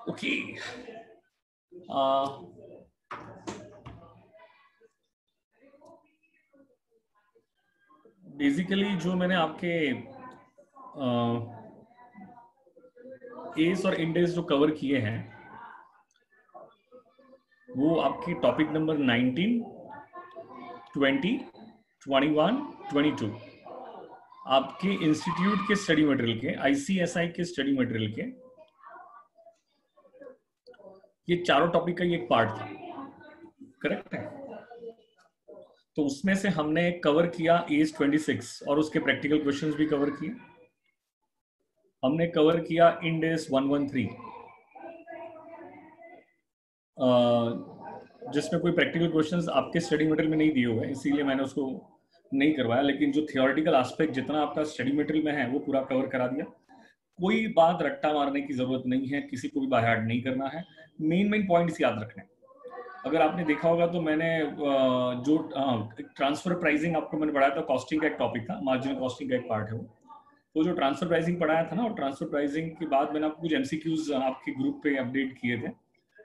Okay, basically जो मैंने आपके एस और इंडेक्स जो कवर किए हैं वो आपकी टॉपिक नंबर 19, 20, 21, 22 आपके इंस्टीट्यूट के स्टडी मटेरियल के, आईसीएसआई के स्टडी मटेरियल के ये चारों टॉपिक का ये एक पार्ट था, करेक्ट है? तो उसमें से हमने कवर किया एस 26 और उसके प्रैक्टिकल क्वेश्चंस भी कवर किए। हमने कवर किया इंडेस 113 जिसमें कोई प्रैक्टिकल क्वेश्चंस आपके स्टडी मटेरियल में नहीं दिए हुए हैं, इसीलिए मैंने उसको नहीं करवाया, लेकिन जो थियोरेटिकल एस्पेक्ट जितना आपका स्टडी मटेरियल में है वो पूरा कवर करा दिया। कोई बात रट्टा मारने की जरूरत नहीं है, किसी को भी बाय हार्ट नहीं करना है, मेन पॉइंट्स याद रखने। अगर आपने देखा होगा तो मैंने जो ट्रांसफर प्राइसिंग आपको मैंने पढ़ाया था, कॉस्टिंग का एक टॉपिक था, मार्जिनल कॉस्टिंग का एक पार्ट है वो। तो जो ट्रांसफर प्राइसिंग पढ़ाया था ना, और ट्रांसफर प्राइसिंग के बाद मैंने आपको कुछ एमसीक्यूज आपके ग्रुप पे अपडेट किए थे,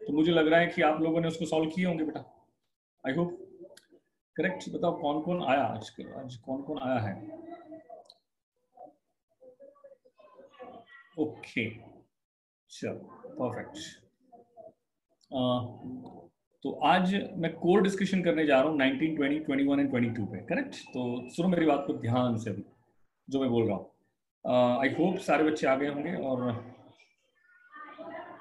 तो मुझे लग रहा है कि आप लोगों ने उसको सॉल्व किए होंगे बेटा, आई होप। करेक्ट? बताओ कौन कौन आया आज कौन कौन आया है? ओके, चलो परफेक्ट। तो आज मैं कोर डिस्कशन करने जा रहा हूँ 19, 20, 21 एंड 22 पे, करेक्ट? तो सुनो मेरी बात को ध्यान से अभी जो मैं बोल रहा हूँ। आई होप सारे बच्चे आ गए होंगे। और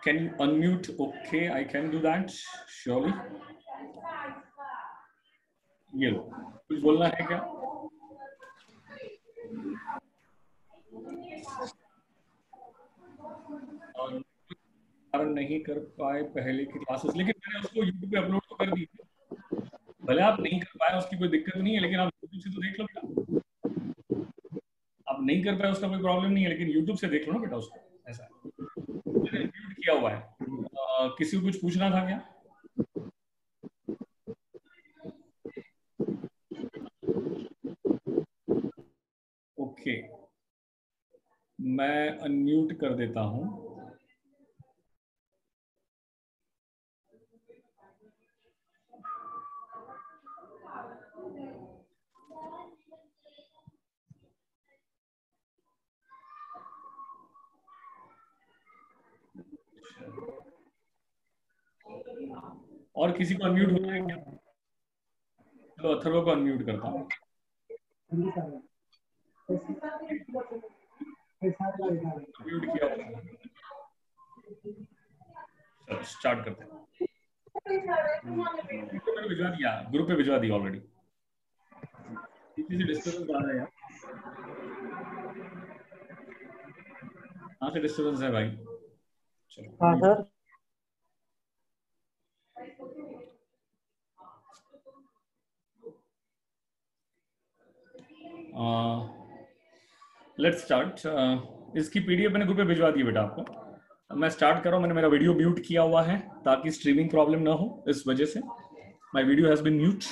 can you unmute? Okay, I can do that surely. ये लो, कुछ बोलना है क्या? नहीं कर पाए पहले की क्लासेस, लेकिन मैंने उसको यूट्यूब पे अपलोड तो कर दी। भले आप नहीं कर पाए उसकी कोई दिक्कत नहीं है, लेकिन आप यूट्यूब से तो देख लो बेटा। आप नहीं कर पाए उसका कोई प्रॉब्लम नहीं है, लेकिन यूट्यूब से देख लो ना बेटा उसको। ऐसा मैंने म्यूट किया हुआ है। किसी को कुछ पूछना था क्या? ओके, मैं अनम्यूट कर देता हूं। और किसी को अनम्यूट होना है क्या? चलो अथर्व को अनम्यूट करता हूँ। अनम्यूट किया हुआ है। चलो स्टार्ट करते हैं। भिजवा दिया, ग्रुप पे भिजवा दिया ऑलरेडी। किसी से डिस्टर्बेंस आ रहा है यार? कहाँ से डिस्टर्बेंस है भाई? चलो हाँ सर। Let's start. इसकी पीडीएफ मैंने ग्रुप पे भिजवा दी बेटा आपको। मैं स्टार्ट कर रहा हूँ। मैंने मेरा वीडियो म्यूट किया हुआ है ताकि स्ट्रीमिंग प्रॉब्लम ना हो, इस वजह से my video has been mute.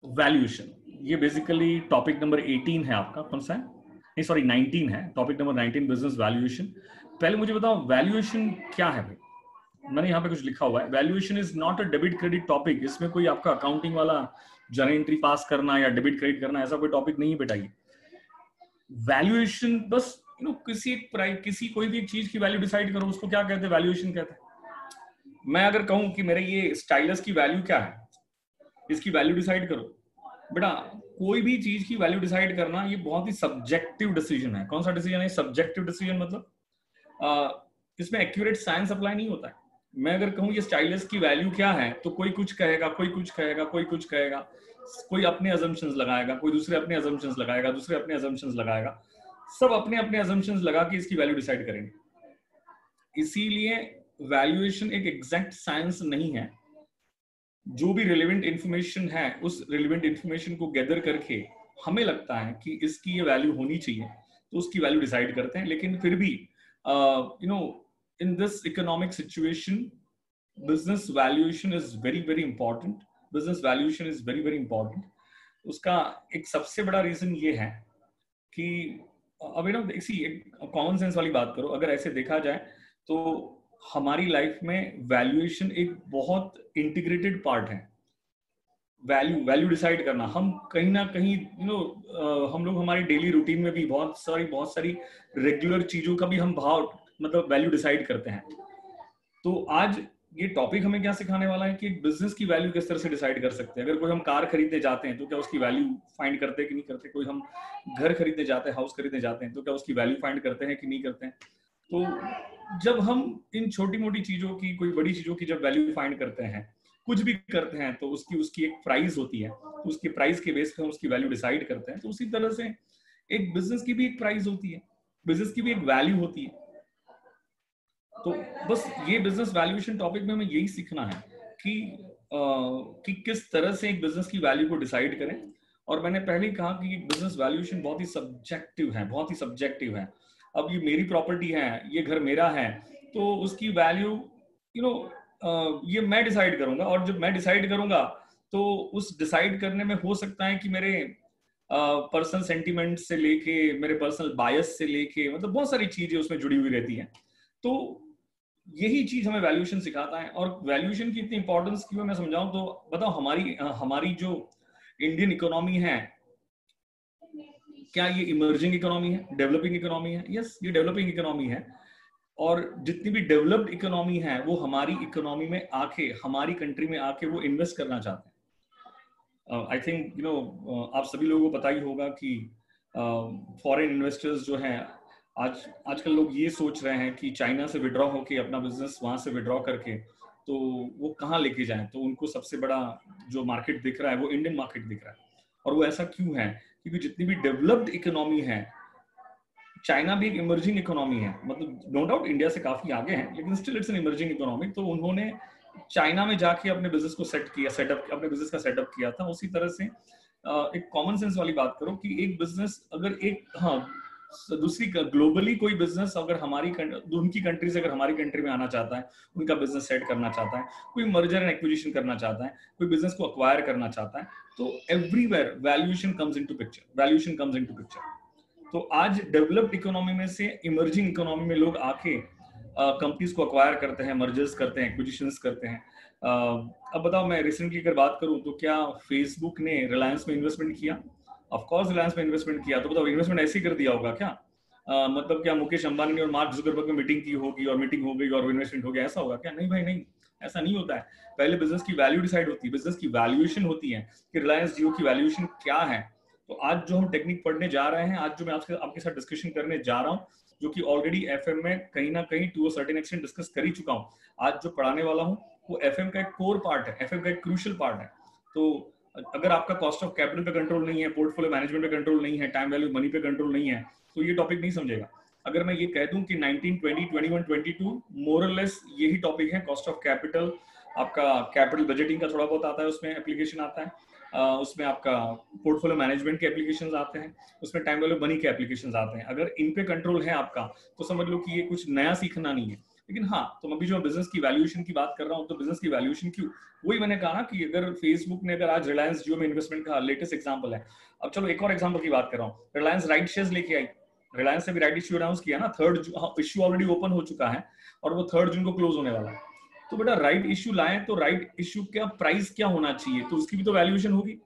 Valuation, ये बेसिकली टॉपिक नंबर 18 है आपका। कौन सा है? नहीं सॉरी 19 है, टॉपिक नंबर 19 बिजनेस वैल्यूएशन। पहले मुझे बताओ वैल्यूएशन क्या है भाई? मैंने यहाँ पे कुछ लिखा हुआ है, valuation is not a debit credit topic. इसमें कोई आपका अकाउंटिंग वाला जर्नल एंट्री पास करना या डेबिट क्रेडिट करना ऐसा कोई टॉपिक नहीं है बेटा। ये वैल्यूएशन बस किसी कोई भी चीज की वैल्यू डिसाइड करो, उसको क्या कहते हैं? वैल्यूएशन कहते हैं। मैं अगर कहूं कि मेरे ये स्टाइलस की वैल्यू क्या है, इसकी वैल्यू डिसाइड करो, बेटा कोई भी चीज की वैल्यू डिसाइड करना ये बहुत ही सब्जेक्टिव डिसीजन है। कौन सा डिसीजन है? Subjective decision. मतलब इसमें एक्यूरेट साइंस अप्लाई नहीं होता है। मैं अगर कहूं ये स्टाइलस की वैल्यू क्या है, तो कोई कुछ कहेगा, कोई कुछ कहेगा, कोई कुछ कहेगा, कोई अपने अजम्पशंस लगाएगा, कोई दूसरे अपने अजम्पशंस लगाएगा, दूसरे अपने अजम्पशंस लगाएगा, सब अपने अपने अजम्पशंस लगा के इसकी वैल्यू डिसाइड करेंगे। इसीलिए वैल्यूएशन एक एग्जैक्ट साइंस नहीं है। जो भी रिलेवेंट इंफॉर्मेशन है, उस रिलेवेंट इंफॉर्मेशन को गैदर करके हमें लगता है कि इसकी ये वैल्यू होनी चाहिए, तो उसकी वैल्यू डिसाइड करते हैं। लेकिन फिर भी in this economic situation, business valuation is very very important. Business valuation is very very important. उसका एक सबसे बड़ा रीजन ये है कि अब एक कॉमन सेंस वाली बात करो, अगर ऐसे देखा जाए तो हमारी लाइफ में वैल्यूएशन एक बहुत इंटीग्रेटेड पार्ट है। वैल्यू डिसाइड करना, हम कहीं ना कहीं हम लोग हमारी डेली रूटीन में भी बहुत सारी रेगुलर चीजों का भी हम भाव मतलब वैल्यू डिसाइड करते हैं। तो आज ये टॉपिक हमें क्या सिखाने वाला है कि एक बिजनेस की वैल्यू किस तरह से डिसाइड कर सकते हैं। अगर कोई हम कार खरीदने जाते हैं तो क्या उसकी वैल्यू फाइंड करते हैं कि नहीं करते, कोई हम घर खरीदने जाते हैं, हाउस खरीदने जाते हैं तो क्या उसकी वैल्यू फाइंड करते हैं कि नहीं करते हैं। तो जब हम इन छोटी मोटी चीजों की, कोई बड़ी चीजों की जब वैल्यू फाइंड करते हैं, कुछ भी करते हैं, तो उसकी एक प्राइस होती है, तो उसके प्राइस के बेस पे हम उसकी वैल्यू डिसाइड करते हैं। तो उसी तरह से एक बिजनेस की भी एक प्राइस होती है, बिजनेस की भी एक वैल्यू होती है। तो बस ये बिजनेस वैल्यूएशन टॉपिक में हमें यही सीखना है कि किस तरह से एक बिजनेस की वैल्यू को डिसाइड करें। और मैंने पहले ही कहा कि बिजनेस वैल्यूएशन बहुत ही सब्जेक्टिव है, बहुत ही सब्जेक्टिव है। अब ये मेरी प्रॉपर्टी है, ये घर मेरा है, तो उसकी वैल्यू ये मैं डिसाइड करूंगा। और जब मैं डिसाइड करूंगा तो उस डिसाइड करने में हो सकता है कि मेरे पर्सनल सेंटिमेंट से लेके, मेरे पर्सनल बायस से लेके, मतलब बहुत सारी चीजें उसमें जुड़ी हुई रहती हैं। तो यही चीज हमें वैल्यूएशन सिखाता है। और वैल्यूएशन की इतनी इंपॉर्टेंस क्यों है मैं समझाऊं तो बताओ, हमारी जो इंडियन इकोनॉमी है, क्या ये इमर्जिंग इकोनॉमी है, डेवलपिंग इकोनॉमी है? यस, ये डेवलपिंग इकोनॉमी है। और जितनी भी डेवलप्ड इकोनॉमी है वो हमारी इकोनॉमी में आके, हमारी कंट्री में आके वो इन्वेस्ट करना चाहते हैं। आई थिंक आप सभी लोगों को पता ही होगा कि फॉरेन इन्वेस्टर्स जो हैं, आजकल लोग ये सोच रहे हैं कि चाइना से विड्रॉ होके, अपना बिजनेस वहां से विड्रॉ करके तो वो कहाँ लेके जाएं। तो उनको सबसे बड़ा जो मार्केट दिख रहा है वो इंडियन मार्केट दिख रहा है। और वो ऐसा क्यों है? क्योंकि जितनी भी डेवलप्ड इकोनॉमी है, चाइना भी एक इमर्जिंग इकोनॉमी है, मतलब नो डाउट इंडिया से काफी आगे है, लेकिन still it's an emerging economy. तो उन्होंने चाइना में जाके अपने बिजनेस को अपने बिजनेस का सेटअप किया था। उसी तरह से एक कॉमन सेंस वाली बात करो कि एक बिजनेस अगर दूसरी ग्लोबली कोई बिजनेस अगर उनकी कंट्री से अगर हमारी कंट्री में आना चाहता है, उनका बिजनेस सेट करना चाहता है, कोई मर्जर एंड एक्विजिशन करना चाहता है, कोई बिजनेस को अक्वायर करना चाहता है, तो everywhere valuation comes into picture. तो आज डेवलप्ड इकोनॉमी में से इमर्जिंग इकोनॉमी में लोग आके कंपनीज को अक्वायर करते हैं, मर्जर्स करते हैं, एक्विजिशंस करते हैं। अब बताओ, मैं रिसेंटली अगर बात करूं तो क्या फेसबुक ने रिलायंस में इन्वेस्टमेंट किया? ऑफ कोर्स रिलायंस में इन्वेस्टमेंट किया। तो बताओ, इन्वेस्टमेंट ऐसे ही कर दिया होगा क्या? मतलब क्या मुकेश अंबानी ने और मार्क जुकरबर्ग में मीटिंग की होगी और मीटिंग हो गई और इन्वेस्टमेंट हो गया, ऐसा होगा क्या? नहीं भाई, नहीं, ऐसा नहीं होता है। पहले बिजनेस की वैल्यू डिसाइड होती है, बिजनेस की वैल्यूएशन होती है कि रिलायंस जियो की वैल्यूएशन क्या है। तो आज जो हम टेक्निक पढ़ने जा रहे हैं, आज जो मैं आपके साथ डिस्कशन करने जा रहा हूँ, जो कि ऑलरेडी एफएम में कहीं ना कहीं to a certain extent discuss कर ही चुका हूँ, आज जो पढ़ाने वाला हूँ वो एफएम का एक कोर पार्ट है, एफएम का एक क्रूशियल पार्ट है। तो अगर आपका कॉस्ट ऑफ कैपिटल पे कंट्रोल नहीं है, पोर्टफोलियो मैनेजमेंट पे कंट्रोल नहीं है, टाइम वैल्यू मनी पे कंट्रोल नहीं है, तो ये टॉपिक नहीं समझेगा। अगर मैं ये कह दूं कि 19, 20, 21, 22 मोर और लेस यही टॉपिक है, कॉस्ट ऑफ कैपिटल, आपका कैपिटल बजटिंग का थोड़ा बहुत आता है, उसमें एप्लीकेशन आता है, उसमें आपका पोर्टफोलियो मैनेजमेंट के एप्लीकेशंस आते हैं, उसमें टाइम वैल्यू मनी के एप्लीकेशंस आते हैं। अगर इन पे कंट्रोल है आपका तो समझ लो कि ये कुछ नया सीखना नहीं है। लेकिन हाँ, तो अभी जो बिजनेस की वैल्यूएशन की बात कर रहा हूँ, तो बिजनेस की वैल्यूएशन क्यों, वही मैंने कहा कि अगर फेसबुक ने अगर आज रिलायंस जियो में इन्वेस्टमेंट का लेटेस्ट एग्जांपल है। अब चलो एक और एग्जांपल की बात कर रहा हूँ, रिलायंस राइट शेयर्स लेके आई, रिलायंस ने भी राइट इश्यू अनाउंस किया ना, थर्ड इश्यू ऑलरेडी ओपन हो चुका है और वो 3 जून को क्लोज होने वाला है। तो बेटा राइट इश्यू लाए तो राइट इश्यू का प्राइस क्या होना चाहिए, तो उसकी भी तो वैल्यूएशन होगी।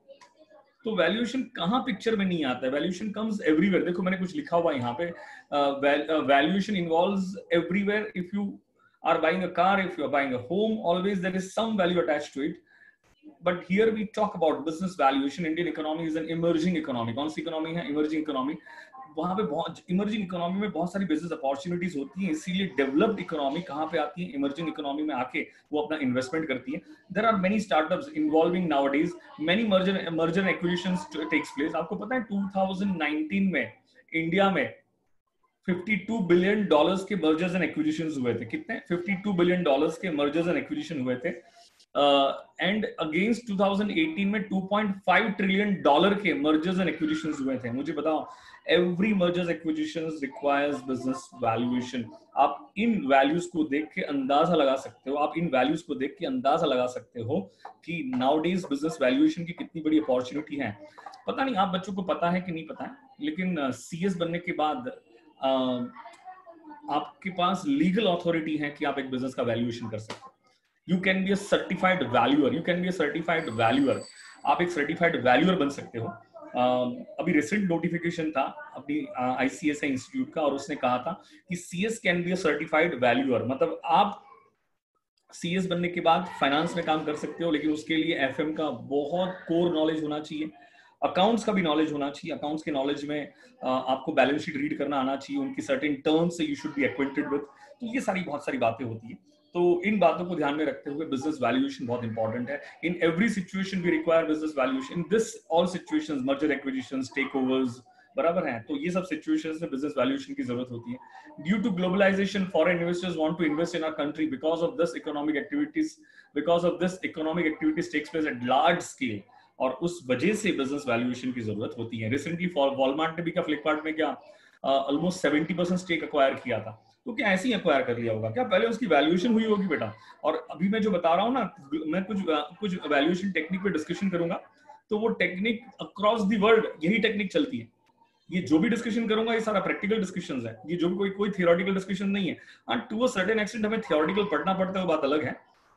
तो वैल्यूएशन कहाँ पिक्चर में नहीं आता है? Valuation comes everywhere. देखो मैंने कुछ लिखा हुआ यहाँ पे, valuation involves everywhere. If you are buying a car, if you are buying a home, always there is some value attached to it. But here we talk about business valuation. Indian economy is an emerging economy. कौन सी economy है? Emerging economy. वहां पे बहुत emerging economy में बहुत सारी business opportunities होती हैं, इसीलिए डेवलप्ड इकोनॉमी कहाँ पे आती है? इमर्जिंग इकोनॉमी में आके वो अपना इन्वेस्टमेंट करती है। There are many startups involving nowadays, many merger acquisitions takes place. आपको पता है 2019 में इंडिया में $52 बिलियन के मर्जर्स एंड एक्विजिशंस हुए थे। कितने? $52 बिलियन के मर्जर्स एंड एक्विजिशन हुए थे। एंड अगेंस्ट 2018 में 2.5 ट्रिलियन डॉलर के मर्जर्स एंड एक्विजिशंस हुए थे। मुझे बताओ, every mergers acquisitions requires business valuation. आप इन वैल्यूज को देख के अंदाजा लगा सकते हो, आप इन वैल्यूज को देख के अंदाजा लगा सकते हो कि नाउडेज बिजनेस वैल्यूएशन की कितनी बड़ी अपॉर्चुनिटी है। पता नहीं आप बच्चों को पता है कि नहीं पता है, लेकिन सीएस बनने के बाद आपके पास लीगल अथॉरिटी है कि आप एक बिजनेस का वैल्यूएशन कर सकते हो। You can be a certified valuer, you can be a certified valuer. आप एक सर्टिफाइड वैल्यूअर बन सकते हो। अभी रिसेंट नोटिफिकेशन था अपनी आईसीएसआई इंस्टीट्यूट का, और उसने कहा था कि CS can be a certified valuer. मतलब आप सीएस बनने के बाद फाइनेंस में काम कर सकते हो, लेकिन उसके लिए एफएम का बहुत कोर नॉलेज होना चाहिए, अकाउंट्स का भी नॉलेज होना चाहिए। अकाउंट्स के नॉलेज में आपको बैलेंस शीट रीड करना आना चाहिए, उनकी सर्टेन टर्म्स से you should be acquainted with. तो ये सारी बहुत सारी बातें होती है। तो इन बातों को ध्यान में रखते हुए बिजनेस वैल्यूएशन बहुत इंपॉर्टेंट है। In every situation we require business valuation. In this all situations, merger acquisitions, take overs, बराबर है, तो ये सब सिचुएशंस में बिजनेस वैल्यूएशन की जरूरत होती है। Due to globalization, foreign investors want to invest in our country because of this economic activities takes place at large scale, और उस वजह से बिजनेस वैल्यूएशन की जरूरत होती है। रिसेंटली वॉलमार्ट ने भी क्या फ्लिपकार्ट में क्या ऑलमोस्ट 70% स्टेक अक्वायर किया था। तो क्या ऐसे ही अक्वायर कर लिया होगा क्या? पहले उसकी वैल्यूएशन हुई होगी बेटा। और अभी मैं जो बता रहा हूँ ना, मैं कुछ वैल्यूएशन टेक्निक पे डिस्कशन करूंगा, तो वो टेक्निक अक्रॉस द वर्ल्ड यही टेक्निक चलती है। ये जो भी डिस्कशन करूंगा ये सारा प्रैक्टिकल डिस्कशंस है, ये जो भी कोई थियोरेटिकल डिस्कशन नहीं है। हाँ, टू अ सर्टेन एक्सटेंट हमें थियोरेटिकल पढ़ना पड़ता है, वो बात अलग है,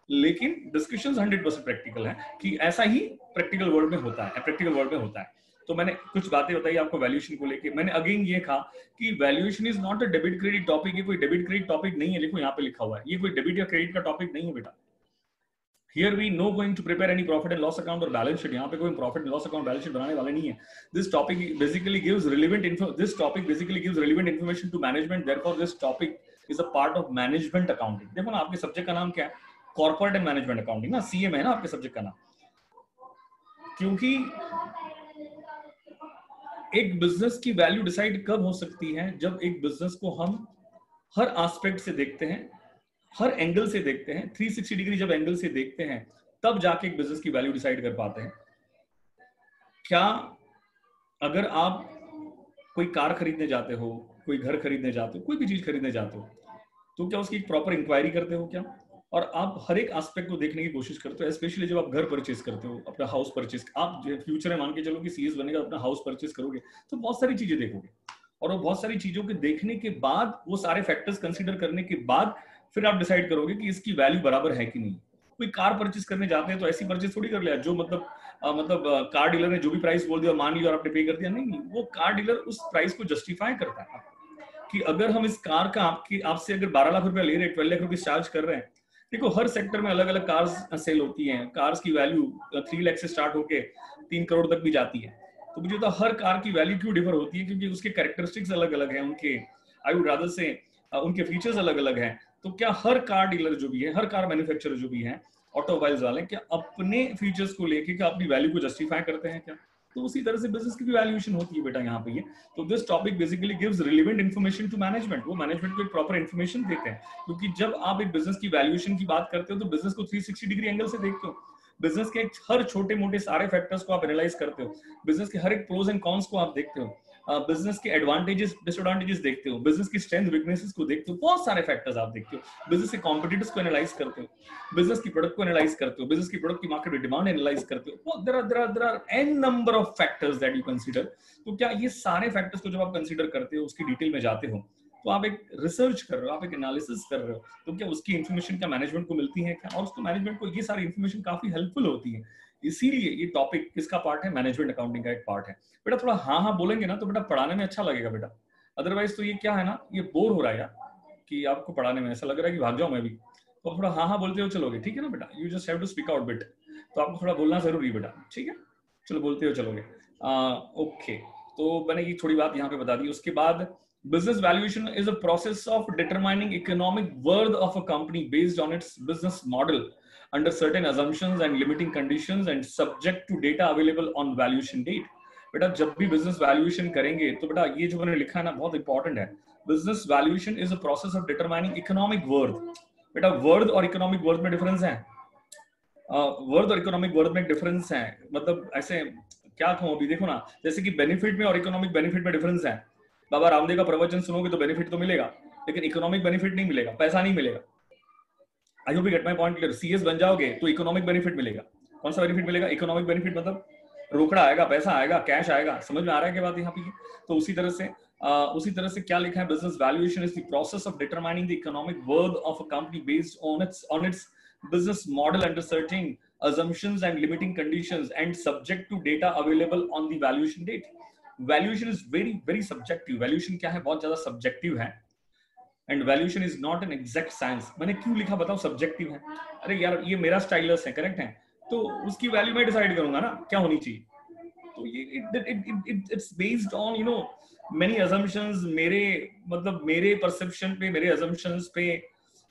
लेकिन डिस्कशंस 100% प्रैक्टिकल है कि ऐसा ही प्रैक्टिकल वर्ल्ड में होता है, प्रैक्टिकल वर्ल्ड में होता है। तो मैंने कुछ बातें बताई आपको वैल्यूएशन को लेके। मैंने अगेन ये कहा कि valuation is not a debit credit topic. ये कोई डेबिट क्रेडिट टॉपिक नहीं है, देखो यहाँ पे लिखा हुआ है, ये कोई डेबिट या क्रेडिट का टॉपिक नहीं है बेटा। Here we no going to prepare any profit and loss account or balance sheet. यहाँ पे कोई profit and loss account balance sheet बनाने वाले नहीं है। This topic basically gives relevant information to management. Therefore, this topic is a part of management accounting. देखो ना, आपके सब्जेक्ट का नाम क्या है? Corporate and Management Accounting ना, CM है ना आपके सब्जेक्ट का नाम। क्योंकि एक बिजनेस की वैल्यू डिसाइड कब हो सकती है? जब एक बिजनेस को हम हर एस्पेक्ट से देखते हैं, हर एंगल से देखते हैं, 360 डिग्री जब एंगल से देखते हैं, तब जाके एक बिजनेस की वैल्यू डिसाइड कर पाते हैं। क्या अगर आप कोई कार खरीदने जाते हो, कोई घर खरीदने जाते हो, कोई भी चीज खरीदने जाते हो, तो क्या उसकी एक प्रॉपर इंक्वायरी करते हो क्या? और आप हर एक एस्पेक्ट को देखने की कोशिश करते हो, स्पेशली जब आप घर परचेज करते हो, अपना हाउस परचेज, आप फ्यूचर में मान के चलो कि सीएस बनेगा, अपना हाउस परचेज करोगे, तो बहुत सारी चीजें देखोगे, और वो बहुत सारी चीजों के देखने के बाद, वो सारे फैक्टर्स कंसीडर करने के बाद फिर आप डिसाइड करोगे कि इसकी वैल्यू बराबर है कि नहीं। कोई कार परचेज करने जाते हैं तो ऐसी परचेज थोड़ी कर लिया जो मतलब कार डीलर ने जो भी प्राइस बोल दिया मान लिया और आपने पे कर दिया, नहीं, वो कार डीलर उस प्राइस को जस्टिफाई करता है कि अगर हम इस कार का आपसे अगर 12 लाख रुपया ले रहे हैं, 12 लाख रुपीज चार्ज कर रहे हैं। देखो, हर सेक्टर में अलग अलग कार्स सेल होती हैं, कार्स की वैल्यू 3 लाख से स्टार्ट होके 3 करोड़ तक भी जाती है। तो मुझे तो हर कार की वैल्यू क्यों डिफर होती है? क्योंकि उसके कैरेक्टरिस्टिक्स अलग अलग हैं, उनके आई वुड रादर से उनके फीचर्स अलग अलग हैं। तो क्या हर कार डीलर जो भी है, हर कार मैन्युफैक्चरर जो भी है, ऑटोमोबाइल्स वाले, क्या अपने फीचर्स को लेके क्या अपनी वैल्यू को जस्टिफाई करते हैं क्या? तो उसी तरह से बिजनेस की भी वैल्यूएशन होती है बेटा यहाँ पे ये। तो this topic basically gives relevant information to management. वो मैनेजमेंट को एक प्रॉपर इन्फॉर्मेशन देते हैं, क्योंकि जब आप एक बिजनेस की वैल्यूएशन की बात करते हो तो बिजनेस को 360 डिग्री एंगल से देखते हो। बिजनेस के हर छोटे मोटे सारे फैक्टर्स को आप एनालाइज करते हो, बिजनेस के हर एक प्रोज एंड कॉन्स को आप देखते हो, बिजनेस के एडवांटेजेस डिसएडवांटेजेस देखते हो, बिजनेस की स्ट्रेंथ वीकनेसेस को देखते हो, बहुत सारे फैक्टर्स आप देखते हो, बिजनेस के कॉम्पिटिटर्स को एनालाइज करते हो, बिजनेस की प्रोडक्ट को एनालाइज करते हो, बिजनेस की प्रोडक्ट की मार्केट में डिमांड एनालाइज करते हो। There are an number of factors that you consider. तो क्या ये सारे फैक्टर्स को जब आप कंसीडर करते हो, उसकी डिटेल में जाते हो, तो आप एक रिसर्च कर रहे हो, आप एक एनालिसिस कर रहे हो, तो क्या उसकी इन्फॉर्मेशन क्या मैनेजमेंट को मिलती है क्या? और उसको मैनेजमेंट को ये सारी इन्फॉर्मेशन काफी हेल्पफुल होती है। इसीलिए ये टॉपिक किसका पार्ट है? मैनेजमेंट अकाउंटिंग का एक पार्ट है बेटा। थोड़ा हाँ हाँ बोलेंगे ना तो बेटा पढ़ाने में अच्छा लगेगा बेटा। अदरवाइज तो ये क्या है ना, ये बोर हो रहा है यार, कि आपको पढ़ाने में ऐसा लग रहा है कि भाग जाओ मैं भी। तो थोड़ा हाँ हाँ बोलते हो चलोगे, ठीक है ना बेटा? You just have to speak out bit. तो आपको थोड़ा बोलना जरूरी है बेटा, ठीक है? चलो बोलते हो चलोगे। ओके, तो मैंने ये थोड़ी बात यहाँ पे बता दी। उसके बाद business valuation is a process of determining economic worth of a company based on its business model under certain assumptions and limiting conditions and subject to data available on valuation date. बेटा जब भी business valuation करेंगे तो बेटा ये जो मैंने लिखा है ना बहुत इंपॉर्टेंट है। Business valuation is a process of determining economic worth. बेटा वर्थ और इकोनॉमिक वर्थ में डिफरेंस है। वर्थ और इकोनॉमिक वर्थ में डिफरेंस है, मतलब ऐसे क्या कहूँ अभी देखो ना, जैसे कि बेनिफिट में और इकोनॉमिक बेनिफिट में डिफरेंस है। बाबा रामदेव का प्रवचन सुनोगे तो बेनिफिट तो मिलेगा, लेकिन इकोनॉमिक बेनिफिट नहीं मिलेगा, पैसा नहीं मिलेगा। आई hope you get my point clear. CS बन जाओगे तो इकोनॉमिक बेनिफिट मिलेगा। कौन सा बेनिफिट मिलेगा? इकोनॉमिक बेनिफिट, मतलब रोकड़ा आएगा, पैसा आएगा, कैश आएगा। समझ में आ रहा है क्या बात यहाँ पे? तो उसी तरह से क्या लिखा है, business valuation is the process of determining the economic worth of a company based on it's business model under certain assumptions and limiting conditions and subject to data available on the valuation date. Valuation is very very subjective. Valuation क्या है? बहुत ज्यादा subjective है। And valuation is not an exact science. मैंने क्यों लिखा बताओ? Subjective है। अरे यार ये मेरा स्टाइलस है, करेक्ट है, तो उसकी वैल्यू मैं डिसाइड करूंगा ना क्या होनी चाहिए। तो ये it's based on you know many assumptions, मेरे परसेप्शन पे, मेरे अजम्पशंस पे,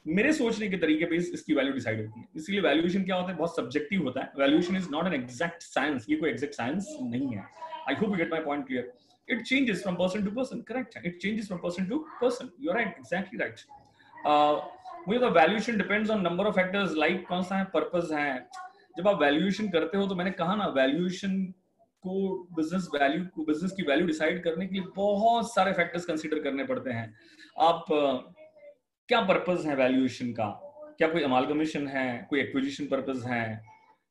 मेरे सोचने के तरीके पे इसकी वैल्यू डिसाइड होती है। इसीलिए वैल्यूएशन क्या होता है? बहुत सब्जेक्टिव होता है। Valuation is not an exact science. ये कोई एग्जैक्ट साइंस नहीं है। आई hope you get my point clear. It changes from person to person, correct? It changes from person to person. You're right, exactly right. मुझे तो valuation depends on number of factors, like कौन सा है, purpose है। जब आप valuation करते हो तो मैंने कहा ना, वैल्यूएशन को बिजनेस की वैल्यू डिसाइड करने के लिए बहुत सारे फैक्टर्स कंसीडर करने पड़ते हैं। आप क्या पर्पस है वैल्यूएशन का? क्या कोई अमालगमेशन है, कोई एक्विजिशन पर्पस है?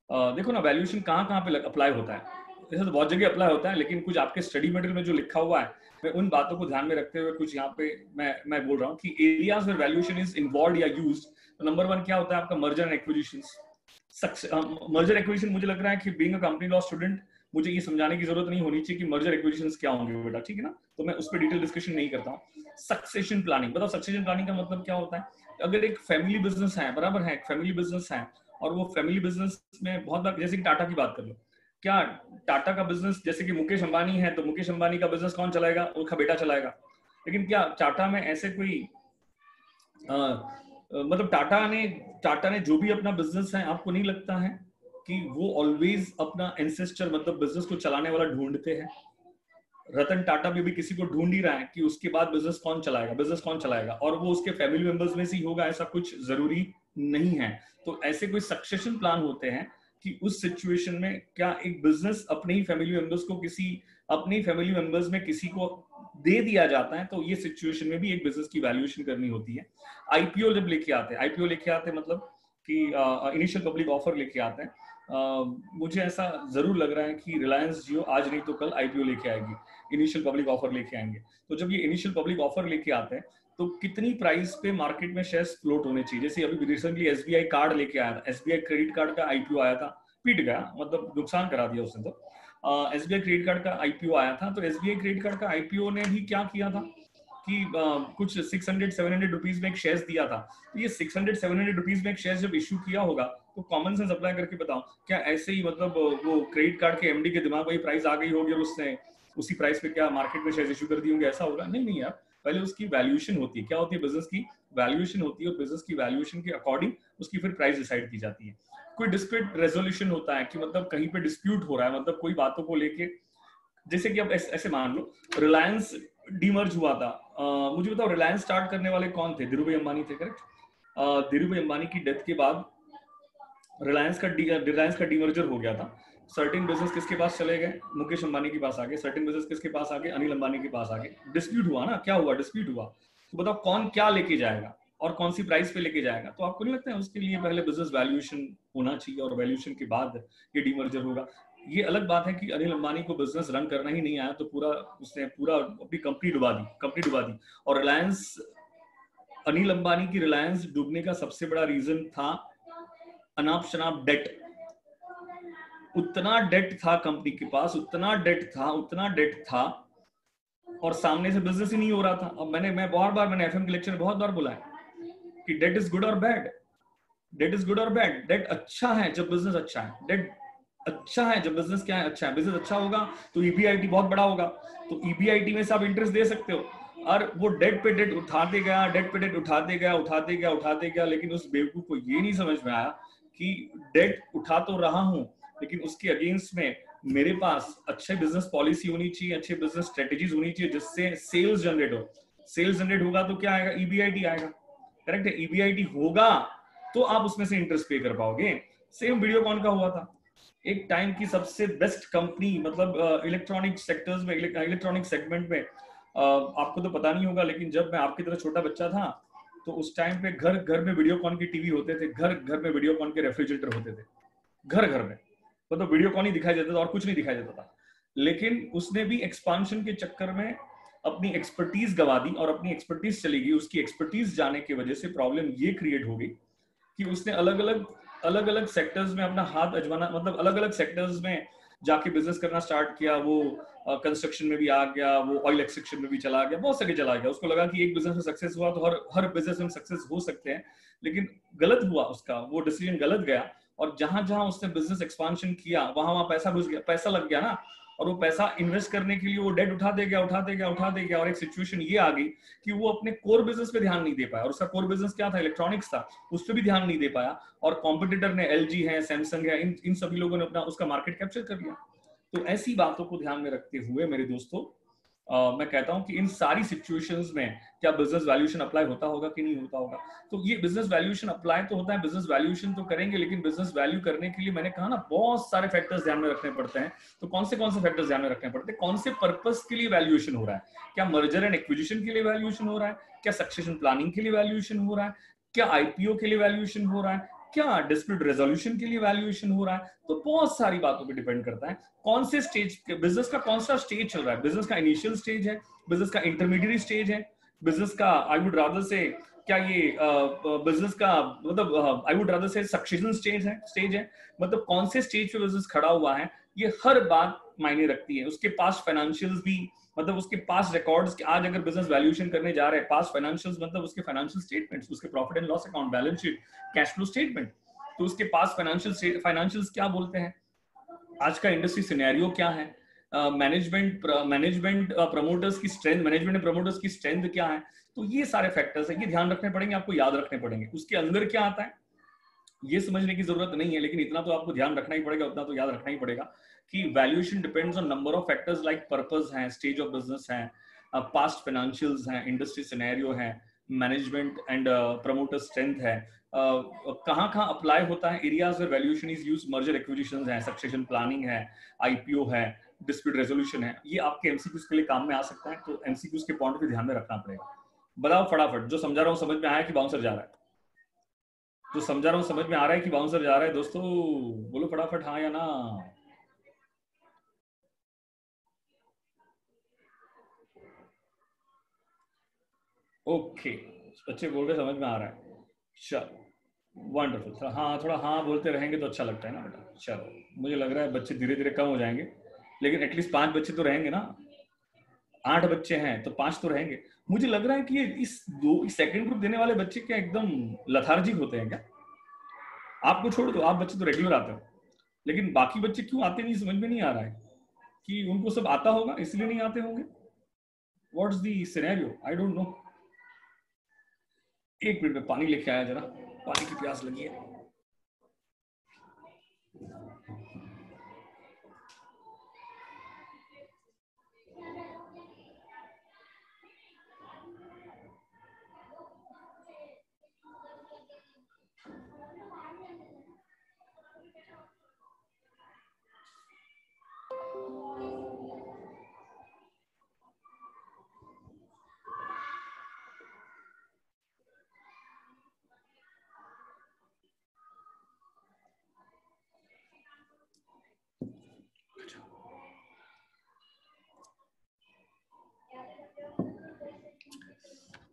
देखो ना, वैल्यूएशन कहाँ पे अप्लाई होता है? जैसे तो बहुत जगह अप्लाई होता है, लेकिन कुछ आपके स्टडी मटेरियल में जो लिखा हुआ है, मैं उन बातों को ध्यान में रखते हुए कुछ यहाँ पे मैं बोल रहा हूँ कि एरियाज में वैल्यूएशन इज इन्वॉल्वड या यूज्ड। तो नंबर 1 क्या होता है आपका? Merger and acquisitions. Merger acquisition, मुझे लग रहा है कि being a company law student मुझे ये समझाने की जरूरत नहीं होनी चाहिए कि मर्जर एक्विजिशंस क्या होंगे बेटा, ठीक है ना? तो मैं उस पर डिटेल डिस्कशन नहीं करता हूँ। सक्सेशन प्लानिंग, बताओ सक्सेशन प्लानिंग का मतलब क्या होता है? अगर एक फैमिली बिजनेस है, बराबर है, एक फैमिली बिजनेस है, और वो फैमिली बिजनेस में बहुत बार, जैसे कि टाटा की बात कर लो, क्या टाटा का बिजनेस, जैसे कि मुकेश अंबानी है, तो मुकेश अंबानी का बिजनेस कौन चलाएगा? उनका बेटा चलाएगा। लेकिन क्या टाटा में ऐसे कोई मतलब टाटा ने जो भी अपना बिजनेस है, आपको नहीं लगता है कि वो ऑलवेज अपना एंसेस्टर, मतलब बिजनेस को चलाने वाला ढूंढते हैं? रतन टाटा भी किसी को ढूंढ ही रहा है कि उसके बाद बिजनेस कौन चलाएगा, और वो उसके फैमिली मेंबर्स में से ही होगा, ऐसा कुछ जरूरी नहीं है। तो ऐसे कोई सक्सेशन प्लान होते हैं कि उस सिचुएशन में क्या एक बिजनेस अपने ही फैमिली मेंबर्स में किसी को दे दिया जाता है, तो ये सिचुएशन में भी एक बिजनेस की वैल्यूएशन करनी होती है। आईपीओ जब लेके आते हैं मतलब कि इनिशियल पब्लिक ऑफर लेके आते हैं। मुझे ऐसा जरूर लग रहा है कि रिलायंस जियो आज नहीं तो कल आईपीओ लेके आएगी, इनिशियल पब्लिक ऑफर लेके आएंगे। तो जब ये इनिशियल पब्लिक ऑफर लेके आते हैं तो कितनी प्राइस पे मार्केट में शेयर्स फ्लोट होने चाहिए? जैसे अभी रिसेंटली एसबीआई कार्ड लेके आया था, एसबीआई क्रेडिट कार्ड का आईपीओ आया था, पीट गया, मतलब नुकसान करा दिया उसने। तो एसबीआई क्रेडिट कार्ड का आईपीओ आया था, तो एसबीआई क्रेडिट कार्ड का आईपीओ ने भी क्या किया था कि कुछ 600-700 रुपीज में एक शेयर दिया था। तो ये 600-700 रुपीज में एक शेयर जब इश्यू किया होगा, तो कॉमन सेंस अप्लाई करके बताओ, क्या ऐसे ही मतलब वो क्रेडिट कार्ड के एमडी के दिमाग में प्राइस आ गई होगी और उसने उसी प्राइस पे क्या मार्केट में शेयर इश्यू कर दिए होंगे? ऐसा होगा? नहीं यार, पहले उसकी वैल्यूएशन होती है। क्या होती है? बिजनेस की वैल्यूएशन होती है, और बिजनेस की वैल्यूएशन के अकॉर्डिंग उसकी फिर प्राइस डिसाइड की जाती है। कोई डिस्प्यूट रेजोल्यूशन होता है कि मतलब कहीं पे डिस्प्यूट हो रहा है, मतलब कोई बातों को लेके, जैसे कि अब ऐसे मान लो रिलायंस डीमर्ज हुआ था। मुझे बताओ रिलायंस स्टार्ट करने वाले कौन थे? धीरूभाई अंबानी थे, करेक्ट? धीरूभाई अंबानी की डेथ के बाद रिलायंस का डीमर्जर हो गया था। सर्टेन बिजनेस किसके पास चले गए? मुकेश अंबानी के पास आ गए। सर्टेन बिजनेस किसके पास आ गए? अनिल अंबानी के पास आ गए। डिस्प्यूट हुआ ना, क्या हुआ? डिस्प्यूट हुआ। तो बताओ कौन क्या लेके जाएगा और कौन सी प्राइस पे लेके जाएगा? तो आपको नहीं लगता है उसके लिए पहले बिजनेस वैल्यूएशन होना चाहिए और वैल्यूएशन के बाद ये डीमर्जर होगा? ये अलग बात है कि अनिल अंबानी को बिजनेस रन करना ही नहीं आया, तो उसने अपनी कंपनी डुबा दी। और रिलायंस, अनिल अंबानी की रिलायंस डूबने का सबसे बड़ा रीजन था अनाप शनाप डेट। उतना डेट था कंपनी के पास, उतना डेट था और सामने से बिजनेस ही नहीं हो रहा था। और मैंने एफएम के लेक्चर में बहुत बार बोला है कि डेट इज गुड और बैड। डेट अच्छा है जब बिजनेस अच्छा है, डेट अच्छा है जब बिजनेस क्या है? अच्छा है। बिजनेस अच्छा होगा तो ईबीआईटी बहुत बड़ा होगा, तो ईबीआईटी में से आप इंटरेस्ट दे सकते हो। और वो डेट पे डेट उठाते गया, लेकिन उस बेवकूफ को ये नहीं समझ में आया कि डेट उठा तो रहा हूं, लेकिन उसके अगेंस्ट में मेरे पास अच्छे बिजनेस पॉलिसी होनी चाहिए, अच्छे बिजनेस स्ट्रेटेजीज होनी चाहिए, जिससे सेल्स जनरेट होगा तो क्या आएगा? ईबीआईटी आएगा, करेक्ट है? ईबीआईटी होगा तो आप उसमें से इंटरेस्ट पे कर पाओगे। सेम वीडियोकॉन का हुआ था। एक टाइम की सबसे बेस्ट कंपनी, मतलब इलेक्ट्रॉनिक सेक्टर्स में, इलेक्ट्रॉनिक सेगमेंट में, आपको तो पता नहीं होगा, लेकिन जब मैं आपकी तरह छोटा बच्चा था तो उस टाइम पे घर घर में वीडियोकॉन की टीवी होते थे, घर घर में वीडियोकॉन के रेफ्रिजरेटर होते थे, घर घर में, मतलब वीडियोकॉन ही दिखाई देता था और कुछ नहीं दिखाई देता था। लेकिन उसने भी एक्सपांशन के चक्कर में अपनी एक्सपर्टीज गवा दी, और अपनी एक्सपर्टीज चली गई। उसकी एक्सपर्टीज जाने की वजह से प्रॉब्लम ये क्रिएट हो गई कि उसने अलग अलग सेक्टर्स में अपना हाथ अजमाना, मतलब अलग अलग सेक्टर्स में जाके बिजनेस करना स्टार्ट किया। वो कंस्ट्रक्शन में भी आ गया, वो ऑयल एक्सट्रैक्शन में भी चला गया, बहुत सके चला गया। उसको लगा कि एक बिजनेस में सक्सेस हुआ तो हर हर बिजनेस में सक्सेस हो सकते हैं, लेकिन गलत हुआ उसका, वो डिसीजन गलत गया। और जहां जहां उसने बिजनेस एक्सपांशन किया वहां वहां पैसा घुस गया, पैसा लग गया ना, और वो पैसा इन्वेस्ट करने के लिए वो डेट उठा दे गया, और एक सिचुएशन ये आ गई कि वो अपने कोर बिजनेस पे ध्यान नहीं दे पाया। और उसका कोर बिजनेस क्या था? इलेक्ट्रॉनिक्स था, उस पर भी ध्यान नहीं दे पाया। और कॉम्पिटिटर ने, एलजी है, सैमसंग है, इन सभी लोगों ने अपना उसका मार्केट कैप्चर कर लिया। तो ऐसी बातों को ध्यान में रखते हुए मेरे दोस्तों, मैं कहता हूं कि इन सारी सिचुएशंस में क्या बिजनेस वैल्यूएशन अप्लाई होता होगा कि नहीं होता होगा? तो ये बिजनेस वैल्यूएशन अप्लाई तो होता है, बिजनेस वैल्यूएशन तो करेंगे, लेकिन बिजनेस वैल्यू करने के लिए मैंने कहा ना, बहुत सारे फैक्टर्स ध्यान में रखने पड़ते हैं। तो कौन से फैक्टर्स ध्यान में रखने पड़ते हैं? कौन से पर्पस के लिए वैल्यूएशन हो रहा है? क्या मर्जर एंड एक्विजिशन के लिए वैल्यूएशन हो रहा है? क्या सक्सेशन प्लानिंग के लिए वैल्यूएशन हो रहा है? क्या आईपीओ के लिए वैल्यूएशन हो रहा है? क्या डिस्प्यूट रेजोल्यूशन के लिए वैल्यूएशन हो रहा है? तो बहुत सारी बातों पे डिपेंड करता है कौन से स्टेज, बिजनेस का कौन सा स्टेज चल रहा है। बिजनेस का इनिशियल स्टेज है, बिजनेस का इंटरमीडिएट स्टेज है, बिजनेस का, आई वुड रादर से, क्या ये बिजनेस का, मतलब आई वुड रादर से सक्सेशन स्टेज है, मतलब कौन से स्टेज पे बिजनेस खड़ा हुआ है। ये हर बात मायने रखती है। उसके पास फाइनेंशियल्स भी, मतलब उसके पास रिकॉर्ड्स, आज अगर बिजनेस वैल्यूएशन करने जा रहे हैं, पास फाइनेंशियल्स, मतलब उसके फाइनेंशियल स्टेटमेंट्स, उसके profit and loss account, balance sheet, cash flow statement, तो उसके पास फाइनेंशियल्स क्या बोलते हैं, आज का इंडस्ट्री सिनेरियो क्या है, मैनेजमेंट प्रमोटर्स की स्ट्रेंथ, मैनेजमेंट प्रमोटर्स की स्ट्रेंथ क्या है। तो ये सारे फैक्टर्स है, ये ध्यान रखने पड़ेंगे, आपको याद रखने पड़ेंगे। उसके अंदर क्या आता है ये समझने की जरूरत नहीं है, लेकिन इतना तो आपको ध्यान रखना ही पड़ेगा, उतना तो याद रखना ही पड़ेगा कि valuation depends on number of factors like purpose है, स्टेज ऑफ बिजनेस है, पास्ट फाइनेंशियल्स है, इंडस्ट्री सिनेरियो है, मैनेजमेंट एंड प्रमोटर स्ट्रेंथ है, कहाँ कहाँ अप्लाई होता है, areas where valuation is used, merger acquisitions है, सक्सेशन प्लानिंग है, आईपीओ है, डिस्प्यूट रेजोल्यूशन है। ये आपके एमसीक्यूज के लिए काम में आ सकता है, तो एमसीक्यूज के पॉइंट भी ध्यान में रखना पड़ेगा। बताओ फटाफट, जो समझा रहा हूँ समझ में आया कि बाउंसर जा रहा है? जो समझा रहा हूँ समझ में आ रहा है कि बाउंसर जा रहा है? दोस्तों बोलो फटाफट हाँ या ना। ओके, बच्चे बोल रहे समझ में आ रहा है, चलो वंडरफुल। थोड़ा हाँ बोलते रहेंगे तो अच्छा लगता है ना बेटा। चलो, मुझे लग रहा है बच्चे धीरे धीरे कम हो जाएंगे, लेकिन एटलीस्ट 5 बच्चे तो रहेंगे ना। 8 बच्चे हैं तो 5 तो रहेंगे। मुझे लग रहा है कि ये इस सेकंड ग्रुप देने वाले बच्चे क्या एकदम लथार्जिक होते हैं क्या? आपको छोड़ दो, आप बच्चे तो रेगुलर आते हो, लेकिन बाकी बच्चे क्यों आते नहीं समझ में नहीं आ रहा है। कि उनको सब आता होगा इसलिए नहीं आते होंगे? What's the scenario, I don't know. एक मिनट में पानी लेके आया, जरा पानी की प्यास लगी है।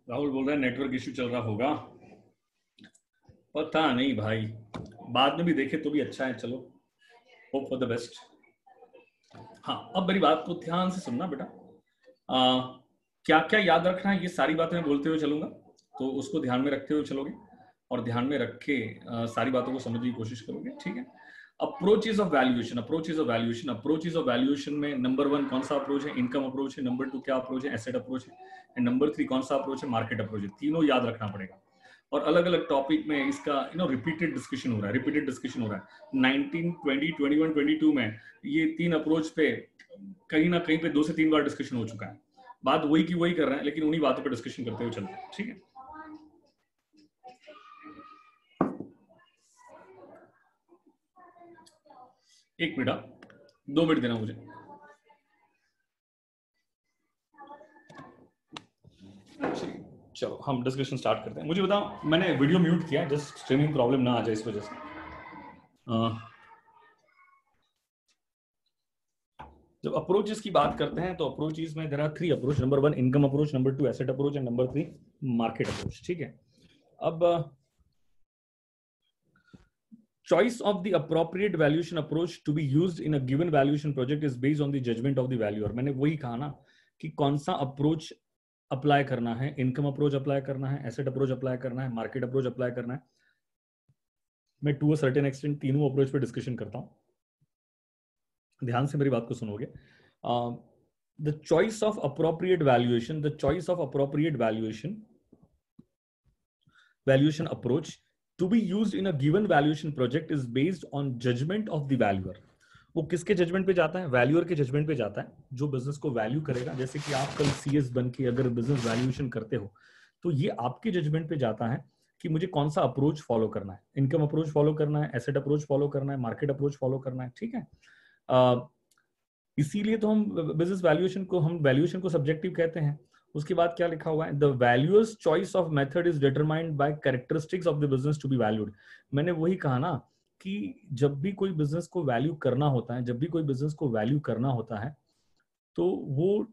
राहुल बोल रहा है नेटवर्क इश्यू चल रहा होगा, पता नहीं भाई, बाद में भी देखे तो भी अच्छा है। चलो, होप फॉर द बेस्ट। हाँ, अब मेरी बात को ध्यान से सुनना बेटा। क्या क्या याद रखना है, ये सारी बातें मैं बोलते हुए चलूंगा, तो उसको ध्यान में रखते हुए चलोगे, और ध्यान में रख के सारी बातों को समझने की कोशिश करोगे, ठीक है? Approaches of valuation, approaches of valuation में नंबर 1 कौन सा अप्रोच है? इनकम अप्रोच है। नंबर 2 क्या अप्रोच है? एसेट अप्रोच है। एंड नंबर 3 कौन सा अप्रोच है? मार्केट अप्रोच है। तीनों याद रखना पड़ेगा, और अलग अलग टॉपिक में इसका रिपीटेड डिस्कशन हो रहा है। 19, 20, 21, 22 में ये 3 अप्रोच पे कहीं ना कहीं पे 2 से 3 बार डिस्कशन हो चुका है। बात वही की वही कर रहे हैं, लेकिन उन्हीं बातों पे डिस्कशन करते हुए चलते हैं, ठीक है? एक मिनट आप 2 मिनट देना मुझे। चलो हम डिस्कशन स्टार्ट करते हैं। मुझे बताओ, मैंने वीडियो म्यूट किया जस्ट स्ट्रीमिंग प्रॉब्लम ना आ जाए इस वजह से। जब अप्रोचेस की बात करते हैं तो अप्रोचेस में there are 3 approach. Number 1 income approach, number 2 asset approach and number 3 market approach. ठीक है, अब choice of the appropriate valuation approach to be used in a given valuation project is based on the judgment of the valuer। मैंने वही कहा ना कि कौन सा अप्रोच अप्लाई करना है, इनकम अप्रोच अप्लाई करना है, एसेट अप्रोच अप्लाई करना है, मार्केट अप्रोच अप्लाई करना है। मैं टू अ सर्टेन एक्सटेंट तीनों अप्रोच पे डिस्कशन करता हूं, ध्यान से मेरी बात को सुनोगे। The choice of appropriate valuation, the choice of appropriate valuation approach to be used in a given valuation project is based on judgment of the valuer। वो किसके जजमेंट पे जाता है? वैल्यूअर के जजमेंट पे जाता है, जो बिजनेस को वैल्यू करेगा। जैसे कि आप कल सीएस बन के अगर बिजनेस वैल्यूएशन करते हो तो ये आपके जजमेंट पे जाता है कि मुझे कौन सा अप्रोच फॉलो करना है, इनकम अप्रोच फॉलो करना है, एसेट अप्रोच फॉलो करना है, मार्केट अप्रोच फॉलो करना है। ठीक है, इसीलिए तो हम बिजनेस वैल्यूएशन को सब्जेक्टिव कहते हैं। उसके बाद क्या लिखा हुआ है? The valuer's choice of method is determined by characteristics of the business to be valued. मैंने वही कहा ना कि जब भी कोई बिजनेस को वैल्यू करना होता है, जब भी कोई बिजनेस को वैल्यू करना होता है तो वो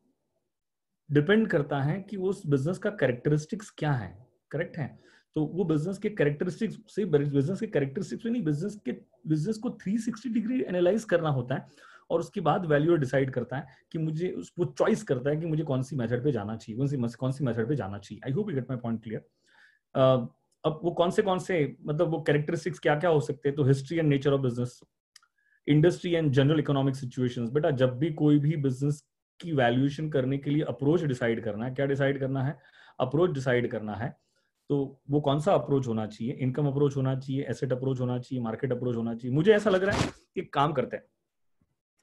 डिपेंड करता है कि उस बिजनेस का कैरेक्टरिस्टिक्स क्या है। करेक्ट है? तो वो बिजनेस के कैरेक्टरिस्टिक्स से, बिजनेस के कैरेक्टरिस्टिक्स नहीं, बिजनेस को 360 डिग्री एनालाइज करना होता है और उसके बाद वैल्यूअर डिसाइड करता है कि मुझे वो चॉइस करता है कि मुझे कौन सी मेथड पे जाना चाहिए, कौन सी मेथड पे जाना चाहिए। I hope you get my point clear. अब वो कौन से मतलब वो कैरेक्टरिस्टिक्स क्या क्या हो सकते हैं? तो history and nature of business, industry and general economic situations. बेटा जब भी कोई भी बिजनेस की वैल्यूएशन करने के लिए अप्रोच डिसाइड करना है, क्या डिसाइड करना है? अप्रोच डिसाइड करना है। तो वो कौन सा अप्रोच होना चाहिए? इनकम अप्रोच होना चाहिए, एसेट अप्रोच होना चाहिए, मार्केट अप्रोच होना चाहिए। मुझे ऐसा लग रहा है कि काम करते हैं,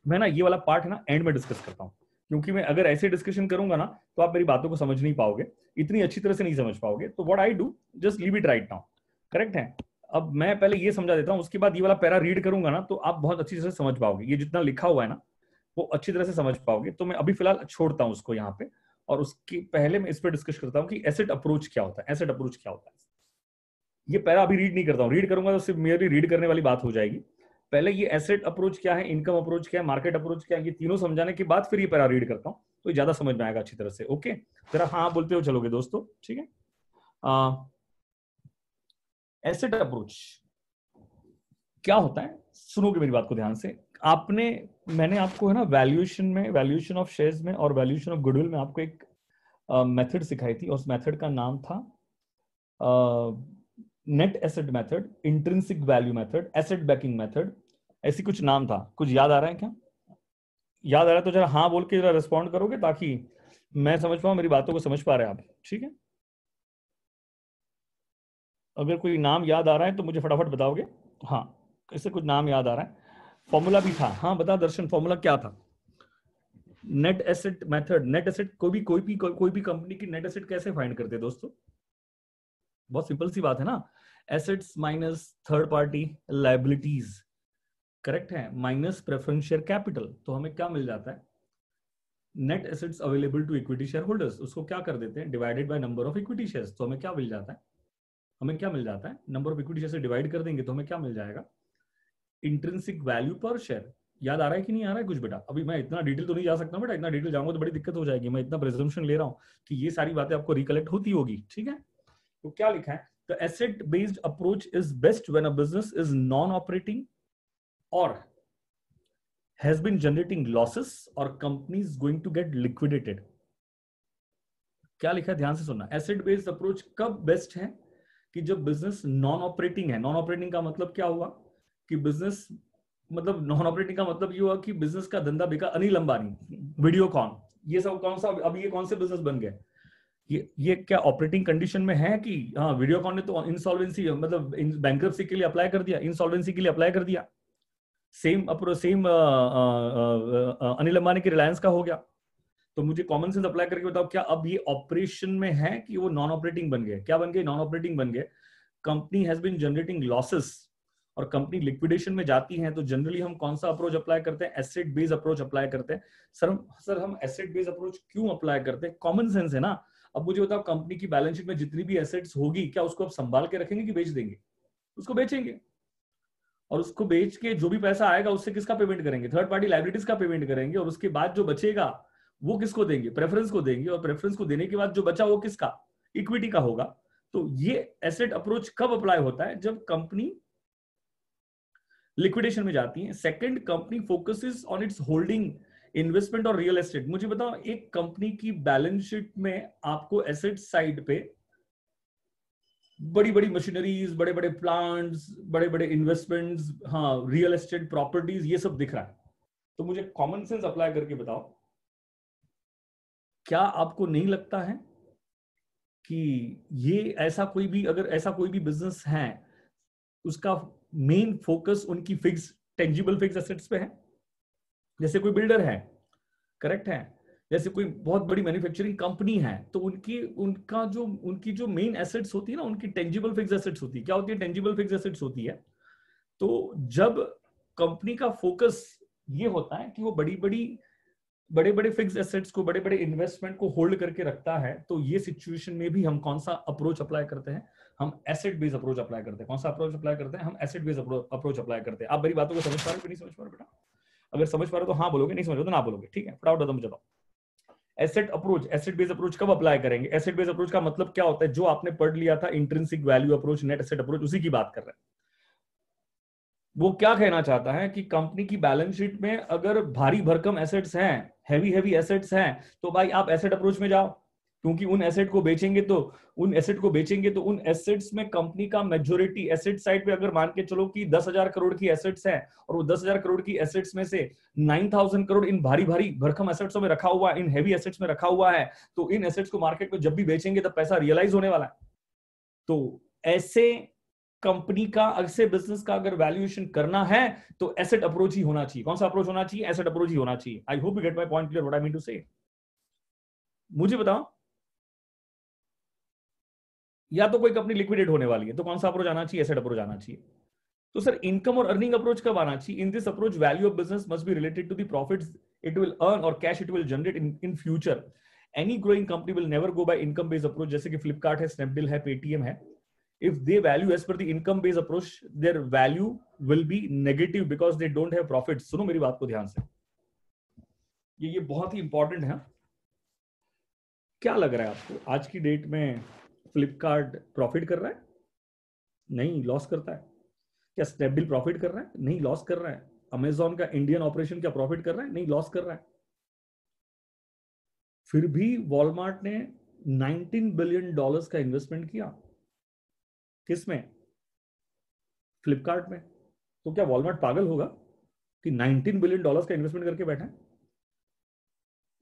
मैं ना ये वाला पार्ट है ना एंड में डिस्कस करता हूँ, क्योंकि मैं अगर ऐसे डिस्कशन करूंगा ना तो आप मेरी बातों को समझ नहीं पाओगे, इतनी अच्छी तरह से नहीं समझ पाओगे। तो what I do, just leave it right now. Correct है? अब मैं पहले ये समझा देता हूँ, उसके बाद ये वाला पैरा रीड करूंगा ना तो आप बहुत अच्छी तरह से समझ पाओगे। ये जितना लिखा हुआ है ना वो अच्छी तरह से समझ पाओगे। तो मैं अभी फिलहाल छोड़ता हूँ उसको यहाँ पे, और उसके पहले मैं इस पर डिस्कस करता हूँ कि एसेट अप्रोच क्या होता है। एसेट अप्रोच क्या होता है, ये पैरा अभी रीड नहीं करता हूँ, रीड करूंगा तो सिर्फ मेरी रीड करने वाली बात हो जाएगी। पहले ये एसेट अप्रोच क्या है, इनकम अप्रोच क्या है, मार्केट अप्रोच क्या है, ये तीनों समझाने के बाद फिर ये पैरा रीड करता हूँ, तो ज्यादा समझ में आएगा अच्छी तरह से। ओके, जरा हाँ बोलते हो चलोगे दोस्तों? ठीक है, एसेट अप्रोच क्या होता है, सुनोगे मेरी बात को ध्यान से। मैंने आपको है ना वैल्यूएशन में, वैल्यूएशन ऑफ शेयर्स में और वैल्यूएशन ऑफ गुडविल में आपको एक मेथड सिखाई थी, और उस मेथड का नाम था net asset method, intrinsic value method, asset banking method, ऐसी कुछ नाम था। कुछ याद आ रहा है क्या? याद आ रहा है तो जरा हाँ बोल के जरा रिस्पॉन्ड करोगे ताकि मैं समझ पाऊं, मेरी बातों को समझ पा रहे हैं आप? ठीक है, अगर कोई नाम याद आ रहा है तो मुझे फटाफट बताओगे। हाँ, कैसे कुछ नाम याद आ रहा है? फॉर्मूला भी था, हाँ बता दर्शन, फॉर्मूला क्या था? Net asset method, net asset कोई भी कंपनी की नेट एसेट कैसे फाइंड करते हैं दोस्तों? बहुत सिंपल सी बात है ना, assets minus third party liabilities, correct है, माइनस प्रेफरेंस शेयर कैपिटल, तो हमें क्या मिल जाता है? Net assets available to equity share holders, उसको क्या कर देते हैं? Divided by number of equity shares, तो हमें क्या मिल जाता है? हमें क्या मिल जाता है? नंबर ऑफ इक्विटी शेयर से डिवाइड कर देंगे तो हमें क्या मिल जाएगा? इंट्रिंसिक वैल्यू पर शेयर। याद आ रहा है कि नहीं आ रहा है कुछ बेटा? अभी मैं इतना डिटेल तो नहीं जा सकता बेटा, इतना डिटेल जाऊंगा तो बड़ी दिक्कत हो जाएगी। मैं इतना प्रिजम्पशन ले रहा हूँ कि ये सारी बातें आपको रिकलेक्ट होती होगी। ठीक है, तो क्या लिखा है? The asset based approach is best when a business is non-operating or has been generating losses or company is going to get liquidated। क्या लिखा है ध्यान से सुनना। एसेट बेस्ड अप्रोच कब बेस्ट है? कि जब बिजनेस नॉन ऑपरेटिंग है। नॉन ऑपरेटिंग का मतलब क्या हुआ? कि बिजनेस, मतलब नॉन ऑपरेटिंग का मतलब ये हुआ कि बिजनेस का धंधा बिका, अनिल अंबानी, वीडियोकॉन, ये सब कौन सा, अब ये कौन से बिजनेस बन गए? ये क्या ऑपरेटिंग कंडीशन में है? कि हाँ वीडियोकॉन ने तो इंसॉल्वेंसी, मतलब बैंक्रप्सी के लिए अप्लाई कर दिया, इंसॉल्वेंसी के लिए अप्लाई कर दिया। सेम अनिल अंबानी की रिलायंस का हो गया। तो मुझे कॉमन सेंस अप्लाई करके बताओ, क्या अब ये ऑपरेशन में है कि वो नॉन ऑपरेटिंग बन गए? क्या बन गए? नॉन ऑपरेटिंग बन गए। Company has been generating losses और कंपनी लिक्विडेशन में जाती है तो जनरली हम कौन सा अप्रोच अप्लाई करते हैं? एसेट बेस्ड अप्रोच अप्लाई करते हैं। सर हम एसेट बेस्ड अप्रोच क्यों अप्लाई करते हैं? कॉमन सेंस है ना। अब मुझे बताओ, कंपनी की बैलेंस शीट में जितनी भी एसेट्स होगी, क्या उसको आप संभाल के रखेंगे कि बेच देंगे? उसको बेचेंगे, और उसको बेच के जो भी पैसा आएगा उससे किसका पेमेंट करेंगे? थर्ड पार्टी लाइबिलिटीज का पेमेंट करेंगे, और उसके बाद जो बचेगा वो किसको देंगे? प्रेफरेंस को देंगे, और प्रेफरेंस को देने के बाद जो बचा वो किसका? इक्विटी का होगा। तो ये एसेट अप्रोच कब अप्लाई होता है? जब कंपनी लिक्विडेशन में जाती है। Second, company focuses on it's holding, investment और रियल एस्टेट। मुझे बताओ, एक कंपनी की बैलेंस शीट में आपको एसेट साइड पे बड़ी बड़ी मशीनरीज, बड़े बड़े प्लांट्स, बड़े बड़े इन्वेस्टमेंट्स, हाँ, रियल एस्टेट प्रॉपर्टीज, ये सब दिख रहा है। तो मुझे कॉमन सेंस अप्लाई करके बताओ, क्या आपको नहीं लगता है कि ये ऐसा कोई भी, अगर ऐसा कोई भी बिजनेस है, उसका मेन फोकस उनकी फिक्स टेंजिबल फिक्स एसेट्स पे है? जैसे कोई बिल्डर है, करेक्ट है, जैसे कोई बहुत बड़ी मैन्युफैक्चरिंग कंपनी है, तो उनकी जो मेन एसेट्स होती है ना, उनकी टेंजिबल फिक्स एसेट्स होती है। क्या होती है? टेंजिबल फिक्स एसेट्स होती है। तो जब कंपनी का फोकस ये होता है कि वो बड़े बड़े फिक्स एसेट्स को, बड़े बड़े इन्वेस्टमेंट को होल्ड करके रखता है, तो ये सिचुएशन में भी हम कौन सा अप्रोच अप्लाई करते हैं? हम एसेट बेस्ड अप्रोच अप्लाई करते हैं। कौन सा अप्रोच अप्लाई करते हैं? हम एसेट बेस्ड अप्रोच अप्लाई करते हैं। आप मेरी बातों को समझ पा रहे हो कि नहीं समझ पा रहे बेटा? अगर समझ पा रहे हो तो हाँ बोलोगे, नहीं समझ रहे हो तो ना बोलोगे, ठीक है? फटाफट बताओ मुझे। Asset approach, asset based approach कब अप्लाई करेंगे? एसेट बेस्ड अप्रोच का मतलब क्या होता है? जो आपने पढ़ लिया था, intrinsic value approach, net asset approach, उसी की बात कर रहे हैं। वो क्या कहना चाहता है कि कंपनी की बैलेंस शीट में अगर भारी भरकम एसेट्स हैं, हैवी हैवी एसेट्स हैं, तो भाई आप एसेट अप्रोच में जाओ, क्योंकि उन एसेट को बेचेंगे तो उन एसेट्स में कंपनी का मेजोरिटी एसेट साइड पे, अगर मान के चलो कि 10,000 करोड़ की एसेट्स हैं, और वो 10,000 करोड़ की एसेट्स में से 9,000 करोड़ इन भारी भारी भरकम एसेट्सों में रखा हुआ है, इन हैवी एसेट्स में रखा हुआ है, तो इन एसेट्स को मार्केट में जब भी बेचेंगे तब पैसा रियलाइज होने वाला है। तो ऐसे कंपनी का, ऐसे बिजनेस का अगर वैल्यूएशन करना है तो एसेट अप्रोच ही होना चाहिए। कौन सा अप्रोच होना चाहिए? एसेट अप्रोच ही होना चाहिए। I hope you get my point clear, what I mean to say. मुझे बताओ, या तो कोई कंपनी लिक्विडेट होने वाली है तो कौन सा अप्रोच आना चाहिए? एसेट अप्रोच आना चाहिए। तो सर इनकम और अर्निंग अप्रोच कब आना चाहिए? In this approach value of business must be related to the profits it will earn और cash it will generate in future. Any growing company will never go by income based approach, जैसे कि Flipkart है, Snapdeal है, Paytm है। If they value as per the income based approach, their value will be negative because they don't have profits. सुनो मेरी बात को ध्यान से, ये बहुत ही इंपॉर्टेंट है। क्या लग रहा है आपको, आज की डेट में फ्लिपकार्ट प्रॉफिट कर रहा है? नहीं, लॉस करता है। क्या स्नैपडील प्रॉफिट कर रहा है? नहीं, लॉस कर रहा है। अमेजॉन का इंडियन ऑपरेशन क्या प्रॉफिट कर रहा है? नहीं, लॉस कर रहा है। फिर भी वॉलमार्ट ने $19 बिलियन का इन्वेस्टमेंट किया। किसमें? फ्लिपकार्ट में। तो क्या वॉलमार्ट पागल होगा कि $19 बिलियन का इन्वेस्टमेंट करके बैठा है?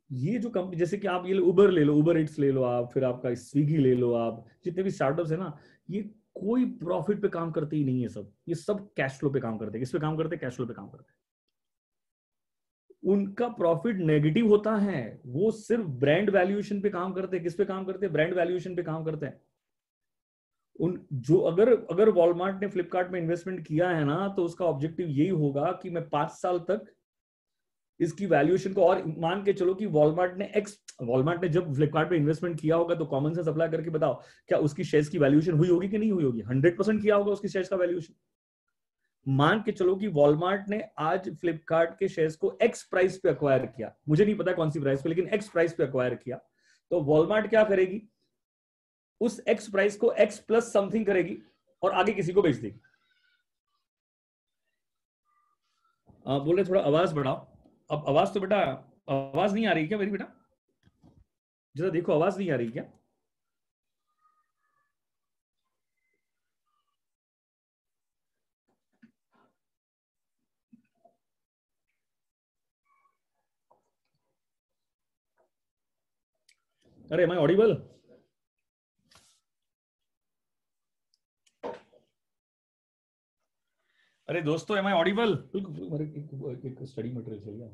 ये जो कंपनी, जैसे कि आप ये उबर ले लो, उबर इट्स ले लो आप, फिर आपका स्विगी ले लो आप, जितने भी स्टार्टअप्स है ना, ये कोई प्रॉफिट पे काम करते ही नहीं है। सब ये सब कैश फ्लो पे काम करते हैं। किस पे काम करते हैं? कैश फ्लो पे काम करते हैं। उनका प्रॉफिट नेगेटिव होता है, वो सिर्फ ब्रांड वैल्यूएशन पे काम करते हैं। किस पे काम करते हैं? ब्रांड वैल्यूएशन पे काम करते हैं। उन जो अगर अगर वॉलमार्ट ने फ्लिपकार्ट में इन्वेस्टमेंट किया है ना, तो उसका ऑब्जेक्टिव यही होगा कि मैं 5 साल तक इसकी वैल्यूएशन को, और मान के चलो कि वॉलमार्ट ने जब फ्लिपकार्ट पे इन्वेस्टमेंट किया होगा, तो कॉमन सेंस अप्लाई करके बताओ, क्या उसकी शेयर्स की वैल्यूएशन हुई होगी कि नहीं हुई होगी? 100% किया होगा उसकी शेयर्स का वैल्यूएशन। मान के चलो कि वॉलमार्ट ने आज फ्लिपकार्ट के शेयर्स को एक्स प्राइस पे अक्वायर किया, मुझे नहीं पता कौन सी प्राइस पे, लेकिन एक्स प्राइस पे अक्वायर किया, तो वॉलमार्ट क्या करेगी? उस एक्स प्राइस को एक्स प्लस समथिंग करेगी और आगे किसी को बेच देगी। बोल रहे थोड़ा आवाज बढ़ाओ। अब आवाज तो बेटा, आवाज नहीं आ रही क्या मेरी बेटा? जरा देखो, आवाज नहीं आ रही क्या? अरे एम आई ऑडिबल? अरे दोस्तों, एम आई ऑडिबल? एक स्टडी मटेरियल चल गया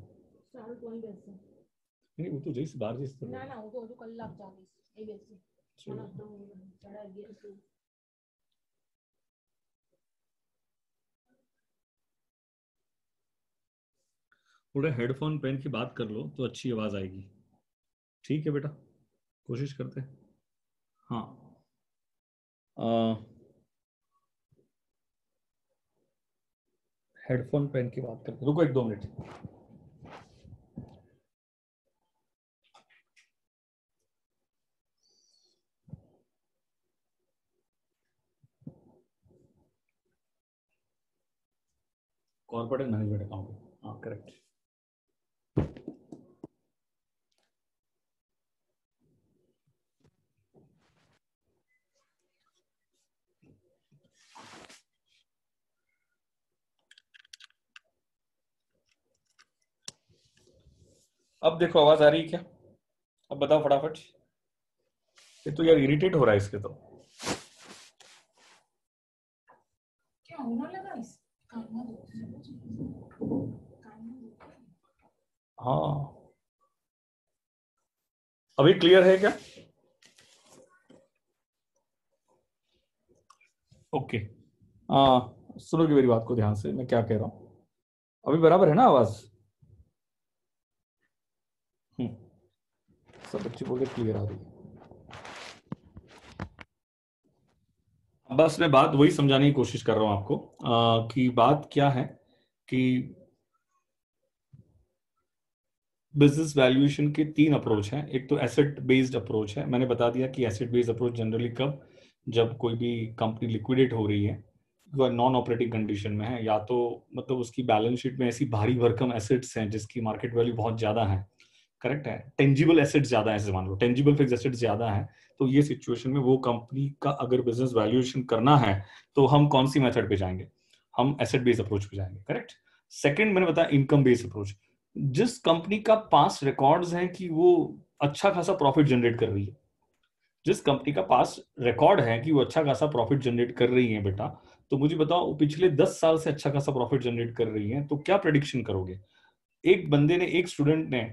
नहीं, वो तो जैसे बाहर जैसे ना ना, वो तो कलाक जाने ए बेसी મને તો 11:30 थोड़े हेडफोन पहन के बात कर लो तो अच्छी आवाज आएगी। ठीक है बेटा, कोशिश करते हैं। हाँ, हेडफोन पहन के बात करते, रुको 1-2 मिनट। कॉर्पोरेट मैनेजमेंट अकाउंट, हाँ करेक्ट। अब देखो आवाज आ रही है क्या? अब बताओ फटाफट। ये तो यार इरिटेट हो रहा है इसके तो। क्या होने लगा इस हाँ, अभी क्लियर है क्या? ओके। सुनोगे मेरी बात को ध्यान से, मैं क्या कह रहा हूं। अभी बराबर है ना आवाज? सब बच्चे बोल रहे क्लियर आ रही है। बस मैं बात वही समझाने की कोशिश कर रहा हूं आपको कि बात क्या है कि बिजनेस वैल्यूएशन के 3 अप्रोच हैं। एक तो एसेट बेस्ड अप्रोच है, मैंने बता दिया कि एसेट बेस्ड अप्रोच जनरली कब, जब कोई भी कंपनी लिक्विडेट हो रही है, नॉन ऑपरेटिंग कंडीशन में है, या तो मतलब उसकी बैलेंस शीट में ऐसी भारी भरकम एसेट्स हैं जिसकी मार्केट वैल्यू बहुत ज्यादा है, करेक्ट है, टेंजिबल एसेट्स ज्यादा है, ऐसे मान लो टेंजिबल फिक्स एसेट्स ज्यादा है, तो ये सिचुएशन में वो कंपनी का अगर बिजनेस वैल्यूएशन करना है तो हम कौन सी मेथड पे जाएंगे? हम एसेट बेस्ड अप्रोच पे जाएंगे, करेक्ट। सेकंड मैंने बताया इनकम बेस्ड अप्रोच। जिस कंपनी का पास रिकॉर्ड्स हैं कि वो अच्छा खासा प्रॉफिट जनरेट कर रही है, जिस कंपनी का पास रिकॉर्ड है कि वो अच्छा खासा प्रॉफिट जनरेट कर रही है बेटा, तो मुझे बताओ पिछले 10 साल से अच्छा खासा प्रॉफिट जनरेट कर रही है, तो क्या प्रेडिक्शन करोगे? एक बंदे ने, एक स्टूडेंट ने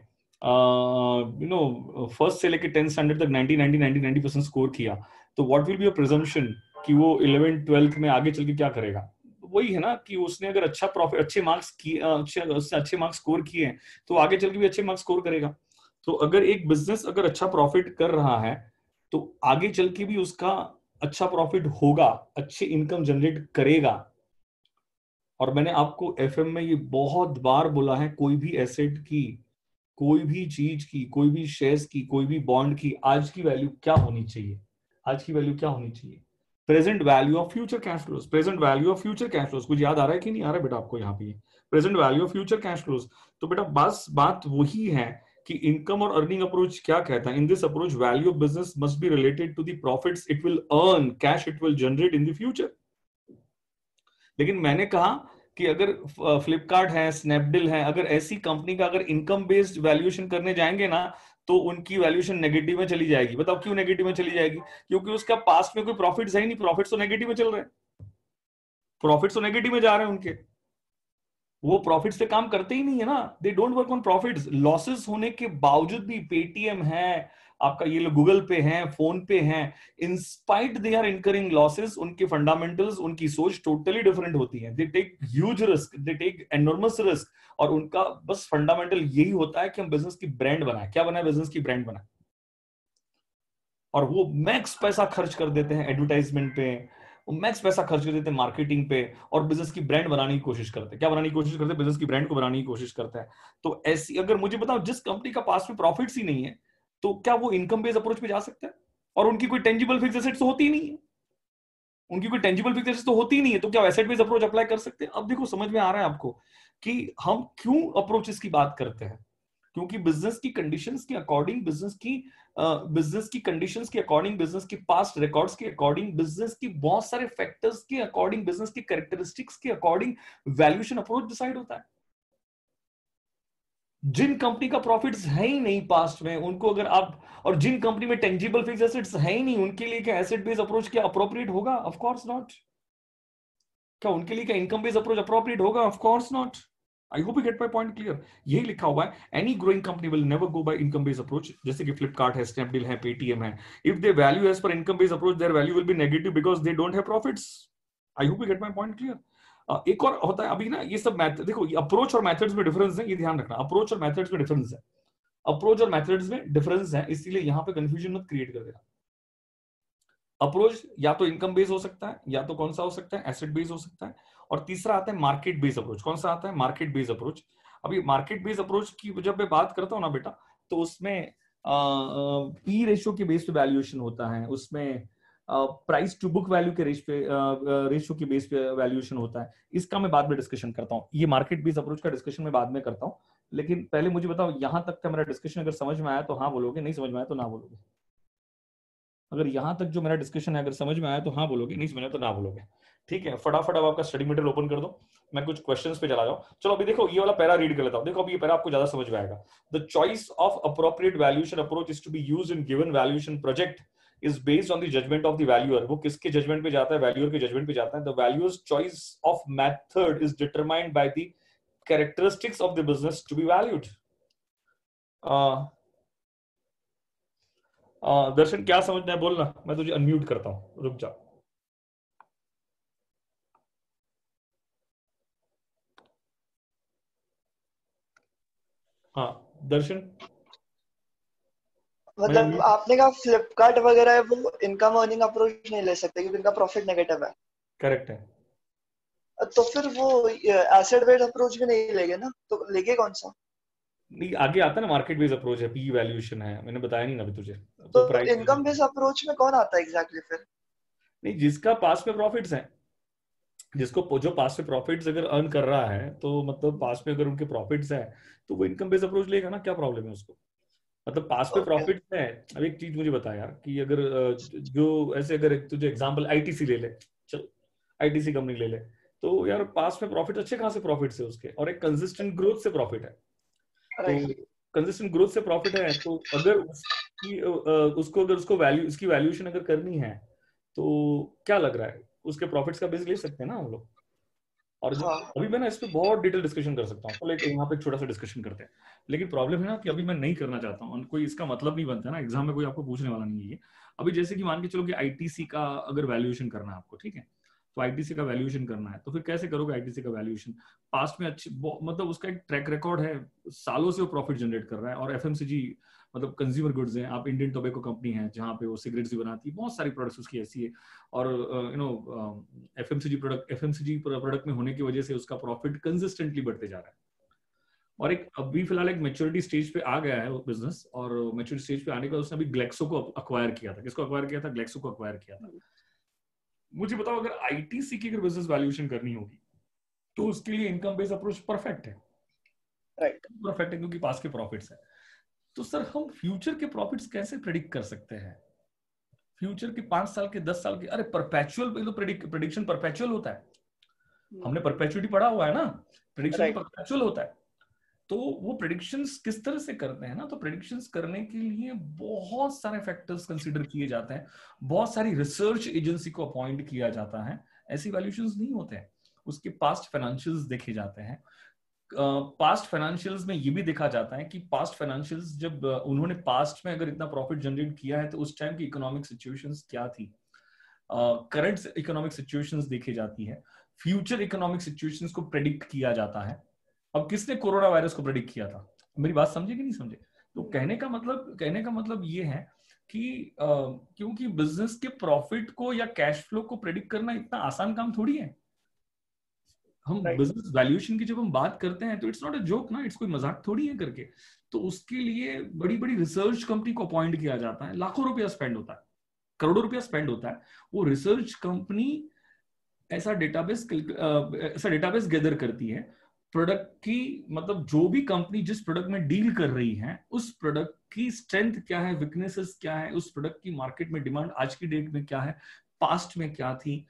फर्स्ट से लेकर 10th स्टैंडर्ड तक 90% स्कोर किया, तो what will be your presumption कि वो 11th 12th में आगे चल के क्या करेगा? वही है ना कि उसने अगर अच्छा प्रॉफिट, अच्छे मार्क्स किए, अच्छे मार्क्स स्कोर किए, तो आगे चल के भी अच्छे मार्क्स स्कोर करेगा। तो अगर एक बिजनेस अगर अच्छा प्रॉफिट कर रहा है, तो आगे चल के भी उसका अच्छा प्रॉफिट होगा, अच्छे इनकम जनरेट करेगा। और मैंने आपको एफएम में ये बहुत बार बोला है, कोई भी एसेट की, कोई भी चीज की, कोई भी शेयर्स की, कोई भी बॉन्ड की आज की वैल्यू क्या होनी चाहिए? आज की वैल्यू क्या होनी चाहिए? Present value of future cash flows. Present value of future cash flows कुछ याद आ रहा है कि नहीं आ रहा है बेटा आपको यहाँ पे? Present value of future cash flows. तो बेटा बस बात वही है कि इनकम और अर्निंग अप्रोच क्या कहता है? In this approach value of business must be related to the profits it will earn, cash it will generate in the future. लेकिन मैंने कहा कि अगर फ्लिपकार्ट है, स्नैपडील है, अगर ऐसी कंपनी का अगर इनकम बेस्ड वैल्यूएशन करने जाएंगे ना, तो उनकी वैल्यूएशन नेगेटिव में चली जाएगी। बताओ क्यों नेगेटिव में चली जाएगी? क्योंकि उसका पास्ट में कोई प्रॉफिट्स है ही नहीं, प्रॉफिट्स तो नेगेटिव में चल रहे हैं, प्रॉफिट्स तो नेगेटिव में जा रहे हैं उनके, वो प्रॉफिट्स पे काम करते ही नहीं है ना, they don't work on profits. Losses होने के बावजूद भी, पेटीएम है आपका, ये लोग गूगल पे हैं, फोन पे हैं, in spite they are incurring losses, उनके फंडामेंटल्स, उनकी सोच टोटली डिफरेंट होती है। They take huge risk, they take enormous risk, और उनका बस फंडामेंटल यही होता है कि हम बिजनेस की ब्रांड बनाए। क्या बनाए? बिजनेस की ब्रांड बनाए। और वो मैक्स पैसा खर्च कर देते हैं एडवर्टाइजमेंट पे, वो मैक्स पैसा खर्च कर देते हैं मार्केटिंग पे, और बिजनेस की ब्रांड बनाने की कोशिश करते हैं। क्या बनाने की कोशिश करते हैं? बिजनेस की ब्रांड को बनाने की कोशिश करते हैं। तो ऐसी, अगर मुझे बताओ जिस कंपनी का पास में प्रॉफिट्स ही नहीं है, तो क्या वो इनकम बेस्ड अप्रोच पे जा सकता है? और उनकी कोई टेंजिबल फिक्स एसेट्स तो होती ही नहीं है, उनकी कोई टेंजिबल फिक्स एसेट्स तो होती ही नहीं है, तो क्या एसेट बेस्ड अप्रोच अप्लाई कर सकते हैं? अब देखो समझ में आ रहा है आपको कि हम क्यों अप्रोचेस की बात करते हैं। क्योंकि बिजनेस की कंडीशंस के अकॉर्डिंग, बिजनेस की कंडीशंस के अकॉर्डिंग, बिजनेस की पास्ट रिकॉर्ड्स के अकॉर्डिंग, बिजनेस की बहुत सारे फैक्टर्स के अकॉर्डिंग, बिजनेस की कैरेक्टरिस्टिक्स के अकॉर्डिंग वैल्यूएशन अप्रोच डिसाइड होता है। जिन कंपनी का प्रॉफिट्स है ही नहीं पास्ट में, उनको अगर आप, और जिन कंपनी में टेंजिबल फिक्स एसेट्स है ही नहीं, उनके लिए क्या एसेट बेस्ड अप्रोच क्या अप्रोप्रिएट होगा? Of course not. क्या उनके लिए क्या इनकम बेस्ड अप्रोच अप्रोप्रिएट होगा? Of course not. I hope you get my point clear. यही लिखा हुआ है, any growing company will never go by income based approach. जैसे कि फ्लिपकार्ट है, स्नैपडील है, पेटीएम है, if they value as per income based approach, their value will be negative because they don't have profits. I hope you get my point clear. एक और होता है अभी ना, ये सब मैथड देखो, अप्रोच और मेथड्स में डिफरेंस है, ये ध्यान रखना, अप्रोच और मेथड्स में डिफरेंस है, अप्रोच और मेथड्स में डिफरेंस है, इसलिए यहां पे कंफ्यूजन मत क्रिएट कर देना। अप्रोच या तो इनकम बेस हो सकता है, या तो कौन सा हो सकता है, एसेट बेस हो सकता है, और तीसरा आता है मार्केट बेस अप्रोच। कौन सा आता है? Market base approach. अभी मार्केट बेस अप्रोच की जब मैं बात करता हूं ना बेटा, तो उसमें पी रेशियो के बेस पे वैल्यूएशन होता है, उसमें प्राइस टू बुक वैल्यू के रेशियो के बेस पे वैल्यूएशन होता है। इसका मैं बाद में डिस्कशन करता हूँ, ये मार्केट बेस अप्रोच का डिस्कशन मैं बाद में करता हूँ। लेकिन पहले मुझे बताओ, यहां तक का मेरा डिस्कशन अगर समझ में आया तो हाँ बोलोगे, नहीं समझ में आया तो ना बोलोगे? अगर यहां तक जो मेरा डिस्कशन है अगर समझ में आया तो हाँ बोलोगे, नहीं समझ में तो ना बोलोगे। ठीक है, फटाफट अब आपका स्टडी मटेरियल ओपन कर दो, मैं कुछ क्वेश्चंस पे चला जाऊं। चलो अभी देखो, ये वाला पैरा रीड कर लेता हूं। देखो अभी ये पैरा आपको ज्यादा समझ में आएगा। The choice of appropriate valuation approach is to be used in given valuation project is based on the judgement of the valuer. वो किसके जजमेंट पे जाता है? वैल्यूअर के जजमेंट पे जाता है। The valuer's choice of method is determined by the characteristics of the business to be valued. Darshan क्या समझना है बोलना, मैं तुझे अनम्यूट करता हूं, रुक जा। हाँ दर्शन, मैं मतलब unmute- आपने कहा फ्लिपकार्ट वगैरह है वो इनकम अर्निंग अप्रोच नहीं ले सकते क्योंकि इनका प्रॉफिट नेगेटिव है। करेक्ट है। तो फिर वो एसेट बेस्ड अप्रोच भी नहीं लेंगे ना, तो लेंगे कौन सा? नहीं, आगे आता है ना मार्केट बेस्ड अप्रोच है, पी वैल्यूएशन है, मैंने बताया नहीं ना अभी तुझे, तो तो प्राइस इनकम बेस्ड अप्रोच में कौन आता है एग्जैक्टली फिर? नहीं, जिसका पास में प्रॉफिट्स है, जिसको जो पास में प्रॉफिट्स अगर अर्न कर रहा है, तो मतलब पास में अगर उनके प्रॉफिट्स है तो वो इनकम बेस्ड अप्रोच लेगा ना, क्या प्रॉब्लम है उसको? मतलब पास में ओके। प्रॉफिट है। अब एक चीज मुझे बता यार, कि अगर जो ऐसे अगर तुझे एग्जांपल आईटीसी ले ले, चल आईटीसी कंपनी ले ले, तो यार पास में प्रॉफिट अच्छे खासे प्रॉफिट है उसके, और एक कंसिस्टेंट ग्रोथ से प्रॉफिट है। तो राइट। कंसिस्टेंट ग्रोथ से प्रॉफिट है, तो अगर उसकी उसको अगर उसको वैल्यू इसकी वैल्यूएशन अगर करनी है, तो क्या लग रहा है, उसके प्रॉफिट्स का बेस ले सकते हैं ना हम लोग। और हाँ। अभी मैं ना इस पे बहुत डिटेल डिस्कशन कर सकता हूँ, तो लाइक यहाँ पे एक छोटा सा डिस्कशन करते हैं। लेकिन प्रॉब्लम है ना कि अभी मैं नहीं करना चाहता हूँ, कोई इसका मतलब नहीं बनता ना, एग्जाम में कोई आपको पूछने वाला नहीं है ये। अभी जैसे कि मान के चलो कि आईटीसी का अगर वैल्यूएशन करना है आपको, ठीक है, तो आईटीसी का वैल्यूएशन करना है, तो फिर कैसे करोगे आईटीसी का वैल्यूएशन? पास्ट में अच्छी मतलब उसका एक ट्रैक रिकॉर्ड है, सालों से वो प्रॉफिट जनरेट कर रहा है, और एफएमसीजी मतलब कंज्यूमर गुड्स है, आप इंडियन टोबैको कंपनी है जहाँ पे वो सिगरेट्स भी बनाती है, बहुत सारी प्रोडक्ट्स उसकी ऐसी है, और एफएमसीजी प्रोडक्ट में होने की वजह से उसका प्रॉफिट कंसिस्टेंटली बढ़ते जा रहा है। और एक अभी फिलहाल एक मैच्योरिटी स्टेज पे आ गया है वो बिजनेस, और मैच्योरिटी स्टेज पे आने के बाद उसने अभी ग्लेक्सो को अक्वायर किया था। किसको अक्वायर किया था? ग्लेक्सो को अक्वायर किया था। मुझे बताओ, अगर आईटीसी की अगर बिजनेस वैल्यूएशन करनी होगी, तो उसके लिए इनकम बेस्ड अप्रोच परफेक्ट है। राइट। परफेक्ट है क्योंकि पास के प्रॉफिट्स है। तो सर हम फ्यूचर के प्रॉफिट्स कैसे प्रेडिक्ट कर सकते हैं? फ्यूचर के 5 साल के 10 साल के, अरे परपेचुअल तो प्रेडिक्शन परपेचुअल होता है, हमने परपेचुअलिटी पढ़ा हुआ है ना, प्रेडिक्शन तो राइट। परपेचुअल होता है। तो वो प्रेडिक्शंस किस तरह से करते हैं ना, तो प्रेडिक्शंस करने के लिए बहुत सारे फैक्टर्स कंसीडर किए जाते हैं, बहुत सारी रिसर्च एजेंसी को अपॉइंट किया जाता है। ऐसी वैल्यूएशंस नहीं होते हैं, उसके पास्ट फाइनेंशियल्स देखे जाते हैं। पास्ट फाइनेंशियल्स में ये भी देखा जाता है कि पास्ट फाइनेंशियल्स जब उन्होंने पास्ट में अगर इतना प्रॉफिट जनरेट किया है, तो उस टाइम की इकोनॉमिक सिचुएशंस क्या थी, करंट इकोनॉमिक सिचुएशंस देखी जाती है, फ्यूचर इकोनॉमिक सिचुएशंस को प्रेडिक्ट किया जाता है। अब किसने कोरोना वायरस को प्रेडिक्ट किया था? मेरी बात समझे कि नहीं समझे? तो कहने का मतलब ये है कि क्योंकि बिजनेस के प्रॉफिट को या कैश फ्लो को प्रेडिक्ट करना इतना आसान काम थोड़ी है। हम राइट। बिजनेस वैल्यूएशन की जब हम बात करते हैं, तो इट्स नॉट अ जोक ना, इट्स कोई मजाक थोड़ी है करके। तो उसके लिए बड़ी बड़ी रिसर्च कंपनी को अपॉइंट किया जाता है, लाखों रुपया स्पेंड होता है, करोड़ों रुपया स्पेंड होता है। वो रिसर्च कंपनी ऐसा डेटाबेस गैदर करती है प्रोडक्ट की, मतलब जो भी कंपनी जिस प्रोडक्ट में डील कर रही है, उस प्रोडक्ट की स्ट्रेंथ क्या है, वीकनेसेस क्या है, उस प्रोडक्ट की मार्केट में डिमांड आज की डेट में क्या है, पास्ट में क्या थी,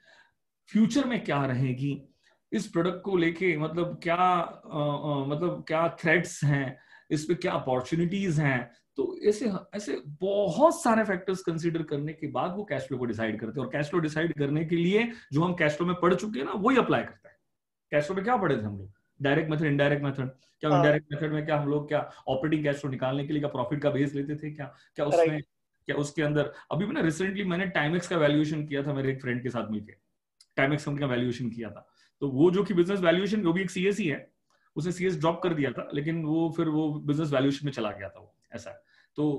फ्यूचर में क्या रहेगी, इस प्रोडक्ट को लेके मतलब क्या थ्रेट्स हैं, इस पे क्या अपॉर्चुनिटीज हैं। तो ऐसे ऐसे बहुत सारे फैक्टर्स कंसीडर करने के बाद वो कैश फ्लो को डिसाइड करते हैं, और कैश फ्लो डिसाइड करने के लिए जो हम कैश फ्लो में पढ़ चुके हैं ना, वही अप्लाई करते हैं। कैश फ्लो में क्या पढ़े थे हम लोग? Direct method, indirect method. क्या हाँ। इनडायरेक्ट मेथड में क्या हम लोग क्या ऑपरेटिंग कैश फ्लो निकालने के लिए क्या प्रॉफिट का बेस लेते थे क्या? क्या उसमें, राइट। क्या उसके अंदर अभी मैंने रिसेंटली टाइमेक्स का वैल्यूएशन किया था मेरे एक फ्रेंड के साथ मिलकर, टाइमेक्स कंपनी का वैल्यूएशन किया था। तो वो जो कि बिजनेस वैल्यूएशन, वो भी एक सीएस ही है, उसने सीएस ड्रॉप कर दिया था, लेकिन वो फिर वो बिजनेस वैल्यूएशन में चला गया था वो, ऐसा है। तो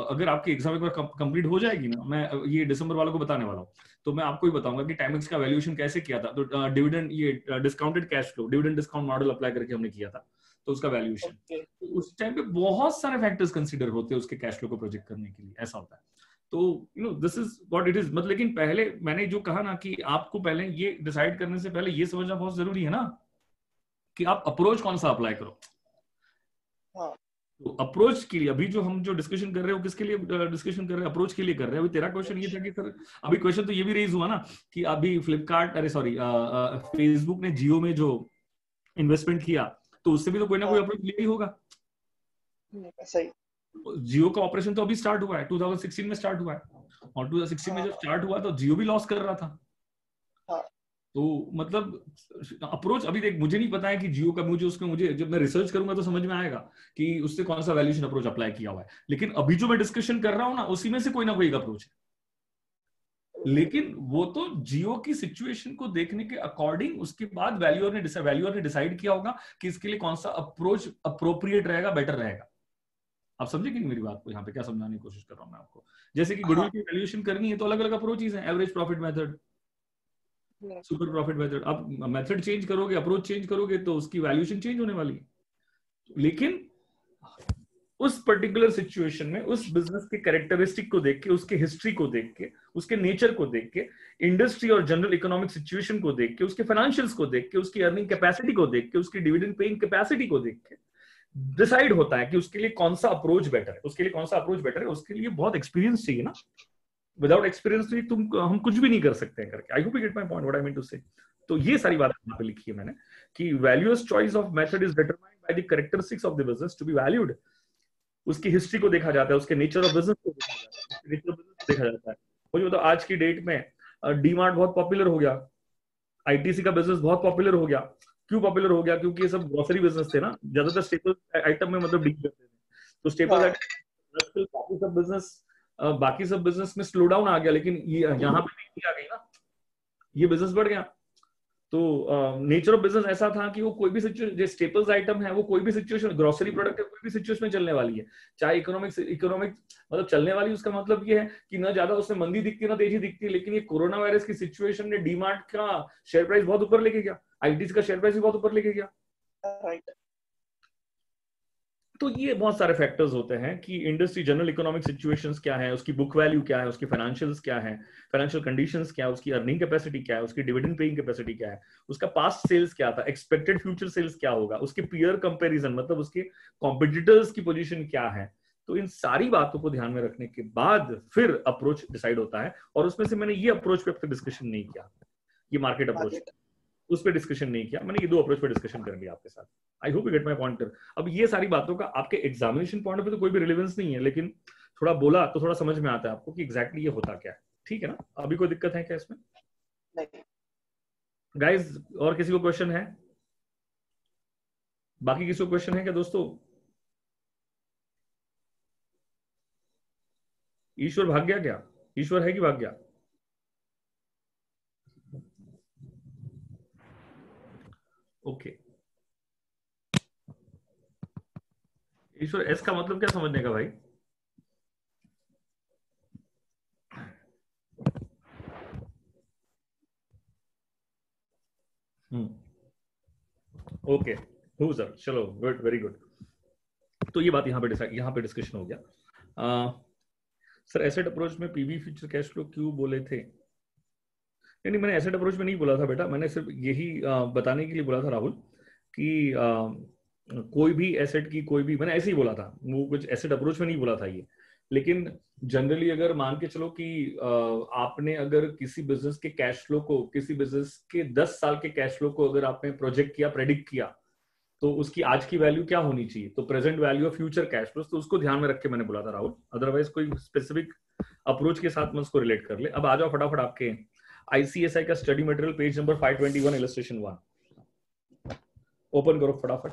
अगर आपकी एग्जाम एक बार कंप्लीट हो जाएगी ना, मैं ये दिसंबर वालों को बताने वाला हूँ, तो मैं आपको ही बताऊंगा कि टाइमिंग्स का वैल्यूएशन कैसे किया था। तो डिविडेंड, ये discounted cash flow, dividend discount model apply करके हमने किया था, तो उसका वैल्यूएशन। Okay. तो उस टाइम पे बहुत सारे फैक्टर्स कंसीडर होते हैं उसके कैश फ्लो को प्रोजेक्ट करने के लिए, ऐसा होता है। तो you know this is what it is. मतलब लेकिन पहले मैंने जो कहा ना कि आपको पहले ये डिसाइड करने से पहले ये समझना बहुत जरूरी है ना कि आप अप्रोच कौन सा अप्लाई करो। हाँ. तो अप्रोच के लिए अभी जो हम जो डिस्कशन कर रहे हैं वो किसके लिए डिस्कशन कर रहे हैं? अप्रोच के लिए कर रहे हैं। अभी तेरा क्वेश्चन ये था कि सर, अभी क्वेश्चन तो ये भी रेज हुआ ना कि अभी फ्लिपकार्ट, अरे सॉरी, फेसबुक ने जियो में जो इन्वेस्टमेंट किया, तो उससे भी तो कोई ना कोई हाँ. अप्रोच लिया ही होगा। सही. जियो का ऑपरेशन तो अभी स्टार्ट हुआ है, 2016 में स्टार्ट हुआ है, और 2016 में हाँ. जब स्टार्ट हुआ तो जियो भी लॉस कर रहा था। हाँ. तो मतलब अप्रोच अभी देख, मुझे नहीं पता है कि जियो का, मुझे उसमें, मुझे जब मैं रिसर्च करूंगा तो समझ में आएगा कि उससे कौन सा वैल्यूएशन अप्रोच अप्लाई किया हुआ है। लेकिन अभी जो मैं डिस्कशन कर रहा हूं ना, उसी में से कोई ना कोई एक अप्रोच है। लेकिन वो तो जियो की सिचुएशन को देखने के अकॉर्डिंग उसके बाद वैल्यूअर ने डिसाइड किया होगा कि इसके लिए कौन सा अप्रोच अप्रोप्रिएट रहेगा, बेटर रहेगा। आप समझे कि मेरी बात को? यहाँ पे क्या समझाने की कोशिश कर रहा हूं मैं आपको, जैसे कि गुडविल हाँ. की वैल्यूएशन करनी है तो अलग अलग अप्रोचेस हैं, average profit method, super profit method. आप मेथड चेंज करोगे, अप्रोच चेंज करोगे, तो उसकी वैल्यूएशन चेंज होने वाली है। लेकिन उस पर्टिकुलर सिचुएशन में उस बिजनेस के कैरेक्टरिस्टिक को देख के, उसके हिस्ट्री को देख के, उसके नेचर को देख के, इंडस्ट्री और जनरल इकोनॉमिक सिचुएशन को देख के, उसके फाइनेंशियल्स को देख के, उसकी अर्निंग कैपेसिटी को देख के, उसकी डिविडेंड पेइंग कैपेसिटी को देख के डिसाइड होता है कि उसके लिए कौन सा अप्रोच बेटर है। उसके लिए कौन सा अप्रोच बेटर है, उसके लिए बहुत एक्सपीरियंस चाहिए ना। विदाउट एक्सपीरियंस तो तुम, हम कुछ भी नहीं कर सकते हैं करके। I hope you get my point, what I mean to say. तो ये सारी बात यहाँ पे लिखी है मैंने कि valuer's choice of method is determined by the characteristics of the business to be valued. उसकी हिस्ट्री को देखा जाता है, उसके नेचर ऑफ बिजनेस को देखा जाता है, उसके नेचर ऑफ बिजनेस को देखा जाता है। मुझे बताओ, आज की डेट में डीमार्ट बहुत पॉपुलर हो गया, आईटीसी का बिजनेस बहुत पॉपुलर हो गया। क्यों पॉपुलर हो गया? क्योंकि ये सब ग्रोसरी बिजनेस थे ना, ज्यादातर स्टेपल आइटम में मतलब डील करते थे। तो स्टेपल हाँ. आइटम, बाकी सब बिजनेस में स्लो डाउन आ गया, लेकिन ये यहाँ पे नहीं आ गई ना, ये बिजनेस बढ़ गया। तो नेचर ऑफ बिजनेस ऐसा था कि वो कोई भी सिचुएशन, जो स्टेपल्स आइटम है, वो कोई भी सिचुएशन, ग्रोसरी प्रोडक्ट है, कोई भी सिचुएशन में चलने वाली है। चाहे इकोनॉमिक मतलब चलने वाली, उसका मतलब ये है कि ना ज्यादा उसमें मंदी दिखती है ना तेजी दिखती है। लेकिन ये कोरोना वायरस की सिचुएशन ने डीमार्ट का शेयर प्राइस बहुत ऊपर लेके गया, आईटीसी का शेयर प्राइस भी बहुत ऊपर लेके गया। राइट. तो ये बहुत सारे फैक्टर्स होते हैं कि इंडस्ट्री, जनरल इकोनॉमिक सिचुएशंस क्या है, उसकी बुक वैल्यू क्या है, उसकी फाइनेंशियल्स क्या है, फाइनेंशियल कंडीशंस क्या है, उसकी अर्निंग कैपेसिटी क्या है, उसकी डिविडेंड पेइंग कैपेसिटी क्या है, उसका पास्ट सेल्स क्या था, एक्सपेक्टेड फ्यूचर सेल्स क्या होगा, उसके पीयर कंपैरिजन मतलब उसके कॉम्पिटिटर्स की पोजीशन क्या है। तो इन सारी बातों को ध्यान में रखने के बाद फिर अप्रोच डिसाइड होता है। और उसमें से मैंने ये अप्रोच पे अब तक डिस्कशन नहीं किया, ये मार्केट अप्रोच, मार्केट. उस पर डिस्कशन नहीं किया मैंने, ये दो अप्रोच पे डिस्कशन कर लिया आपके साथ। आई hope you get my point. अब ये सारी बातों का आपके एग्जामिनेशन पॉइंट पे तो कोई भी रिलेवेंस नहीं है, लेकिन थोड़ा बोला तो थोड़ा समझ में आता है आपको कि एग्जैक्टली ये होता क्या है। ठीक है ना? अभी कोई दिक्कत है क्या इसमें नहीं. गाइज? और किसी को क्वेश्चन है? बाकी किसी को क्वेश्चन है क्या दोस्तों? ईश्वर भाग गया क्या? ईश्वर है कि भाग गया? ओके। ईश्वर, एस का मतलब क्या समझने का भाई? ओके, हो सर, चलो गुड, वेरी गुड। तो ये बात यहाँ पे डिस्कशन हो गया। सर, एसेट अप्रोच में पीवी फ्यूचर कैश फ्लो क्यों बोले थे? नहीं नहीं, मैंने एसेट अप्रोच में नहीं बोला था बेटा, मैंने सिर्फ यही बताने के लिए बोला था राहुल कि कोई भी एसेट की कोई भी, मैंने ऐसे ही बोला था, वो कुछ एसेट अप्रोच में नहीं बोला था ये। लेकिन जनरली अगर मान के चलो कि आपने अगर किसी बिजनेस के कैश फ्लो को, किसी बिजनेस के 10 साल के कैश फ्लो को अगर आपने प्रोजेक्ट किया, प्रेडिक्ट किया, तो उसकी आज की वैल्यू क्या होनी चाहिए? तो present value of future cash flow, तो उसको ध्यान में रख के मैंने बोला था राहुल। अदरवाइज कोई स्पेसिफिक अप्रोच के साथ में उसको रिलेट कर ले। अब आ जाओ फटाफट आपके आईसीएसआई का study material, page number 521, illustration 1 open करो फटाफट।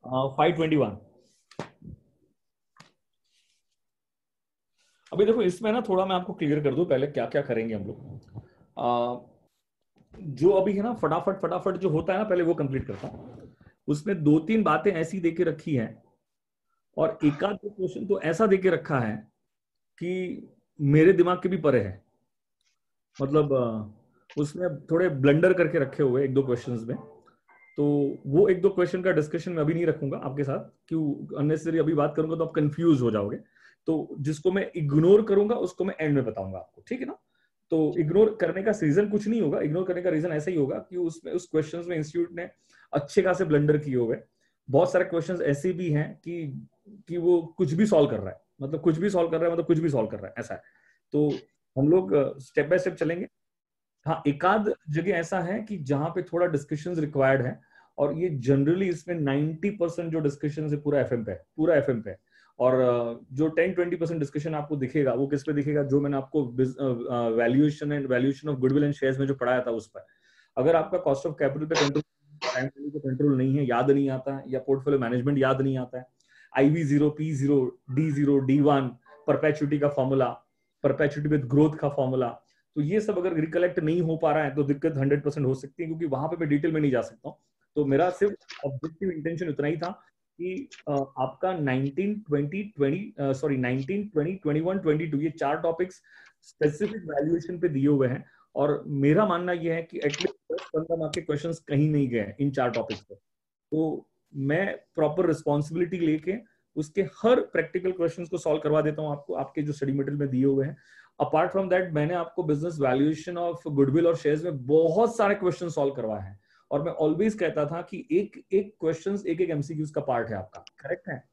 521। अभी देखो इसमें ना थोड़ा मैं आपको क्लियर कर दूं पहले क्या क्या करेंगे हम लोग। जो अभी है ना फटाफट फटाफट जो होता है ना पहले वो कंप्लीट करता हूं। उसमें दो तीन बातें ऐसी देके रखी हैं और एक आध क्वेश्चन तो ऐसा देके रखा है कि मेरे दिमाग के भी परे है। मतलब उसमें थोड़े ब्लंडर करके रखे हुए एक दो क्वेश्चंस में। तो वो एक दो क्वेश्चन का डिस्कशन मैं अभी नहीं रखूंगा आपके साथ, क्यों अननेसेसरी अभी बात करूंगा तो आप कंफ्यूज हो जाओगे। तो जिसको मैं इग्नोर करूंगा उसको मैं एंड में बताऊंगा आपको, ठीक है ना। तो इग्नोर करने का रीजन कुछ नहीं होगा, इग्नोर करने का रीजन ऐसा ही होगा कि उसमें उस क्वेश्चन में इंस्टीट्यूट ने अच्छे खासे ब्लंडर किए हुए। बहुत सारे क्वेश्चन ऐसे भी हैं कि वो कुछ भी सॉल्व कर रहा है, मतलब कुछ भी सॉल्व कर रहा है, मतलब कुछ भी सॉल्व कर रहा है, ऐसा है। तो हम लोग स्टेप बाय स्टेप चलेंगे। हाँ, एक आध जगह ऐसा है कि जहां पे थोड़ा डिस्कशंस रिक्वायर्ड है, और ये जनरली इसमें 90% जो डिस्कशन है पूरा एफएम पे है, पूरा एफएम पे है। और जो 10-20% डिस्कशन आपको दिखेगा वो किस पे दिखेगा, जो मैंने आपको valuation of goodwill and shares में जो पढ़ाया था उस पर। अगर आपका कॉस्ट ऑफ कैपिटल पे कंट्रोल, टाइम वैल्यू पे कंट्रोल नहीं है, याद नहीं आता है, या पोर्टफोलियो मैनेजमेंट याद नहीं आता है, IV0, P0, D0, D1, perpetuity का फॉर्मूला, परपेचुटी विद ग्रोथ का फॉर्मूला, तो ये सब अगर रिकलेक्ट नहीं हो पा रहा है तो दिक्कत 100% हो सकती है, क्योंकि वहां पे मैं डिटेल में नहीं जा सकता हूँ। तो मेरा सिर्फ ऑब्जेक्टिव इंटेंशन इतना ही था कि आपका 19, 20, 20 सॉरी 19, 20, 21, 22 ये चार टॉपिक्स स्पेसिफिक वैल्यूएशन पे दिए हुए हैं। और मेरा मानना यह है कि एटलीस्ट 10-15 मार्क के क्वेश्चंस कहीं नहीं गए इन चार टॉपिक्स पे। तो मैं प्रॉपर रिस्पॉन्सिबिलिटी लेके उसके हर प्रैक्टिकल क्वेश्चंस को सॉल्व करवा देता हूँ आपको, आपके जो स्टडी मटेरियल में दिए हुए हैं। अपार्ट फ्रॉम दैट मैंने आपको बिजनेस वैल्यूएशन ऑफ गुडविल और शेयर्स में बहुत सारे क्वेश्चन सॉल्व करवाए हैं। और मैं ऑलवेज कहता था कि एक एक क्वेश्चन एक एक एमसीक्यूज का पार्ट है आपका, करेक्ट है।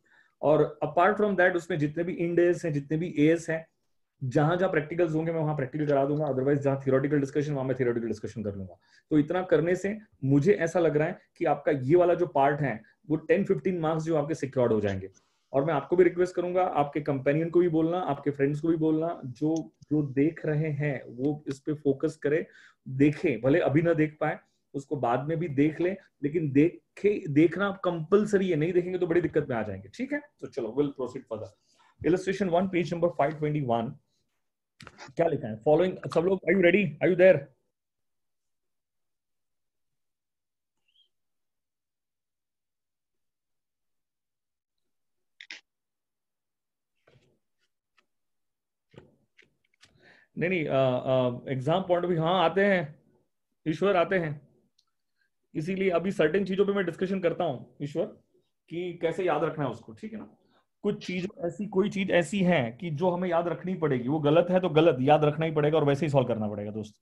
और अपार्ट फ्रॉम दैट उसमें जितने भी इंडेस हैं, जितने भी एस हैं, जहां जहां प्रैक्टिकल्स होंगे मैं वहां प्रैक्टिकल करा दूंगा, अदरवाइज जहां थियोरेटिकल डिस्कशन वहां मैं थियोरेटिकल डिस्कशन कर लूंगा। तो इतना करने से मुझे ऐसा लग रहा है कि आपका ये वाला जो पार्ट है वो 10-15 मार्क्स जो आपके सिक्योर्ड हो जाएंगे। और मैं आपको भी रिक्वेस्ट करूंगा, आपके कंपेनियन को भी बोलना, आपके फ्रेंड्स को भी बोलना, जो जो देख रहे हैं वो इस पे फोकस करे, देखें, भले अभी ना देख पाए उसको बाद में भी देख ले, लेकिन देखना कंपलसरी है, नहीं देखेंगे तो बड़ी दिक्कत में आ जाएंगे, ठीक है। तो चलो will proceed further. Illustration 1 page number 521। क्या लिखा है फॉलोइंग, सब लोग are you ready, are you there? नहीं नहीं, एग्जाम पॉइंट भी हाँ आते हैं, ईश्वर आते हैं। इसीलिए अभी सर्टेन चीजों पे मैं डिस्कशन करता हूँ ईश्वर, कि कैसे याद रखना है उसको, ठीक है ना। कुछ चीज ऐसी, कोई चीज ऐसी है कि जो हमें याद रखनी पड़ेगी, वो गलत है तो गलत याद रखना ही पड़ेगा और वैसे ही सॉल्व करना पड़ेगा दोस्त।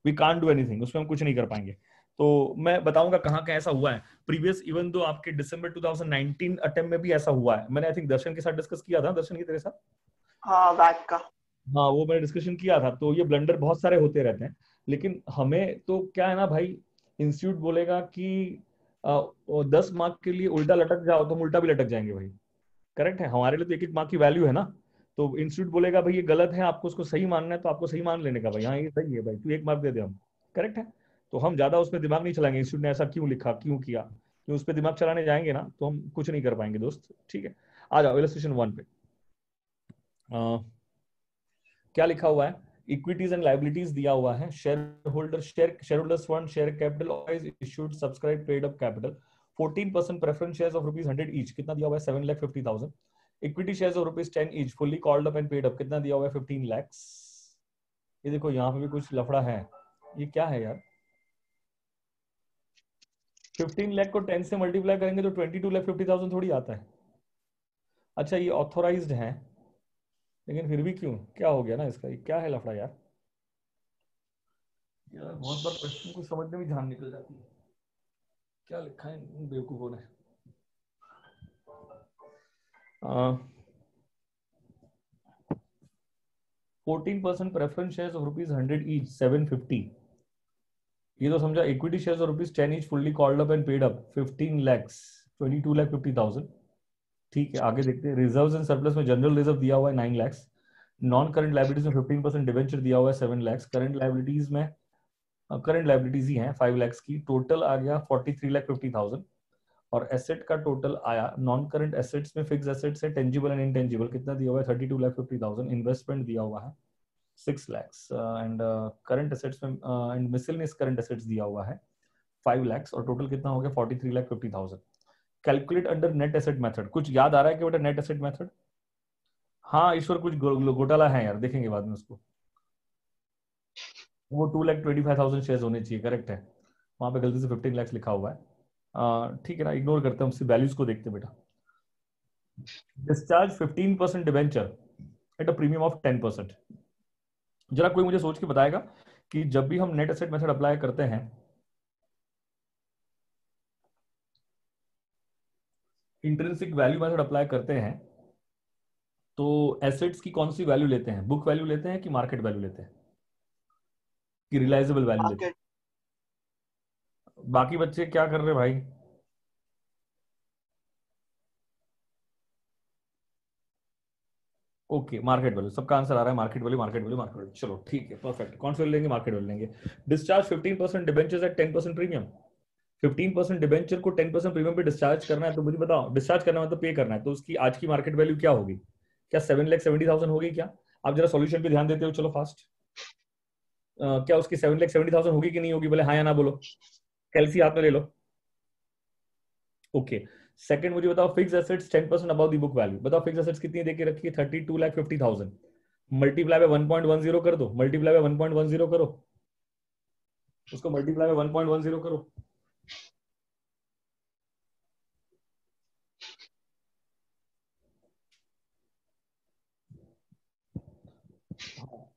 वी कांट डू एनीथिंग, उसमें हम कुछ नहीं कर पाएंगे। तो मैं बताऊंगा कहाँ का ऐसा हुआ है प्रीवियस, इवन दो आपके दिसंबर 2019 अटेम्प्ट में भी ऐसा हुआ है। मैंने आई थिंक दर्शन के साथ डिस्कस किया था, दर्शन की तेरे साथ। हाँ बैक का। हाँ वो मैंने डिस्कशन किया था। तो ये ब्लंडर बहुत सारे होते रहते हैं, लेकिन हमें तो क्या है ना भाई, इंस्टीट्यूट बोलेगा कि 10 मार्क के लिए उल्टा लटक जाओ तो हम उल्टा भी लटक जाएंगे भाई, करेक्ट है। हमारे लिए तो एक एक मार्क की वैल्यू है ना। तो इंस्टीट्यूट बोलेगा भाई ये गलत है, आपको उसको सही मानना है तो आपको सही मान लेने का, भाई हाँ ये सही है भाई, तू 1 मार्क दे दे हम, करेक्ट है। तो हम ज्यादा उसमें दिमाग नहीं चलाएंगे, इंस्टीट्यूट ने ऐसा क्यों लिखा, क्यों किया, क्यों उस पर दिमाग चलाने जाएंगे ना तो हम कुछ नहीं कर पाएंगे दोस्त, ठीक है। आ जाओ इलस्ट्रेशन 1 पे। क्या लिखा हुआ है, इक्विटीज एंड लाइबिलिटीज दिया हुआ है। Share holders fund share capital issued subscribe paid up capital 14% preference shares of ₹100 each, कितना दिया हुआ है 7,50,000। Equity shares of ₹10 each fully called up and paid up, कितना दिया हुआ है 15 लाख। ये देखो यहाँ पे भी कुछ लफड़ा है, ये क्या है यार। 15 लाख को 10 से मल्टीप्लाई करेंगे तो 22,50,000 थोड़ी आता है। अच्छा ये ऑथोराइज्ड है, लेकिन फिर भी क्यों, क्या हो गया ना इसका, ये क्या है लफड़ा यार। यार बहुत बार क्वेश्चन को समझने में जान निकल जाती है, क्या लिखा है इन बेवकूफों ने। 14% प्रेफरेंस शेयर्स ऑफ ₹100 ईच 750, ये तो समझा। Equity shares of ₹10 each fully called up and paid up 15 lakhs 22,50,000। ठीक है आगे देखते हैं। रिजर्व्स एंड सरप्लस में जनरल रिजर्व दिया हुआ है 9 lakhs। नॉन करंट लाइबिलिटीज में 15% डिवेंचर दिया हुआ है 7 lakhs। करंट लाइबिलिटीज में करंट लाइबिलिटीज ही हैं 5 lakhs की, टोटल आ गया 43,50,000। और एसेट का टोटल आया, नॉन करंट एसेट्स में फिक्स एसेट्स है, टेंजिबल एंड इनटेंजिबल कितना दिया हुआ है 32,50,000, इन्वेस्टमेंट दिया हुआ है 6 lakhs एंड करंट एसेट्स में एंड मिसलेनियस करंट एसेट्स दिया हुआ है 5 lakhs और टोटल कितना हो गया 43,50,000। Calculate under net asset method, कुछ याद आ रहा है कि बेटा नेट एसेट मेथड? हाँ ईश्वर कुछ घोटाला है यार, देखेंगे बाद में उसको। वो 2,25,000 शेयर्स होने चाहिए, करेक्ट है, वहां पे गलती से 15 lakhs लिखा हुआ है। ठीक है ना, इग्नोर करते हैं, उसकी वैल्यूज को देखते बेटा। Discharge 15% debenture at a premium of 10%। जरा कोई मुझे सोच के बताएगा कि जब भी हम नेट एसेट मेथड अप्लाई करते हैं, इंट्रिंसिक वैल्यू मेथड अप्लाई करते हैं, तो एसेट्स की कौन सी वैल्यू लेते हैं? बुक वैल्यू लेते हैं कि मार्केट वैल्यू लेते हैं कि रिलायजेबल वैल्यू लेते हैं? मार्केट। बाकी बच्चे क्या कर रहे हैं भाई? ओके मार्केट वैल्यू, सबका आंसर आ रहा है market value market value market value. चलो ठीक है, परफेक्ट। कौन सा लेंगे? मार्केट वैल्यू लेंगे। Discharge 15% debentures at 10% premium. 15% debenture को 10% प्रीमियम पे डिस्चार्ज करना है, तो मुझे बताओ, डिस्चार्ज करना मतलब पे करना है, तो उसकी आज की मार्केट वैल्यू क्या होगी? क्या 7,70,000 होगी क्या? आप जरा सॉल्यूशन पे ध्यान देते हो, चलो फास्ट। क्या उसकी 7,70,000 होगी कि नहीं होगी? बोले हाँ या ना बोलो, कैलसी हाथ में ले लो। ओके सेकंड मुझे बताओ, fix assets 10% above the book value, बताओ फिक्स एसेट्स कितनी देके रखी है? 32,50,000 मल्टीप्लाई बाय 1.10 कर दो, मल्टीप्लाई बाय 1.10 करो, उसको मल्टीप्लाई बाय 1.10 करो।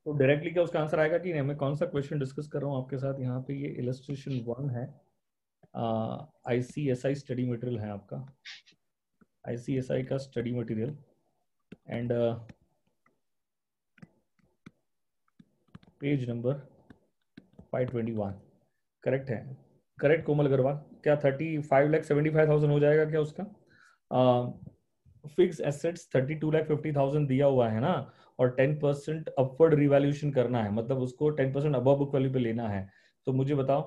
तो डायरेक्टली क्या उसका आंसर आएगा कि नहीं? मैं कौन सा क्वेश्चन डिस्कस कर रहा हूँ आपके साथ यहाँ पे? ये इलस्ट्रेशन 1 है, ICSI स्टडी मटेरियल है आपका, ICSI का study material and page number 521। Correct है, करेक्ट कोमल अग्रवाल? क्या 35,75,000 हो जाएगा क्या उसका? फिक्स एसेट्स 32,50,000 दिया हुआ है ना, और 10% अपवर्ड रिवैल्यूएशन करना है, मतलब उसको 10% अबव बुक वैल्यू पे लेना है। तो मुझे बताओ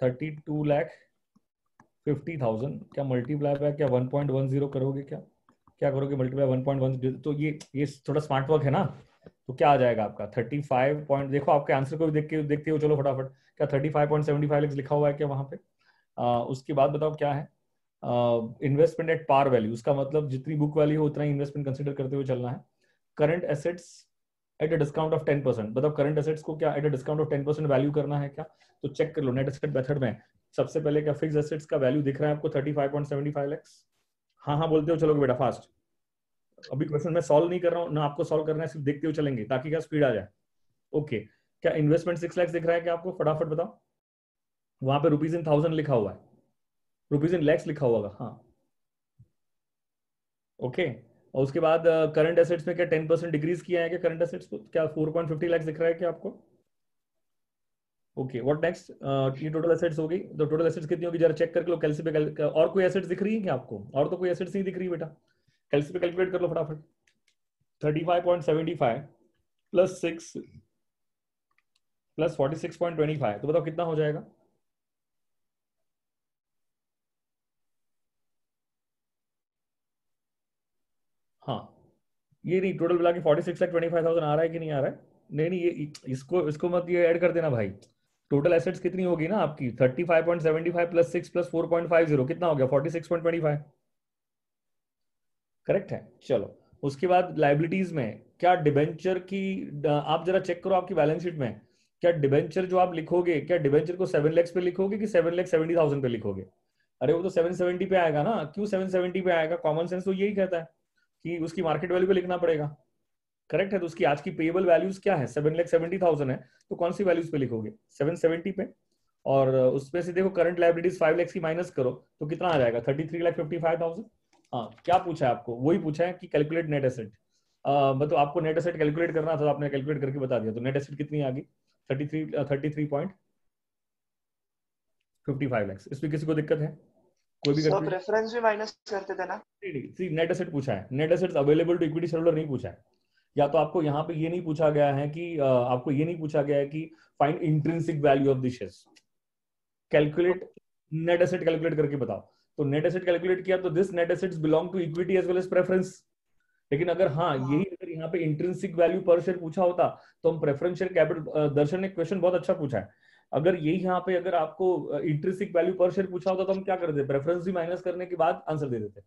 32,50,000 क्या मल्टीप्लाई बाय क्या 1.10 करोगे? क्या क्या करोगे मल्टीप्लाई 1.1? तो ये थोड़ा स्मार्ट वर्क है ना, तो क्या आ जाएगा आपका 35 पॉइंट, देखो आपके आंसर को भी देखते हो, चलो फटाफट। क्या 35.75 लाख लिखा हुआ है क्या वहां पे? उसके बाद बताओ क्या है? इन्वेस्टमेंट एट पार वैल्यू, उसका मतलब जितनी बुक वैल्यू हो उतना ही इन्वेस्टमेंट कंसिडर करते हुए चलना है। Current assets at a discount of 10%, मतलब करंट एसेट्स को क्या at a discount of 10% value करना है क्या? तो चेक कर लो नेट एसेट मेथड में। सबसे पहले क्या फिक्स एसेट्स का वैल्यू दिख रहा है आपको 35.75 लाख? हाँ हाँ बोलते हो चलोगे बेटा फास्ट। अभी क्वेश्चन मैं सॉल्व नहीं कर रहा हूँ ना, आपको सॉल्व करना है, सिर्फ देखते हुए चलेंगे ताकि क्या स्पीड आ जाए। ओके क्या इन्वेस्टमेंट 6 लाख दिख रहा है क्या आपको? फटाफट बताओ। वहां पे रुपीज इन 1000 लिखा हुआ है, रुपीज इन लैक्स लिखा हुआ होगा। हाँ ओके और उसके बाद करंट एसेट्स में क्या 10% डिक्रीज किया है क्या करंट एसेट्स को? क्या 4.50 लाख दिख रहा है क्या आपको? Okay what next? ये टोटल एसेट्स हो गई, तो टोटल एसेट्स कितनी होगी जरा चेक करके लो कैलसी पे और कोई एसेट्स दिख रही है क्या आपको? और तो कोई एसेट्स नहीं दिख रही बेटा, कैलसी पे कैलकुलेट कर लो फटाफट। 35.75 प्लस 6 प्लस 46.25, तो बताओ कितना हो जाएगा? हाँ ये नहीं, टोटल मिला के 46,25,000 आ रहा है कि नहीं आ रहा है? नहीं नहीं, ये इसको इसको मत ये ऐड कर देना भाई। टोटल एसेट्स कितनी होगी ना आपकी? 35.75 प्लस 6 प्लस 4.50 कितना हो गया? 46.25। करेक्ट है, चलो। उसके बाद लाइबिलिटीज में क्या डिबेंचर की, आप जरा चेक करो आपकी बैलेंस शीट में, क्या डिबेंचर जो आप लिखोगे, क्या डिबेंचर को 7 lakhs पे लिखोगे कि 7,70,000 पे लिखोगे? अरे वो तो 770 पे आएगा ना। क्यों 770 पे आएगा? कॉमन सेंस तो यही कहता है कि उसकी मार्केट वैल्यू पे लिखना पड़ेगा। करेक्ट है, तो उसकी आज की पेएबल वैल्यूज क्या है? 7,70,000 है, तो कौन सी वैल्यूज पे लिखोगे? 770 पे। और उसमें से देखो करंट लाइबिलिटीज 5 lakhs की माइनस करो तो कितना आ जाएगा? 33,55,000। हाँ क्या पूछा है आपको? वही पूछा है कि कैलकुलेट नेट एसेट, मतलब आपको नेट एसेट कैलकुलेट करना था, तो आपने कैलकुलेट करके बता दिया। तो नेट एसेट कितनी आ गई? 33.55 लाख। इसमें किसी को दिक्कत है? कोई भी सब कंफ्यूजन? रेफरेंस भी माइनस करते थे ना। नहीं नेट एसेट पूछा है, net assets available to equity shareholder नहीं पूछा है। या तो आपको यहाँ पे ये नहीं पूछा गया है कि आपको ये नहीं पूछा गया है कि find intrinsic value of the shares, calculate net asset calculate करके बताओ। तो नेट एसेट कैलकुलेट किया तो this net assets belong to equity as well as preference. लेकिन अगर हाँ यही अगर यहाँ पे इंट्रिंसिक वैल्यू पर शेयर पूछा होता तो हम प्रेफरेंस शेयर कैपिटल, दर्शन ने क्वेश्चन बहुत अच्छा पूछा है, अगर यही यहाँ पे अगर आपको इंट्रिंसिक वैल्यू पर शेयर पूछा होता तो हम क्या करते, प्रेफरेंस भी माइनस करने के बाद आंसर दे देते।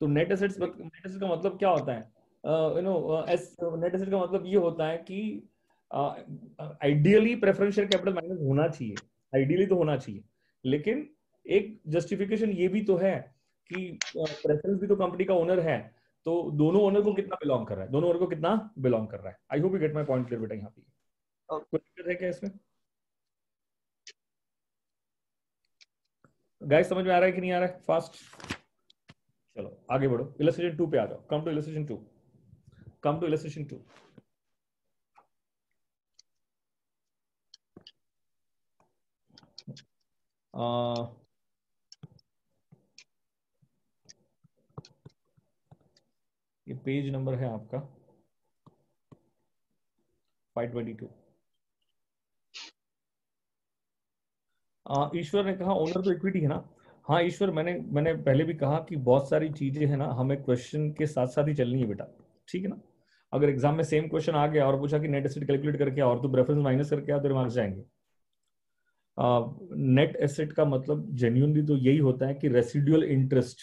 तो नेट एसेट्स का मतलब क्या होता है, नेट एसेट का मतलब ये होता है कि ideally preference share capital minus होना चाहिए, आइडियली तो होना चाहिए, लेकिन एक जस्टिफिकेशन ये भी तो है कि प्रेफरेंस भी तो कंपनी का ओनर है, तो दोनों ओनर को कितना बिलोंग कर रहा है, दोनों ओनर को कितना बिलोंग कर रहा है। आई hope you get my point clear बेटा। यहाँ पे कोई दिक्कत है क्या इसमें गाइस, समझ में आ रहा है कि नहीं आ रहा है? फास्ट चलो आगे बढ़ो, इलस्ट्रेशन 2 पे आ जाओ। Come to illustration 2, come to illustration 2। ये पेज नंबर है आपका 522। ईश्वर ने कहा ओनर तो इक्विटी है ना। हाँ ईश्वर, मैंने पहले भी कहा कि बहुत सारी चीजें है ना हमें क्वेश्चन के साथ साथ ही चलनी है बेटा, ठीक है ना। अगर एग्जाम में सेम क्वेश्चन आ गया और पूछा कि नेट एसेट कैलकुलेट करके और तो प्रेफरेंस माइनस करके आ, तो मार्क्स जाएंगे। नेट एसेट का मतलब जेन्युइनली तो यही होता है कि residual interest,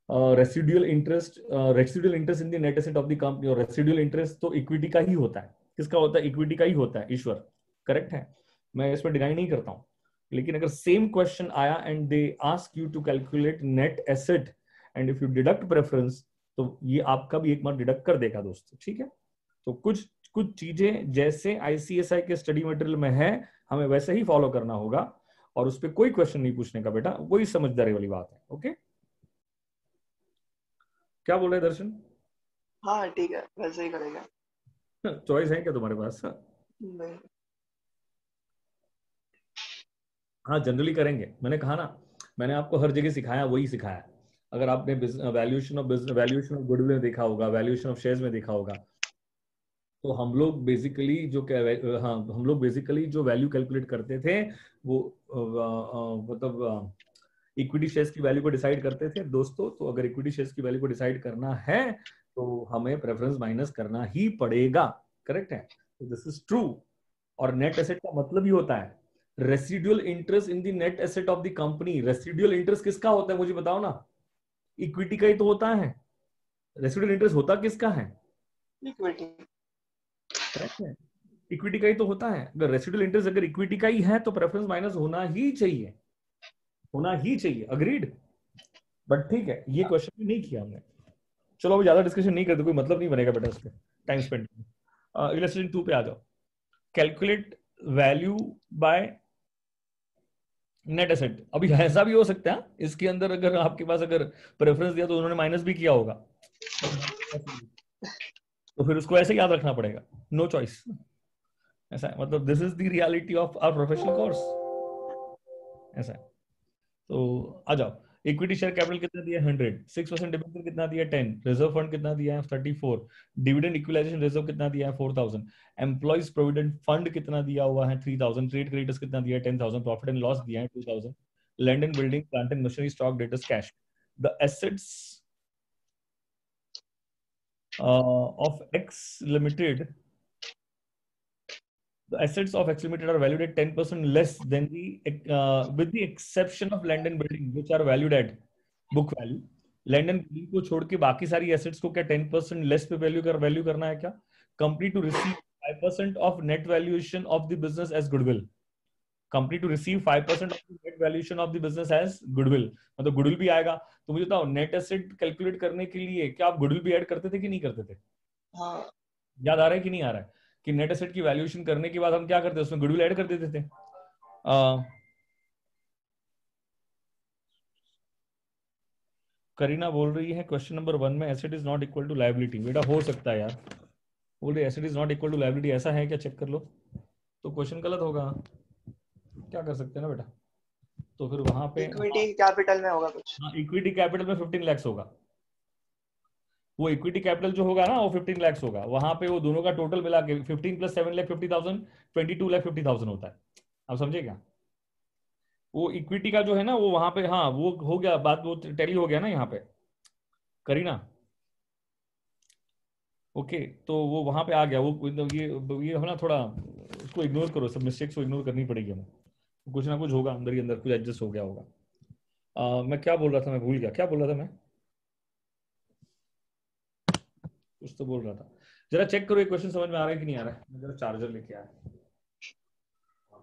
residual interest in the net asset of the company, और रेसिडुअल इंटरेस्ट तो इक्विटी का ही होता है। किसका होता है? इक्विटी का ही होता है ईश्वर, करेक्ट है, मैं इसमें डिनाई नहीं करता हूं। लेकिन अगर सेम क्वेश्चन आया and they ask you to calculate net asset and if you deduct preference, तो ये आपका भी एक बार डिडक्ट कर देगा दोस्तों, ठीक है। तो कुछ कुछ चीजें जैसे आईसीएसआई के स्टडी मटेरियल में है हमें वैसे ही फॉलो करना होगा, और उस पर कोई क्वेश्चन नहीं पूछने का बेटा, वही समझदारी वाली बात है। ओके, क्या बोल रहे हैं दर्शन? हाँ ठीक है, वैसे ही करेगा। चॉइस है क्या तुम्हारे पास? नहीं। हाँ जनरली करेंगे, मैंने कहा ना, मैंने आपको हर जगह सिखाया वही सिखाया। अगर आपने वैल्यूएशन ऑफ गुडविल में देखा होगा, वैल्यूएशन ऑफ शेयर्स में देखा होगा, तो हम लोग बेसिकली हाँ हम लोग बेसिकली जो वैल्यू कैलकुलेट करते थे वो मतलब इक्विटी शेयर्स की वैल्यू को डिसाइड करते थे दोस्तों। तो अगर इक्विटी शेयर्स की वैल्यू को डिसाइड करना है तो हमें प्रेफरेंस माइनस करना ही पड़ेगा, करेक्ट है। तो दिस इज ट्रू। और नेट एसेट का मतलब ही होता है residual interest in the net asset of the company. Residual interest किसका होता है मुझे बताओ ना? इक्विटी का ही तो होता है। रेसिडुअल इंटरेस्ट होता किसका है? इक्विटी। करेक्ट है, इक्विटी का ही तो होता है। अगर रेसिडुअल इंटरेस्ट अगर इक्विटी का ही है तो प्रेफरेंस माइनस होना ही चाहिए, होना ही चाहिए। अग्रीड? बट ठीक है, ये क्वेश्चन भी नहीं किया हमने। चलो अभी ज्यादा डिस्कशन नहीं करते, कोई मतलब नहीं बनेगा बेटा इसमें टाइम स्पेंड। इलस्ट्रेशन 2 पे आ जाओ। Calculate value by net asset. अभी ऐसा भी हो सकता है इसके अंदर अगर आपके पास अगर प्रेफरेंस दिया तो उन्होंने माइनस भी किया होगा, तो फिर उसको ऐसे याद रखना पड़ेगा, नो चॉइस। ऐसा है, मतलब this is the reality of our professional course, ऐसा है। तो आ जाओ। इक्विटी शेयर कैपिटल कितना दिया है? 100। 6% डिबेंचर कितना दिया है? 10। रिजर्व फंड कितना दिया है? 34। डिविडेंड इक्विलाइजेशन रिजर्व कितना दिया है? 4000। एम्प्लॉइज प्रोविडेंट फंड कितना दिया हुआ है? 3000। ट्रेड क्रेडिटर्स कितना दिया है? 10,000। प्रॉफिट एंड लॉस दिया है 2000। Land and building, plant and machinery, stock, debtors, cash. The assets of X Limited, the assets of X Limited are valued at 10% less than the with the exception of land and building which are valued at book value. Land and building को छोड़ के बाकी सारी assets को क्या 10% less पे value करना है क्या? Company to receive 5% of net valuation of the business as goodwill. Company to receive 5% of the net valuation of the business as goodwill, मतलब गुडविल भी आएगा। तो मुझे बताओ नेट एसेट कैलकुलेट करने के लिए क्या आप गुडविल भी ऐड करते थे कि नहीं करते थे? हाँ। याद आ रहा है कि नहीं आ रहा है कि नेट एसेट की वैल्यूएशन करने के बाद हम क्या करते थे? उसमें गुडविल ऐड कर देते थे। करीना बोल रही है क्वेश्चन नंबर 1 में asset is not equal to liability. बेटा हो सकता है यार, बोल रही asset is not equal to liability, ऐसा है क्या? चेक कर लो, तो क्वेश्चन गलत होगा, क्या कर सकते हैं ना बेटा। तो फिर वहां पे इक्विटी कैपिटल में होगा कुछ। हाँ इक्विटी कैपिटल में 15 लाख होगा। वो इक्विटी कैपिटल जो होगा ना वो 15 लाख होगा। वहां पे वो दोनों का टोटल मिला के 15 + 7 लाख 50,000, 22 लाख 50,000 होता है। आप समझे क्या? वो इक्विटी का जो है ना वो वहां पे, हाँ वो हो गया बात, वो टैली हो गया ना यहाँ पे, करीना। ओके, तो वो वहां पे आ गया वो, ये हम ना थोड़ा उसको इग्नोर करो, सब मिस्टेक्स को इग्नोर करनी पड़ेगी हमें, कुछ ना कुछ होगा अंदर ही अंदर, कुछ एडजस्ट हो गया होगा। मैं क्या बोल रहा था, मैं भूल गया क्या बोल रहा था मैं, कुछ तो बोल रहा था। जरा चेक करो ये क्वेश्चन समझ में आ रहा है कि नहीं आ रहा है, मैं जरा चार्जर लेके आया।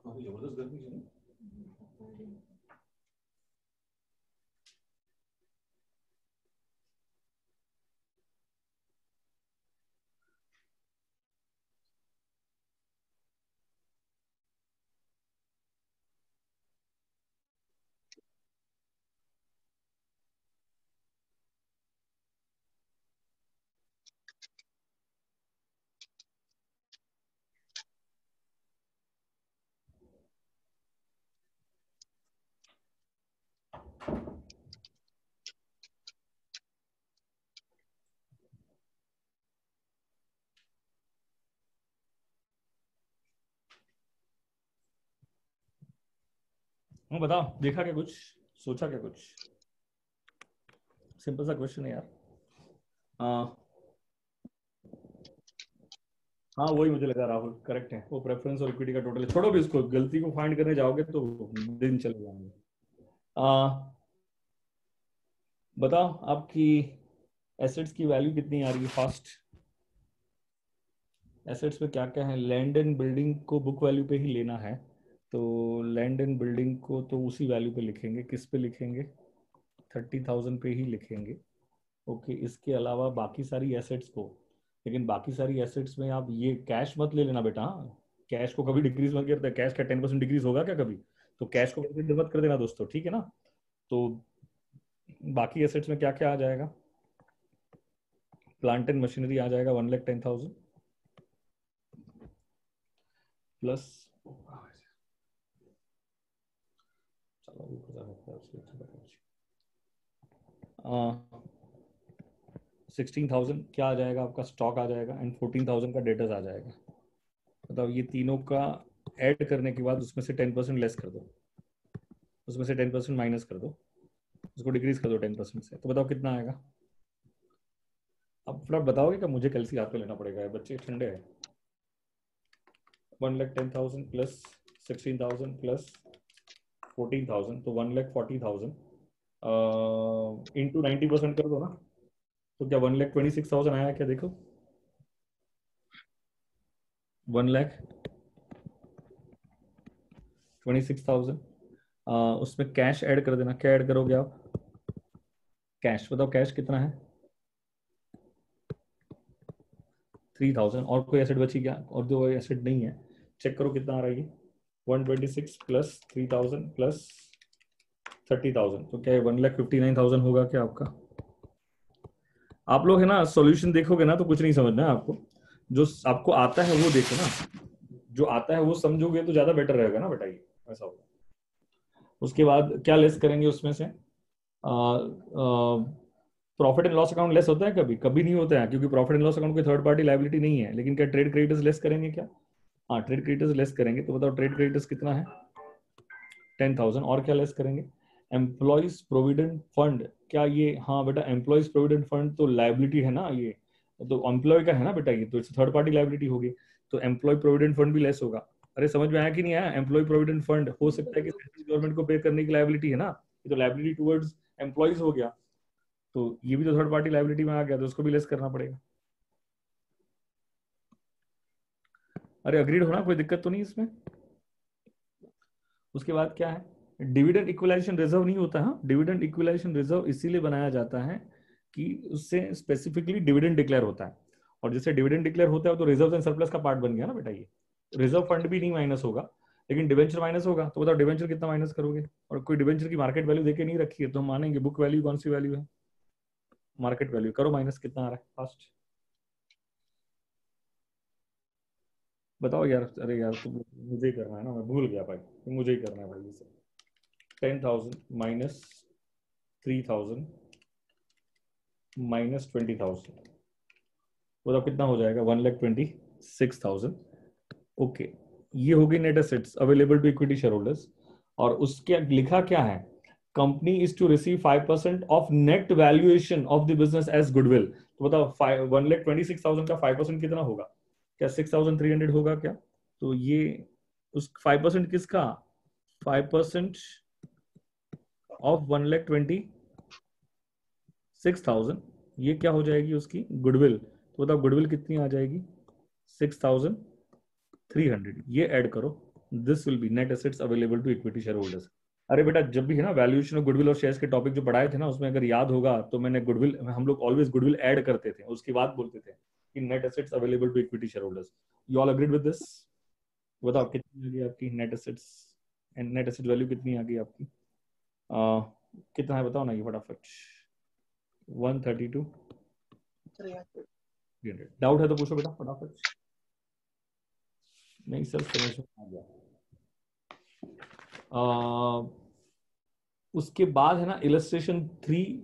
जबरदस्त गर्मी है। हाँ बताओ, देखा क्या कुछ, सोचा क्या कुछ, सिंपल सा क्वेश्चन है यार। हाँ हाँ वही मुझे लगा राहुल करेक्ट है, वो प्रेफरेंस और इक्विटी का टोटल है। छोड़ो भी इसको, गलती को फाइंड करने जाओगे तो दिन चले जाएंगे। बताओ आपकी एसेट्स की वैल्यू कितनी आ रही है फास्ट। एसेट्स में क्या क्या है, लैंड एंड बिल्डिंग को बुक वैल्यू पे ही लेना है, तो लैंड एंड बिल्डिंग को तो उसी वैल्यू पे लिखेंगे, किस पे लिखेंगे, 30,000 पे ही लिखेंगे। ओके, इसके अलावा बाकी सारी एसेट्स को, लेकिन बाकी सारी एसेट्स में आप ये कैश मत ले लेना बेटा, हाँ कैश को कभी डिक्रीज मत करते, कैश का 10% डिक्रीज होगा क्या कभी, तो कैश को कंसिडर मत कर देना दोस्तों, ठीक है ना। तो बाकी एसेट्स में क्या क्या आ जाएगा, प्लांट एंड मशीनरी आ जाएगा 1,10,000 प्लस, चलो 16,000 क्या आ जाएगा आपका, स्टॉक आ जाएगा, एंड 14,000 का डेटर्स आ जाएगा। बताओ ये तीनों का ऐड करने के बाद उसमें से 10% लेस कर दो, उसमें से 10% माइनस कर दो, उसको डिक्रीज कर दो 10% से, तो बताओ कितना आएगा। अब फटाफट बताओगे क्या, मुझे कल से याद कर लेना पड़ेगा, बच्चे ठंडे हैं। 1,10,000 प्लस 16,000 प्लस 14,000, तो 1,40,000 इंटू 90% कर दो ना, तो क्या 1,26,000 आया क्या, देखो 1,26,000। उसमें कैश ऐड कर देना, क्या ऐड करोगे आप, कैश बताओ कैश कितना है, 3,000। और कोई एसेट बची क्या, और दो एसेट नहीं है, चेक करो कितना आ रहा है ये, 126 प्लस 3,000 प्लस 30,000, तो क्या 1,59,000 होगा क्या आपका। आप लोग है ना सॉल्यूशन देखोगे ना तो कुछ नहीं समझना है आपको, जो आपको आता है वो देखो ना, जो आता है वो समझोगे तो ज्यादा बेटर रहेगा ना, बताइए ऐसा होगा। उसके बाद क्या लेस करेंगे उसमें से, profit and loss account less होता है कभी, कभी नहीं होता है, क्योंकि प्रॉफिट एंड लॉस अकाउंट कोई थर्ड पार्टी लाइबिलिटी नहीं है, लेकिन क्या ट्रेड क्रेडिटर्स लेस करेंगे क्या, हाँ ट्रेड क्रेडिटर्स लेस करेंगे, तो बताओ ट्रेड क्रेडिटर्स कितना है, 10,000। और क्या लेस करेंगे, एम्प्लॉइज प्रोविडेंट फंड, क्या ये, हाँ बेटा एम्प्लॉइज प्रोविडेंट फंड तो लाइबिलिटी है ना ये, तो एम्प्लॉय का है ना बेटा ये, तो थर्ड पार्टी लाइबिलिटी होगी, तो एम्प्लॉय प्रोविडेंट फंड भी लेस होगा। अरे समझ में आया कि नहीं आया, एम्प्लॉय प्रोविडेंट फंड हो सकता है कि सेंट्रल गवर्नमेंट को पे करने की लाइबिलिटी है ना, ये तो लाइबिलिटी टुवर्ड्स एम्प्लॉइज हो गया, तो ये भी तो थर्ड पार्टी लाइबिलिटी में आ गया, तो उसको भी लेस करना पड़ेगा। अरे अग्रीड होना, कोई दिक्कत तो नहीं इसमें। उसके बाद क्या है, डिविडेंड इक्वलाइजेशन रिजर्व नहीं होता है, डिविडेंड इक्वलाइजेशन रिजर्व इसीलिए बनाया जाता है कि उससे स्पेसिफिकली डिविडेंड डिक्लेयर होता है, और जैसे डिविडेंड डिक्लेयर होता है तो रिजर्व एंड सरप्लस का पार्ट बन गया ना बेटा ये, रिजर्व फंड भी नहीं माइनस होगा, लेकिन डिवेंचर माइनस होगा, तो बताओ डिवेंचर कितना माइनस करोगे, और कोई डिवेंचर की मार्केट वैल्यू देके नहीं रखी है तो हम मानेंगे, बुक वैल्यू कौन सी वैल्यू है, मार्केट वैल्यू, करो माइनस कितना आ रहा है फास्ट, बताओ यार, अरे यार तुम, मुझे ही करना है ना, मैं भूल गया भाई, तो मुझे ही करना है भाई इसे, 10,000 माइनस 3,000 माइनस 20,000, बताओ कितना हो जाएगा, 1,26,000। ओके, ये हो गई net assets available to equity share holders. और उसके लिखा क्या है, company is to receive 5% of net valuation of the business as goodwill. तो बताओ 1,26,000 का 5% कितना होगा, क्या 6,300 होगा क्या? तो ये उस 5% किसका, 5% ऑफ 1,26,000, ये क्या हो जाएगी उसकी गुडविल। तो बताओ गुडविल कितनी आ जाएगी, 6,300। ये ऐड करो, this will be net assets available to equity share holders. अरे बेटा जब भी है ना वैल्यूएशन ऑफ गुडविल और शेयर्स के टॉपिक जो पढ़ाए थे ना, उसमें अगर याद होगा तो मैंने गुडविल, हम लोग ऑलवेज गुडविल ऐड करते थे, उसके बाद बोलते थे कि net assets available to equity share holders. You all agreed with this? बताओ कितनी आ गई आपकी net assets and net asset value कितनी आ गई आपकी? कितना है बताओ ना ये फटाफट। 132 300। डाउट है तो पूछो बेटा फटाफट। नहीं सर समझ में आ गया। उसके बाद है ना इलस्ट्रेशन 3,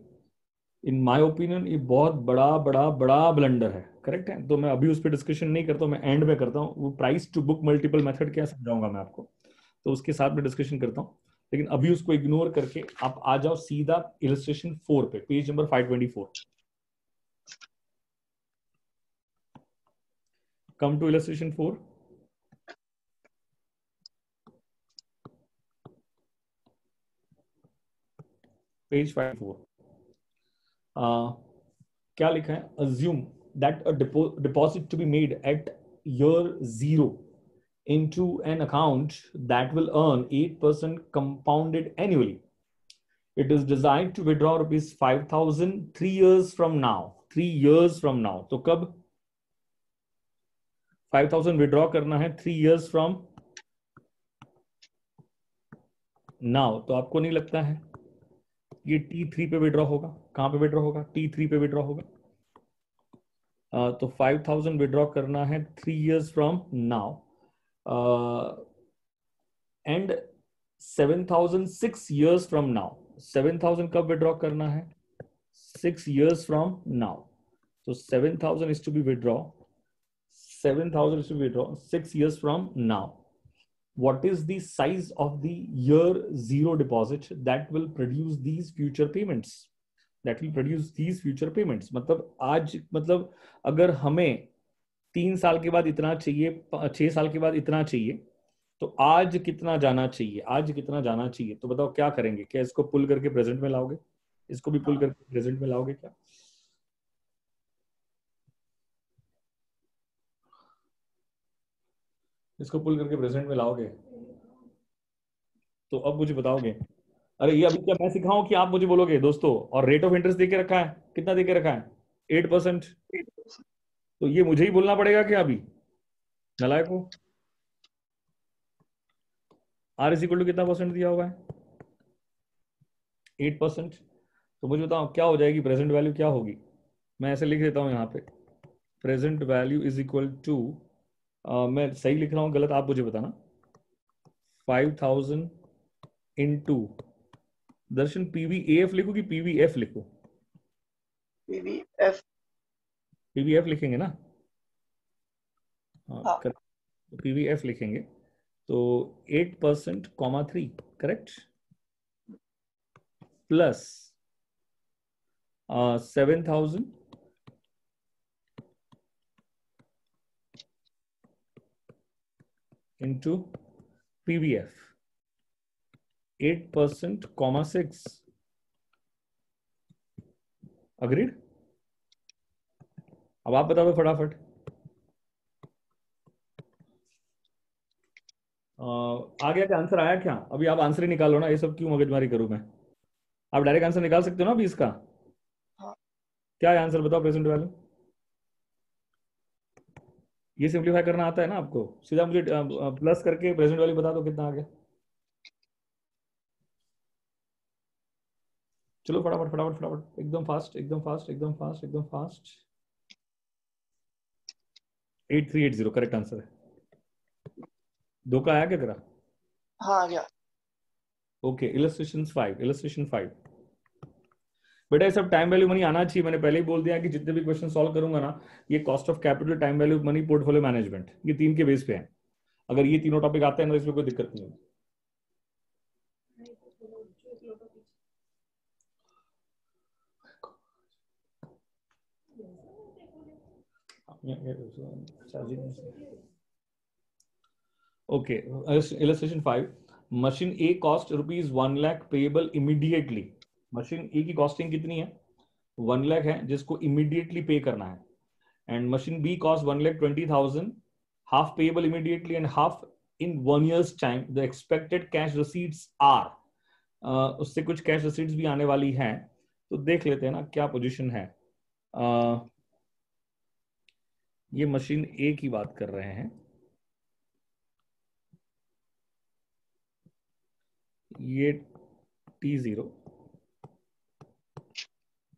इन माय ओपिनियन ये बहुत बड़ा बड़ा बड़ा ब्लंडर है, करेक्ट है। तो मैं अभी उस पर डिस्कशन नहीं करता हूँ, मैं एंड में करता हूँ। वो price to book multiple method क्या समझाऊंगा मैं आपको, तो उसके साथ में डिस्कशन करता हूँ। लेकिन अभी उसको इग्नोर करके आप आ जाओ सीधा इलस्ट्रेशन 4 पे, page number 524। Come to illustration 4। Page 54। क्या लिखा है, assume that a deposit to be made at year 0 into an account that will earn 8% compounded annually. It is designed to withdraw rupees 5,000 3 years from now. 3 years from now. तो कब 5,000 withdraw करना है? 3 years from now। तो आपको नहीं लगता है ये T3 पे विड्रॉ होगा? कहां पे विड्रॉ होगा? T3 पे विड्रॉ होगा। तो 5,000 विड्रॉ करना है 3 years from now, and 7,000 6 years from now। 7,000 कब विड्रॉ करना है? 6 years from now। तो 7,000 is to be withdraw, 7,000 is to be withdraw 6 years from now। What is the size of the year 0 deposit that will produce these future payments? That will produce these future payments। मतलब आज, मतलब अगर हमें 3 साल के बाद इतना चाहिए, 6 साल के बाद इतना चाहिए, तो आज कितना जाना चाहिए, आज कितना जाना चाहिए? तो बताओ क्या करेंगे, क्या इसको पुल करके प्रेजेंट में लाओगे? इसको भी पुल करके प्रेजेंट में लाओगे क्या? इसको पुल करके प्रेजेंट में लाओगे? तो अब मुझे बताओगे, अरे ये अभी क्या मैं सिखाऊं कि आप मुझे बोलोगे दोस्तों? और रेट ऑफ इंटरेस्ट देके रखा है, कितना देके रखा है? 8%। तो ये मुझे ही बोलना पड़ेगा क्या अभी, नलायक को? आर इज इक्वल टू कितना परसेंट दिया हुआ है? 8%। तो मुझे बताओ क्या हो जाएगी प्रेजेंट वैल्यू, क्या होगी? मैं ऐसे लिख देता हूं यहाँ पे, present value is equal to, मैं सही लिख रहा हूँ गलत आप मुझे बताना, 5,000 इंटू, दर्शन पीवीएफ लिखो कि पीवीएफ लिखो? पीवीएफ। पीवीएफ लिखेंगे ना? हाँ। पीवीएफ लिखेंगे तो 8% comma 3, correct, plus 7,000 into PVF 8% comma 6। Agreed? अब आप बता दो फटाफट। आ गया क्या आंसर, आया क्या? अभी आप आंसर ही निकालो ना, ये सब क्यों मगजमारी करूं मैं? आप डायरेक्ट आंसर निकाल सकते हो ना अभी इसका? हाँ। क्या है आंसर बताओ, प्रेजेंट वैल्यू? ये सिंप्लीफाई करना आता है ना आपको? सीधा मुझे प्लस करके प्रेजेंट वैल्यू बता दो कितना आ गया। चलो फटाफट फटाफट फटाफट, एकदम फास्ट एकदम फास्ट एकदम फास्ट एकदम फास्ट। 8380 करेक्ट आंसर है। दो का आया क्या तेरा? हाँ आ गया। Okay, illustration 5। बेटा ये सब टाइम वैल्यू मनी आना चाहिए। मैंने पहले ही बोल दिया कि जितने भी क्वेश्चन सॉल्व करूंगा ना, ये cost of capital, time value money, portfolio management, ये 3 के बेस पे है। अगर ये तीनों टॉपिक आते हैं ना, इसमें कोई दिक्कत नहीं होगी। Okay, illustration 5. Machine A cost rupees 1 lakh payable immediately. Machine ए की कॉस्टिंग कितनी है? 1 लाख है जिसको इमीडिएटली पे करना है. And machine B cost 1,20,000, half payable immediately and half in 1 year's time. The expected cash receipts are, उससे कुछ कैश रिसीट्स भी आने वाली है. तो देख लेते हैं ना क्या पोजीशन है. ये मशीन ए की बात कर रहे हैं. ये T0,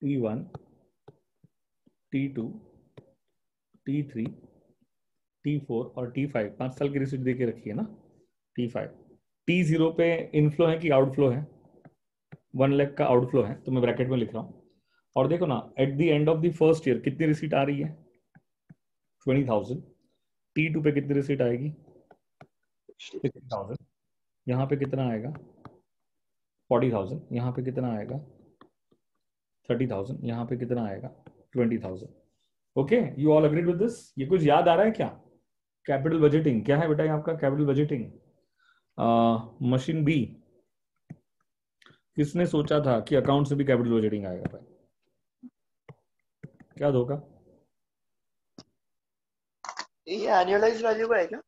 T1, T2, T3, T4 और T5 5 साल की रिसीट देके रखी है ना. T5, T0 पे इनफ्लो है कि आउटफ्लो है? 1 लाख का आउटफ्लो है, तो मैं ब्रैकेट में लिख रहा हूँ. और देखो ना, at the end of the first year कितनी रिसीट आ रही है? 20,000. T2 पे कितनी रिसीट आएगी? 60,000. यहाँ पे कितना आएगा? 40,000. यहाँ पे कितना आएगा? 30,000. यहाँ पे कितना आएगा? 20,000. Okay, you all agreed with this? ये कुछ याद आ रहा है क्या? कैपिटल बजटिंग क्या है बेटा आपका? Capital budgeting. मशीन बी, किसने सोचा था कि अकाउंट से भी कैपिटल बजटिंग आएगा भाई? क्या धोखा? ये एनुअलाइज्ड वैल्यू का है क्या?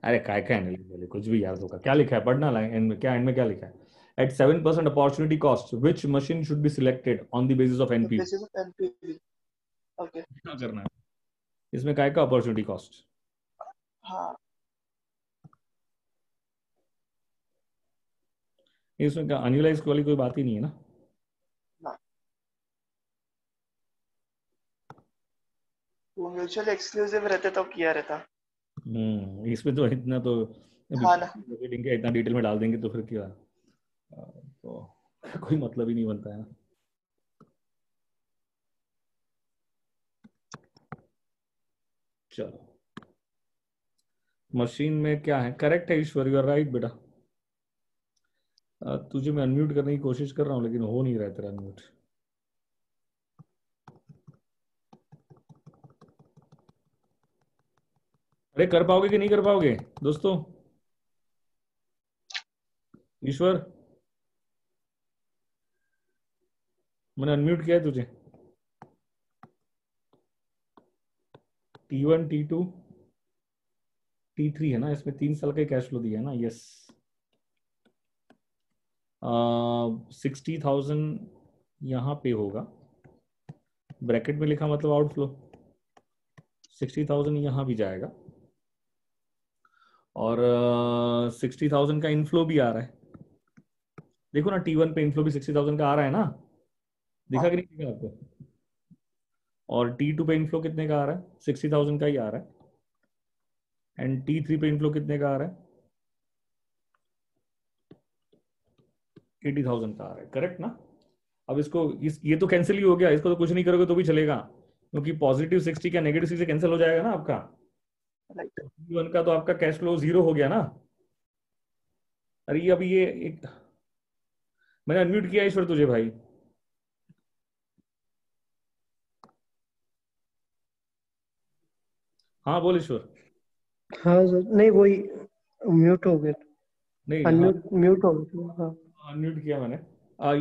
अरे काय का एनालिसिस वाले कुछ भी यार धोखा. क्या लिखा है? पढ़ना लाइन एंड में. क्या एंड में क्या लिखा है? At 7% opportunity cost, which machine should be selected on the basis of NPV? Basis of NPV. Okay. क्या करना है इसमें? काय का अपॉर्चुनिटी कॉस्ट? हाँ. इसमें क्या अनयूलाइज वाली कोई बात ही नहीं है ना. वो म्यूचुअल एक्सक्लूसिव रहते तो किया रहता. इसमें तो इतना तो हाँ ना. इतना डिटेल में डाल देंगे तो फिर क्या, तो कोई मतलब ही नहीं बनता है. चलो, मशीन में क्या है? करेक्ट है ईश्वर, यू आर राइट बेटा. तुझे मैं अनम्यूट करने की कोशिश कर रहा हूँ लेकिन हो नहीं रहा है तेरा अनम्यूट. अरे कर पाओगे कि नहीं कर पाओगे दोस्तों? ईश्वर, मैंने अनम्यूट किया है तुझे. T1, T2, T3 है ना, इसमें 3 साल का कैश फ्लो दिया है ना. यस. 60,000 यहाँ पे होगा, ब्रैकेट में लिखा मतलब आउटफ्लो. 60,000 यहाँ भी जाएगा और 60,000 का इनफ्लो भी आ रहा है. देखो ना, T1 पे इनफ्लो भी 60,000 का आ रहा है ना. दिखा कि नहीं दिखा आपको? और T2 पे इनफ्लो कितने का आ रहा है? 60,000 का ही आ रहा है. एंड T3 पे इनफ्लो कितने का आ रहा है? 80,000 का आ रहा है. करेक्ट ना? अब इसको ये तो कैंसिल ही हो गया, इसको तो कुछ नहीं करोगे तो भी चलेगा क्योंकि पॉजिटिव 60 का नेगेटिव 60 कैंसिल हो जाएगा ना आपका. T1 का तो आपका कैश फ्लो 0 हो गया ना. अरे ये अभी ये एक मैंने अनम्यूट किया ईश्वर तुझे भाई. हाँ बोल ईश्वर. हाँ सर, नहीं वही म्यूट हो गया. नहीं, अनम्यूट म्यूट हो गया. हाँ, अनम्यूट किया मैंने.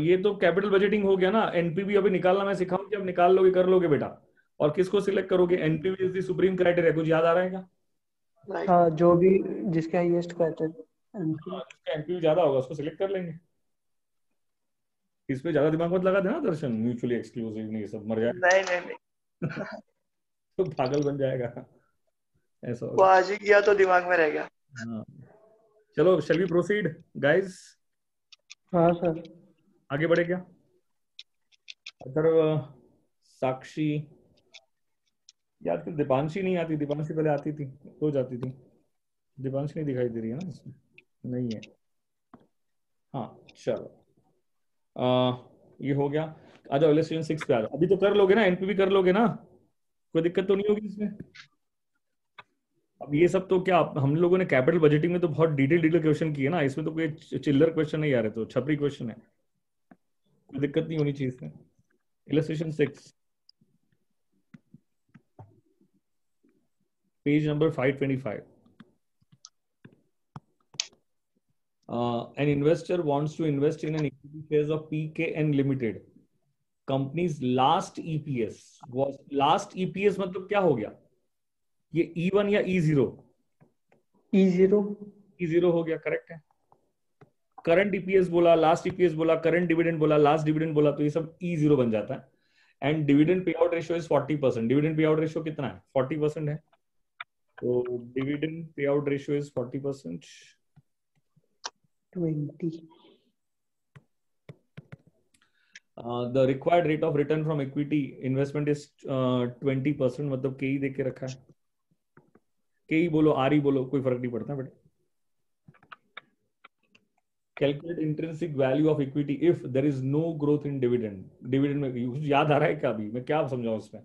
ये तो कैपिटल बजटिंग हो गया ना. एनपीवी अभी निकालना मैं सिखाऊं कि अब निकाल लोगे, कर लोगे बेटा. और किसको सिलेक्ट करोगे? NPV is the supreme criteria. कुछ याद आ रहा है क्या? हाँ, जो भी जिसका हाईएस्ट क्राइटेरिया जिसका एनपीवी ज्यादा होगा उसको सिलेक्ट कर लेंगे. इस पे ज्यादा दिमाग मत लगा देना दर्शन. म्यूचुअली एक्सक्लूसिव नहीं, सब मर जाएगा. नहीं. तो पागल बन जाएगा ऐसा वो होगा. आज ही किया तो दिमाग में रह गया. हाँ. चलो, शैल वी प्रोसीड गाइस? हाँ सर. आगे बढ़े क्या? अगर साक्षी, याद कर दीपांशी नहीं आती. दीपांशी पहले आती थी, हो जाती थी. दीपांशी नहीं दिखाई दे रही है ना इसमें? नहीं है. हाँ चलो, ये हो गया. आ जाओ इलस्ट्रेशन 6 पे आ जाओ. अभी तो कर लोगे ना, एनपीवी कर लोगे ना? कोई दिक्कत तो नहीं होगी इसमें? अब ये सब तो क्या हम लोगों ने कैपिटल बजटिंग में तो बहुत डिटेल क्वेश्चन किए ना. इसमें तो कोई चिल्लर क्वेश्चन नहीं आ रहे, तो छपरी क्वेश्चन है. कोई दिक्कत नहीं होनी चाहिए इसमें. Illustration 6. Page number 525. An investor wants to invest in an equity shares of PKN Limited. Company's last EPS was last EPS मतलब क्या हो गया? ये E1 या E0? E0 E0 हो गया, करेक्ट है. करंट ईपीएस बोला, लास्ट ईपीएस बोला, करंट डिविडेंड बोला, लास्ट डिविडेंड बोला, तो ये सब E0 बन जाता है. And dividend pay out ratio is 40%. Dividend pay out ratio कितना है? 40% है. तो dividend pay out ratio is 40%. 20. The required rate of return from equity investment is 20%. मतलब KE देख के रखा है. KE बोलो, RE बोलो, कोई फर्क नहीं पड़ता. But calculate intrinsic value of equity if there is no growth in dividend. Dividend में कुछ याद आ रहा है क्या? अभी मैं क्या समझाऊं इसमें?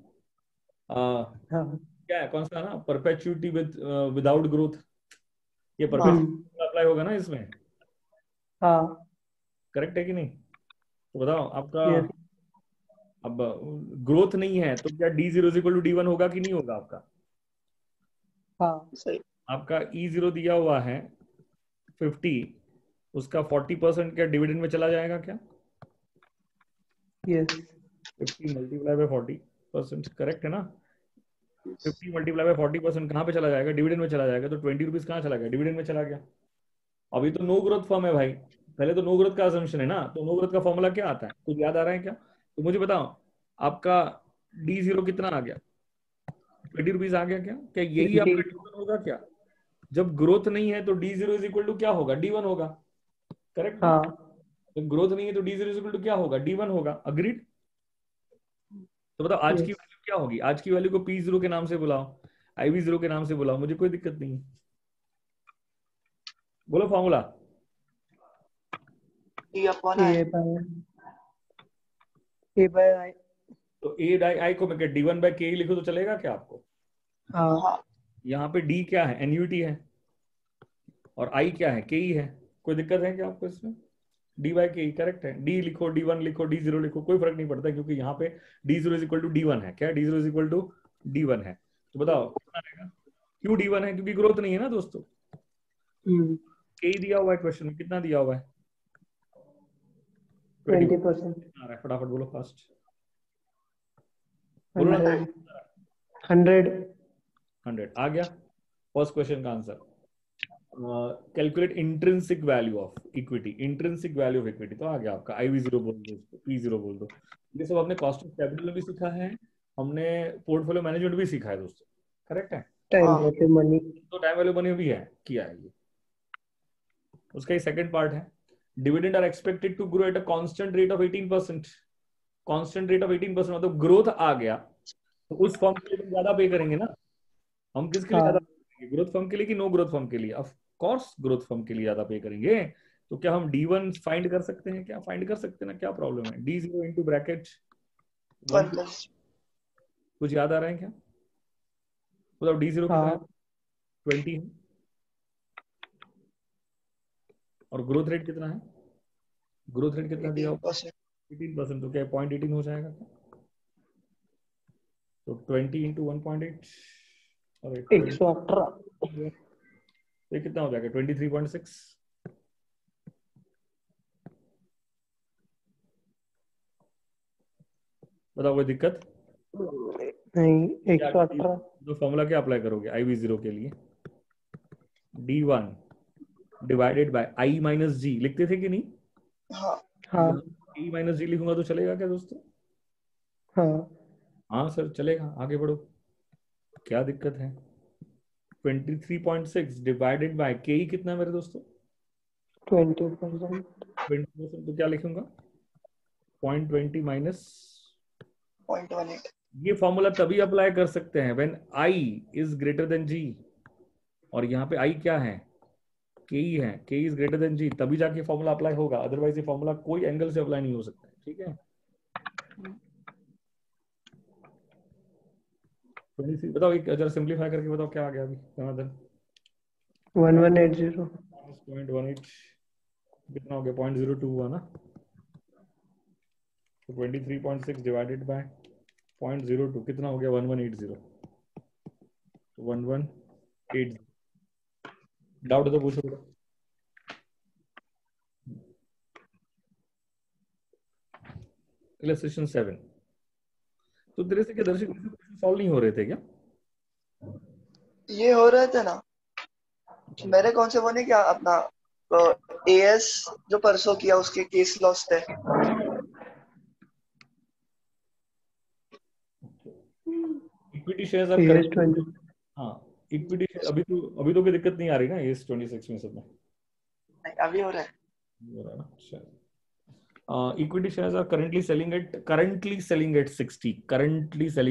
क्या है, कौन सा है ना, परपेचुइटी विदाउट ग्रोथ. ये परपेचुइटी अप्लाई होगा ना इसमें? हाँ. करेक्ट है कि नहीं? तो बताओ आपका. Yes. अब ग्रोथ नहीं है तो क्या D0 इक्वल टू D1 होगा कि नहीं होगा आपका? हाँ. सही. आपका E0 दिया हुआ है 50, उसका 40% क्या डिविडेंड में चला जाएगा क्या? Yes. 50 मल्टीप्लाई बाय 40%, करेक्ट है ना? 50 मल्टीप्लाई बाय 40% कहाँ पे चला जाएगा? डिविडेंड में चला जाएगा. तो 20 रुपीज कहाँ चला गया? डिविडेंड में चला गया. अभी तो नो ग्रोथ फॉर्म है भाई. पहले तो नो ग्रोथ का असम्पशन है ना. तो नो ग्रोथ का फॉर्मूला क्या आता है? कुछ याद आ रहा है क्या? तो मुझे बताओ आपका D0 कितना आ गया? 20 रुपीज आ गया क्या? क्या यही आपका D1 होगा क्या? जब ग्रोथ नहीं है तो D0 इज इक्वल टू क्या होगा? D1 होगा. करेक्ट. हाँ. जब ग्रोथ नहीं है तो D0 इज इक्वल टू क्या होगा? D1 होगा. अग्रीड. तो बताओ आज की Yes. वैल्यू क्या होगी? आज की वैल्यू को P0 के नाम से बुलाओ, IV0 के नाम से बुलाओ, मुझे कोई दिक्कत नहीं है. बोलो फॉर्मूला. A by I. तो A बाई आई को मैं क्या D1 बाई के लिखो तो चलेगा क्या आपको? हाँ. यहाँ पे D क्या है? एन्युटी है. और I क्या है? के है. कोई दिक्कत है क्या आपको इसमें? D बाई के, करेक्ट है. D लिखो, D1 लिखो, D0 लिखो, कोई फर्क नहीं पड़ता क्योंकि यहाँ पे D0 is equal to D1 है. क्या D0 is equal to D1 है? तो बताओ कितना रहेगा? क्यों D1 है? क्योंकि ग्रोथ नहीं है ना दोस्तों. के दिया हुआ है क्वेश्चन में, कितना दिया हुआ है? 20%. फटाफट बोलो फास्ट. 100. 100. 100 आ गया. फर्स्ट क्वेश्चन का answer. Calculate intrinsic value of equity. Intrinsic value of equity तो आ गया आपका. IV0 बोल दो, P0 बोल दो. ये सब हमने कॉस्ट ऑफ कैपिटल में भी सीखा है, हमने पोर्टफोलियो मैनेजमेंट भी सीखा है दोस्तों. करेक्ट है. Time value money. तो टाइम वैल्यू मनी भी है, किया है ये. उसका ही सेकंड पार्ट है. Dividend are expected to grow at a constant rate of 18%. Constant rate of 18% मतलब ग्रोथ आ गया तो उस फर्म के लिए ज्यादा पे करेंगे ना. हम किसके लिए ज्यादा पे करेंगे? ग्रोथ फर्म के लिए कि नो ग्रोथ फर्म के लिए? ऑफ कोर्स ग्रोथ फर्म के लिए ज्यादा पे करेंगे. तो क्या हम D1 फाइंड कर सकते हैं? क्या फाइंड कर सकते हैं ना? क्या प्रॉब्लम है? D0 into bracket 1. कुछ याद आ रहा है क्या? बताओ D0 कितना है? 20 है. और ग्रोथ रेट कितना है? ग्रोथ रेट कितना दिया होगा? 18%. तो क्या 0.18 हो जाएगा क्या? तो 20 इंटू 1.8 और 118. ये कितना हो जाएगा? 23.6. बताओ कोई दिक्कत नहीं. 118. तो फॉर्मूला क्या अप्लाई करोगे IV0 के लिए? D1 divided by I minus G. लिखते थे कि नहीं? हाँ. I माइनस G लिखूंगा तो चलेगा क्या दोस्तों? हाँ सर चलेगा. आगे बढ़ो, क्या दिक्कत है? 23.6 डिवाइडेड बाय के कितना है मेरे दोस्तों? 20%. 20%. तो क्या लिखूंगा? 0.20 माइनस 0.18. ये फॉर्मूला तभी अप्लाई कर सकते हैं when I is greater than G. और यहाँ पे I क्या है? के है. के इज ग्रेटर देन G, तभी जाके फॉर्मूला अप्लाई होगा. अदरवाइज ये फॉर्मूला कोई एंगल से अप्लाई नहीं हो सकता है. ठीक है. 23. बताओ एक जरा सिंपलीफाई करके बताओ क्या आ गया अभी समाधान? 1180. 0.18 कितना हो गया? 0.02 हुआ ना. तो 23.6 डिवाइडेड बाय 0.02 कितना हो गया? 1180. 1180। डाउट है तो पूछो बेटा। इलस्ट्रेशन 7। तो तेरे से क्या दर्शक क्वेश्चन सॉल्व नहीं हो रहे थे क्या? ये हो रहे थे ना, मेरे कौन से वो नहीं क्या अपना एएस जो परसों किया उसके केस लॉस थे। Equity shares are AS correct. 20 हाँ, इक्विटी अभी तो कोई दिक्कत नहीं आ रही ना इस 26 में सब में? नहीं, अभी हो रहा है। हो रहा है ना? अच्छा। Equity shares are currently selling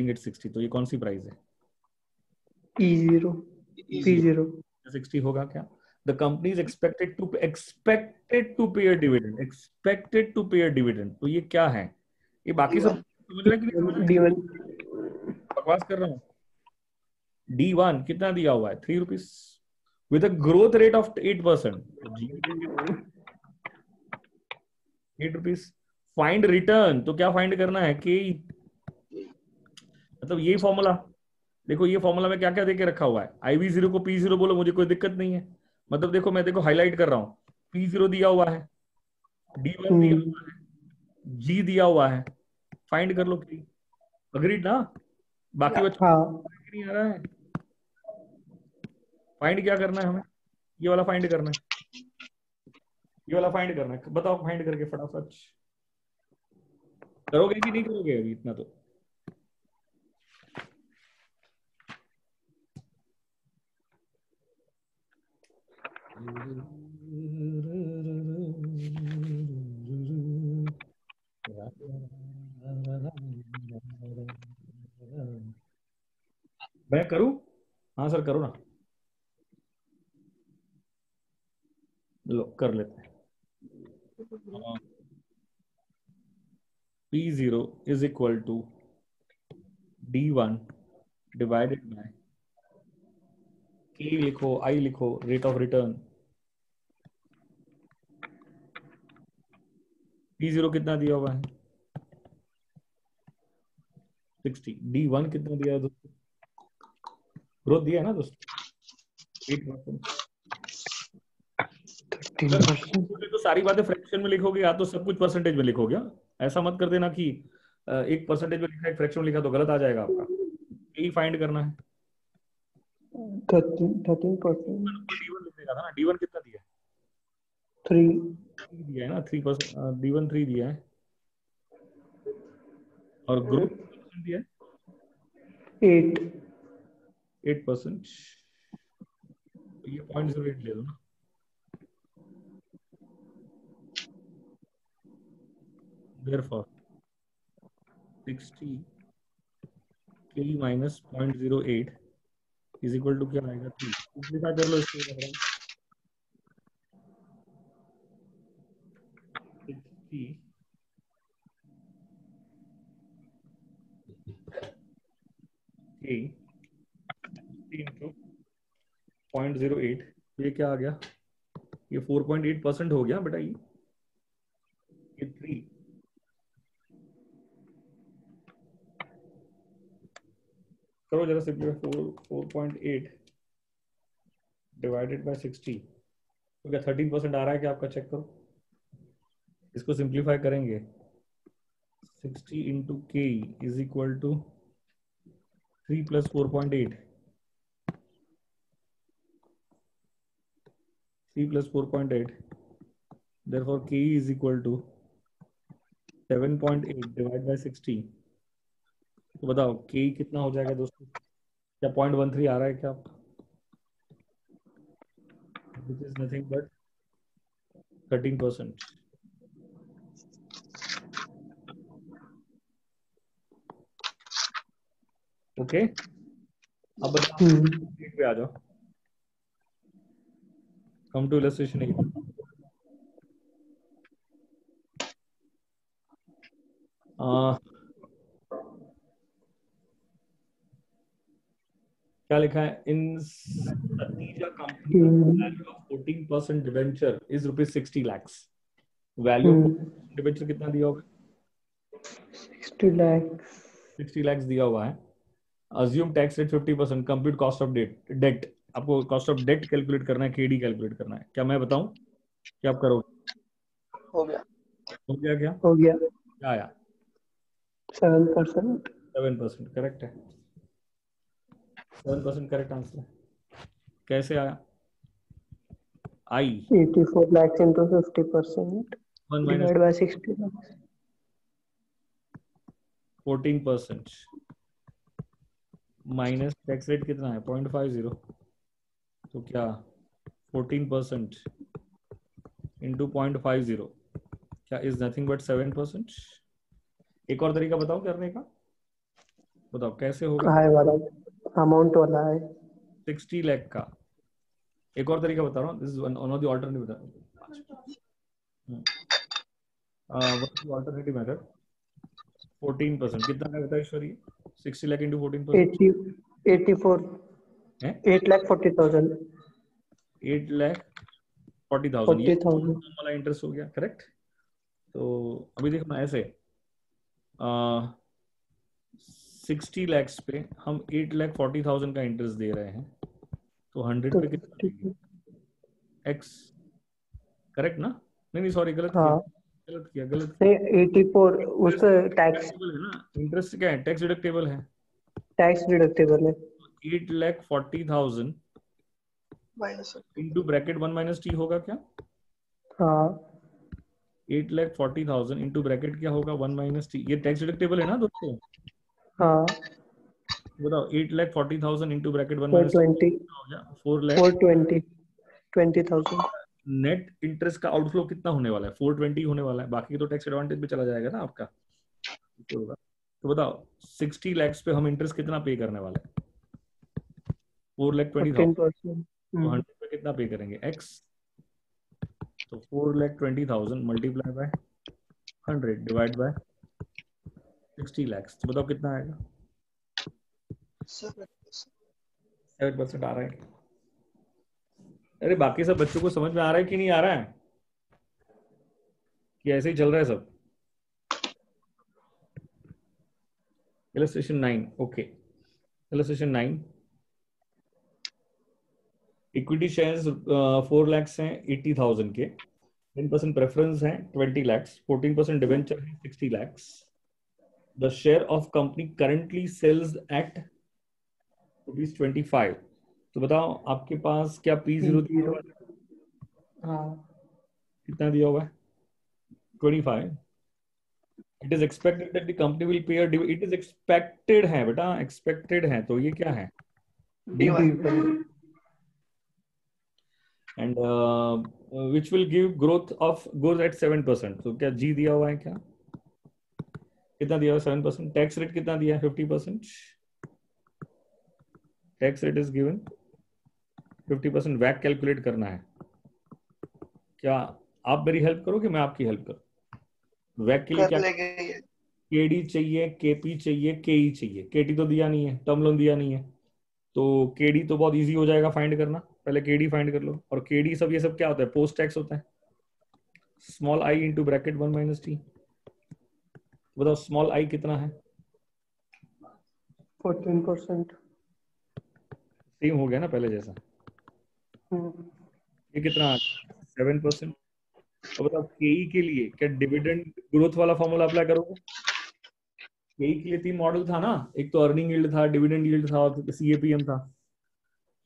at 60। तो ये कौन सी प्राइस है? E0 P0 60 होगा क्या? The company is expected to pay a dividend। expected to pay a dividend। तो ये क्या है? ये बाकी सब समझ रहे हैं कि नहीं समझ रहे? D1 बकवास कर रहा हूँ। D1 कितना दिया हुआ है? 3 rupees with a growth rate of 8%। 8 rupees. Find return, तो क्या फाइंड करना है? कि मतलब ये फॉर्मूला देखो, ये फॉर्मूला में क्या क्या देके रखा हुआ है। IV0 को P0 बोलो, मुझे कोई दिक्कत नहीं है। मतलब देखो, मैं हाईलाइट कर रहा हूँ। P0 दिया हुआ है, D1 दिया हुआ है, G दिया हुआ है। फाइंड कर लो। अग्रीड ना? बाकी बच्चों हाँ नहीं आ रहा है। फाइंड क्या करना है हमें? ये वाला फाइंड करना है, ये वाला फाइंड करना है। बताओ फाइंड करके फटाफट। करोगे कि नहीं करोगे अभी इतना? तो मैं करूं? हाँ सर, करो ना। लो कर लेते हैं। P0 is equal to D1 divided by K लिखो, I लिखो, रेट ऑफ रिटर्न। P0 कितना दिया हुआ है? 60। D1 कितना दिया है दोस्तों? ग्रोथ दिया है ना दोस्तों? 8%। 13%। तो सारी बातें फ्रैक्शन में लिखोगे या तो सब कुछ परसेंटेज में लिखोगे। ऐसा मत कर देना कि एक परसेंटेज में लिखा, एक फ्रैक्शन में लिखा तो गलत आ जाएगा आपका। यही फाइंड करना है। 13% D1 लिखने का था ना। D1 कितना दिया है? 3 दिया है ना 3%। D1 3 दिया है। और ग्रोथ कितना दिया है? 8 8%। ये 0.08 ले लो ना। Therefore 60 K minus 0.08 is equal to क्या आएगा? 3। सिंप्लीफाई कर लो इसको। 60 K into 0.08, ये क्या आ गया? ये 4.8% हो गया बेटा। ये 3 करो जरा सिंपलीफाई। 4.8 डिवाइडेड बाय 60 तो क्या 13% आ रहा है क्या आपका? चेक करो। इसको सिंप्लीफाई करेंगे। 60 into K is equal to 3 plus 4.8। 3 plus 4.8। therefore k is equal to 7.8 divide by 60। तो बताओ k कितना हो जाएगा दोस्तों? क्या 0.13 आ रहा है क्या आपका? which is nothing but 13%। Okay, अब बताओ पे आ जाओ। Come to illustration 8। क्या लिखा है? In Satija company value of 14% debenture is ₹60 lakhs। Value of debenture कितना दिया होगा? 60 लाख 60 lakhs दिया हुआ है। Assume tax rate 50%, compute cost of debt. आपको कॉस्ट ऑफ डेट कैलकुलेट करना है, केडी कैलकुलेट करना है। क्या मैं बताऊं कि आप करोगे? हो गया। हो गया क्या? हो गया। क्या आया? 7%। 7% करेक्ट है। 7% करेक्ट आंसर। कैसे आया? आई 84 lakhs into 50% 1 minus divided by 60 lakhs. 14% minus tax rate कितना है? 0.50। तो क्या 14% इंटू 0.50 क्या इज नथिंग बट 7%। एक और तरीका बताओ करने का, बताओ कैसे होगा? हाई वाला अमाउंट वाला है। 60 लाख का एक और तरीका बता रहा हूँ, this is one of the alternative method. 14% कितना है बताओ ईश्वरी? 60 लाख इंटू 14% 84 है 8,40,000। 8,40,000। ये 40,000। वाला इंटरेस्ट हो गया करेक्ट। तो अभी देखो ना ऐसे 60 लैक्स पे हम 8,40,000 का इंटरेस्ट दे रहे हैं, तो 100 तो पे कितना 50। देंगे? एक्स करेक्ट ना? नहीं नहीं सॉरी, गलत किया हाँ गलत किया गलत नहीं, किया। 84 उसका टैक्स डिडक्टेबल है ना, इंटरेस्ट क्या है? टैक्स डिडक्टेबल है। टैक्स डिडक्टेबल है। 8,40,000 minus. Into bracket 1 minus T होगा क्या? हाँ 8,40,000 इंटू ब्रैकेट क्या होगा? 1 माइनस टी। ये टैक्स डिडक्टेबल है ना दोस्तों? हाँ बताओ 8,40,000 इंटू ब्रैकेट 1 माइनस टी 420 हो गया 4 लाख। 420 20,000। नेट इंटरेस्ट का आउटफ्लो कितना होने वाला है? 420 होने वाला है। बाकी तो टैक्स एडवांटेज भी चला जाएगा ना आपका, तो होगा। तो बताओ 60 लैक्स पे हम इंटरेस्ट कितना पे करने वाले हैं? 4,20,000। 15%। तो 100 पे कितना पे करेंगे? एक्स। तो 4,20,000 multiply by 100 divide by 60 lakhs. तो बताओ कितना आएगा? 7% आ रहा है। अरे बाकी सब बच्चों को समझ में आ रहा है कि नहीं आ रहा है, कि ऐसे ही चल रहा है सब? Illustration 9 okay. Illustration 9 equity shares 4 lakhs हैं 80,000 के। 10% प्रेफरेंस है 20 लैक्स। 14% डिवेंचर है 60 lakhs. The share of company currently sells at ₹25। तो बताओ आपके पास क्या P0 दिया हुआ 0। है? हाँ कितना दिया हुआ है? 25। It is expected that the company will pay it is expected है बेटा, एक्सपेक्टेड है। तो ये क्या है? D Y. And which will give growth of growth at 7%। तो क्या जी दिया हुआ है क्या? कितना दिया हुआ है? 7%। टैक्स रेट कितना दिया है? 50%। Tax rate is given 50%। वैक कैलकुलेट करना है। क्या आप मेरी हेल्प करोगे, मैं आपकी हेल्प करूँ? वैक के लिए कर क्या? लेंगे ये। केडी चाहिए, केपी चाहिए, केई चाहिए। केटी तो दिया नहीं है, टर्म लोन दिया नहीं है। तो केडी तो बहुत इजी हो जाएगा फाइंड करना। पहले केडी फाइंड कर लो। और केडी सब ये सब क्या होता है? पोस्ट टैक्स होता है। Small I into bracket 1 minus T. बताओ स्मॉल आई कितना है? 14%। सेम हो गया ना पहले जैसा। ये कितना आ गया? 7%। अब बताओ केई के लिए क्या डिविडेंड ग्रोथ वाला फॉर्मूला अप्लाई करोगे? केई के लिए 3 मॉडल था ना, एक तो अर्निंग यील्ड था, डिविडेंड यील्ड था, और सीएपीएम था।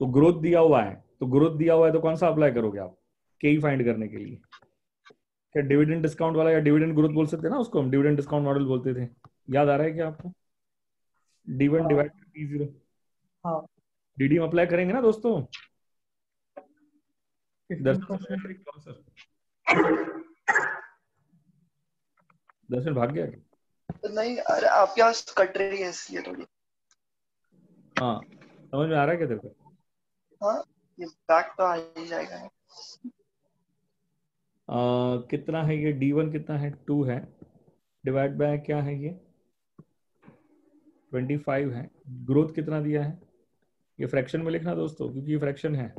तो ग्रोथ दिया हुआ है, तो ग्रोथ दिया हुआ है तो कौन सा अप्लाई करोगे आप केई फाइंड करने के लिए? क्या डिविडेंड डिस्काउंट वाला या डिविडेंड ग्रोथ बोल सकते हैं ना उसको, हम डिविडेंड डिस्काउंट मॉडल बोलते थे। याद आ रहा है क्या आपको? D1 हाँ डिवाइड P0। हाँ डीडीएम अप्लाई करेंगे ना दोस्तों? दर्शन समझ 15%। आया कौन सर? दर्शन भाग गया क्या? नहीं, अरे आपके यहाँ कट रही है इसलिए थोड़ी। हाँ समझ में आ रहा है क्या तेरे को? हाँ, ये बैक तो आ ही जाएगा। कितना है ये? D1 कितना है? 2 है। डिवाइड बाय क्या है ये? 25 है। ग्रोथ कितना दिया है? ये फ्रैक्शन में लिखना दोस्तों, क्योंकि ये फ्रैक्शन है।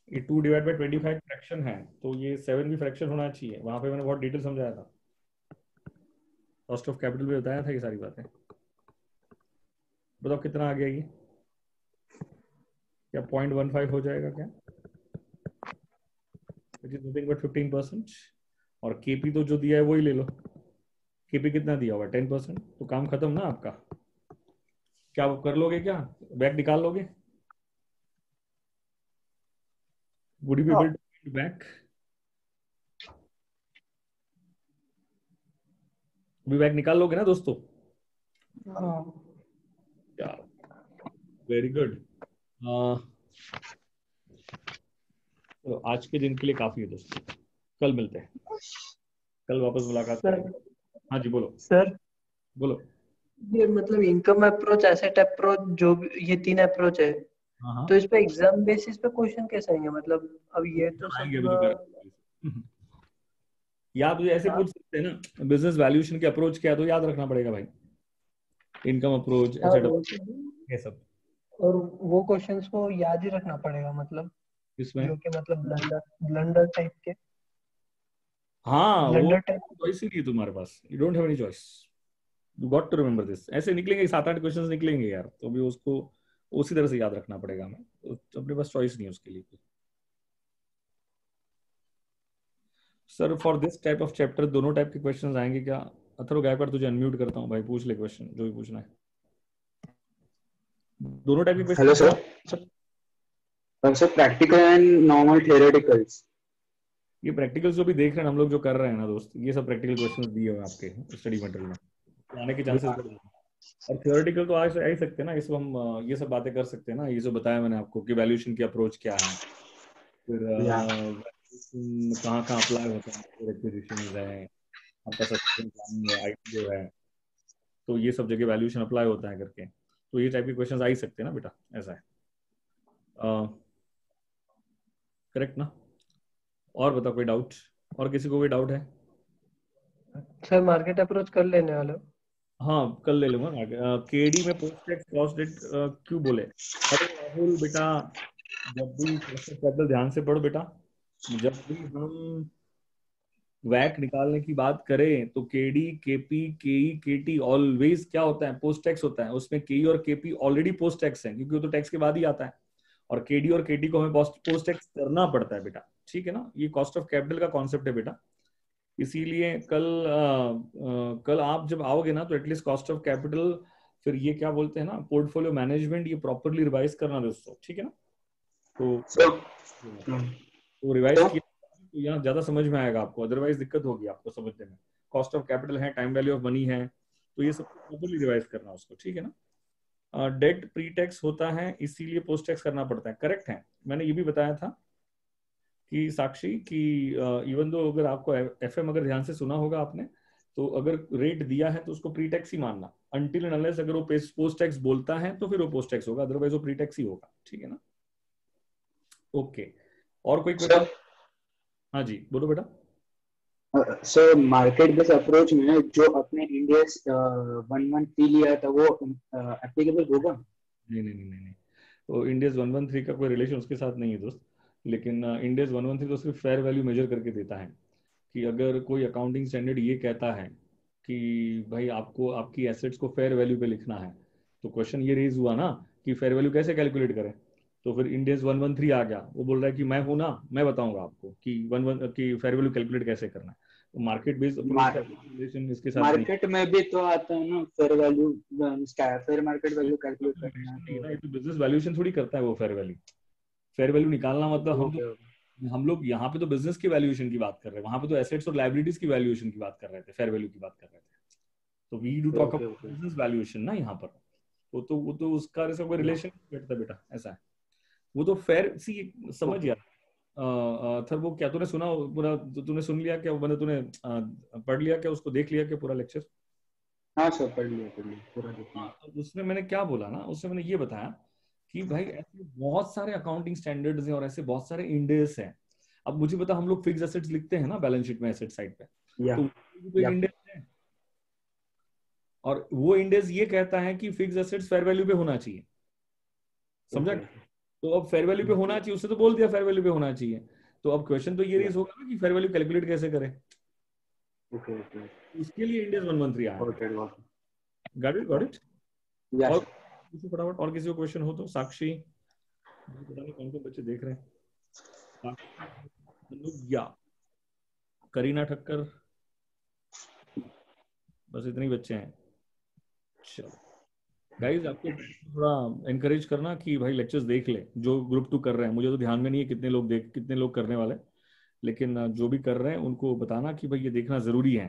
ये 2 डिवाइड बाई 25 फ्रैक्शन है, तो ये 7 भी फ्रैक्शन होना चाहिए। वहां पे मैंने बहुत डिटेल समझाया था, कॉस्ट ऑफ कैपिटल में बताया था ये सारी बातें। बताओ कितना आ गया ये? क्या 0.15 हो जाएगा क्या? It is nothing but 15%। और केपी तो जो दिया है वही ले लो। केपी कितना दिया हुआ? 10%। तो काम खत्म ना आपका। क्या आप कर लोगे? क्या बैक निकाल लोगे? वुड यू बी हाँ एबल टू बैक? भी बैक निकाल लोगे ना दोस्तों? हाँ क्या, वेरी गुड। तो आज के दिन के लिए काफी है दोस्तों। कल मिलते हैं, कल वापस मुलाकात सर। करेंगे। हाँ जी बोलो। सर बोलो। ये मतलब इनकम अप्रोच, एसेट अप्रोच, जो भी ये 3 अप्रोच है, हाँ हाँ, तो इस पे एग्जाम बेसिस पे क्वेश्चन कैसे आएंगे? मतलब अब ये तो आएंगे सब अभी तो कर या आप ऐसे हाँ पूछ सकते हैं ना, बिजनेस वैल्यूएशन की अप्रोच क्या है, तो याद रखना पड़ेगा भाई। इनकम अप्रोच, हाँ, एसेट वो अप्रोच, तो है। ये सब। और वो क्वेश्चंस को याद ही रखना पड़ेगा, मतलब इसमें जो कि मतलब ब्लंडर ब्लंडर टाइप के, हाँ, वो ब्लंडर टाइप। चॉइस ही नहीं है तुम्हारे पास। You don't have any choice. You got to remember this. ऐसे निकलेंगे 7-8 क्वेश्चंस निकलेंगे यार, तो भी उसको उसी तरह से याद रखना पड़ेगा हमें। तो अपने पास चॉइस नहीं है उसके लिए। Sir for this type of chapter दोनों टाइप के क्वेश्चंस आएंगे क्या? अथर्व गायकवाड़, तुझे अनम्यूट करता हूँ भाई, पूछ ले क्वेश्चन जो भी पूछना है। दोनों टाइप के हेलो question. Sir. Sir practical and normal theoreticals. ये प्रैक्टिकल्स जो भी देख रहे हैं हम लोग, जो कर रहे हैं ना दोस्त, ये सब प्रैक्टिकल क्वेश्चंस दिए हुए हैं आपके स्टडी मटेरियल में, तो आने के चांसेस बढ़ गए। और थियोरेटिकल तो आ ही सकते हैं ना, इसमें हम ये सब बातें कर सकते हैं ना, ये जो बताया मैंने आपको कि वैल्यूएशन की अप्रोच क्या है, फिर या वैल्यूएशन कहाँ कहाँ अप्लाई होता है, एक्विजिशंस है, आपका सक्सेशन प्लानिंग है, आईटीओ है, तो ये सब जगह वैल्यूएशन अप्लाई होता है करके। तो ये टाइप के क्वेश्चंस आ ही सकते हैं ना बेटा, ऐसा है। करेक्ट ना? और बता, कोई डाउट? और किसी को कोई डाउट है? सर मार्केट अप्रोच कर लेने वाले हो? हाँ कल ले लूंगा। केडी में पोस्ट टैक्स कॉस्ट डेट क्यों बोले? अरे राहुल बेटा, जब भी कॉस्ट ऑफ कैपिटल ध्यान से पढ़ो बेटा, जब भी हम वैक निकालने की बात करें तो केडी, केपी, केई, केटी ऑलवेज क्या होता है? पोस्ट टैक्स होता है। उसमें केई और केपी ऑलरेडी पोस्ट टैक्स है, क्योंकि वो तो टैक्स के बाद ही आता है। और केडी और केटी को हमें पोस्ट टैक्स करना पड़ता है बेटा, ठीक है ना? ये कॉस्ट ऑफ कैपिटल का कॉन्सेप्ट है बेटा। इसीलिए कल आप जब आओगे ना, तो एटलीस्ट कॉस्ट ऑफ कैपिटल, फिर ये क्या बोलते हैं ना, पोर्टफोलियो मैनेजमेंट, ये प्रॉपरली रिवाइज करना दोस्तों, ठीक है ना? तो सर वो रिवाइज तो किया तो यहाँ ज्यादा समझ में आएगा आपको, अदरवाइज दिक्कत होगी आपको समझने में। कॉस्ट ऑफ कैपिटल है, टाइम वैल्यू ऑफ मनी है, तो ये सब प्रॉपरली रिवाइज करना उसको, ठीक है ना? डेट प्री टैक्स होता है, इसीलिए पोस्ट टैक्स करना पड़ता है। करेक्ट है। मैंने ये भी बताया था कि साक्षी कि इवन दो, अगर आपको एफएम अगर ध्यान से सुना होगा आपने, तो अगर रेट दिया है तो उसको प्री टैक्स ही मानना, अनटिल एंड अनलेस अगर वो पोस्ट टैक्स बोलता है तो फिर वो पोस्ट टैक्स होगा, अदरवाइज वो प्री टैक्स ही होगा, ठीक है ना? ओके, और कोई क्वेश्चन? सर हाँ जी बोलो बेटा। सर मार्केट बेस अप्रोच में जो अपने इंडियस 113 लिया था वो एप्लीकेबल होगा? नहीं नहीं नहीं नहीं नहीं, तो इंडियज 113 का कोई रिलेशन उसके साथ नहीं है दोस्त। लेकिन इंडियज 113 तो सिर्फ फेयर वैल्यू मेजर करके देता है, कि अगर कोई अकाउंटिंग स्टैंडर्ड ये कहता है कि भाई आपको आपकी एसेट्स को फेयर वैल्यू पे लिखना है, तो क्वेश्चन ये रेज हुआ ना कि फेयर वैल्यू कैसे कैलकुलेट करें। तो फिर इंडियज 113 आ गया, वो बोल रहा है कि मैं हूं ना, मैं बताऊंगा आपको कि की फेयर वैल्यू कैलकुलेट कैसे करना है। तो मार्केट बेस्ड अप्रोच का रिलेशन इसके साथ नहीं। मार्केट में भी तो आता है ना fair value, fair market value calculate करना है नहीं तो। ना, ये तो बिजनेस वैल्यूएशन थोड़ी करता है वो फेयर वैल्यू। फेयर वैल्यू निकालना मतलब ओके हम लोग यहाँ पे तो बिजनेस की वैल्यूएशन की बात कर रहे हैं, वहां पे तो एसेट्स और लाइबिलिटीज की वैल्यूएशन की बात कर रहे थे, फेयर वैल्यू की बात कर रहे थे। तो we do talk okay about okay business valuation ना यहाँ पर। वो तो उसका ऐसा कोई रिलेशन नहीं बैठता बेटा, ऐसा है। वो तो फेयर सी, समझ यार। सर वो क्या तूने सुना पूरा? तूने सुन लिया क्या? मैंने तूने पढ़ लिया क्या? उसको देख लिया क्या पूरा लेक्चर? हाँ सर पढ़ लिया पूरा देखना। हाँ, तो उसमें मैंने क्या बोला ना, उसमें मैंने ये बताया कि भाई ऐसे बहुत सारे अकाउंटिंग स्टैंडर्ड्स हैं और ऐसे बहुत सारे इंडेस हैं। अब मुझे पता, हम लोग फिक्स एसेट्स लिखते हैं ना बैलेंस शीट में, एसेट साइड पे, या तो वो तो एक या इंडेस है। और वो इंडेस ये कहता है कि फिक्स एसेट्स फेयर वैल्यू पे होना चाहिए, समझा? ओके तो अब फेयर वैल्यू पे होना चाहिए, उससे तो बोल दिया फेयर वैल्यू पे होना चाहिए। तो अब क्वेश्चन तो ये रेज होगा ना कि फेयर वैल्यू कैलकुलेट कैसे करें। ओके ओके उसके लिए इंडेस 113 आया। Got it got it, got it. या और सर पूछो फटाफट, और किसी को क्वेश्चन हो तो। साक्षी, मुझे पता नहीं कौन कौन बच्चे देख रहे हैं। अनुज्ञा, करीना ठक्कर, बस इतने ही बच्चे हैं। चलो गाइस, आपको थोड़ा एनकरेज करना कि भाई लेक्चर्स देख ले जो ग्रुप 2 कर रहे हैं। मुझे तो ध्यान में नहीं है कितने लोग करने वाले, लेकिन जो भी कर रहे हैं उनको बताना कि भाई ये देखना जरूरी है,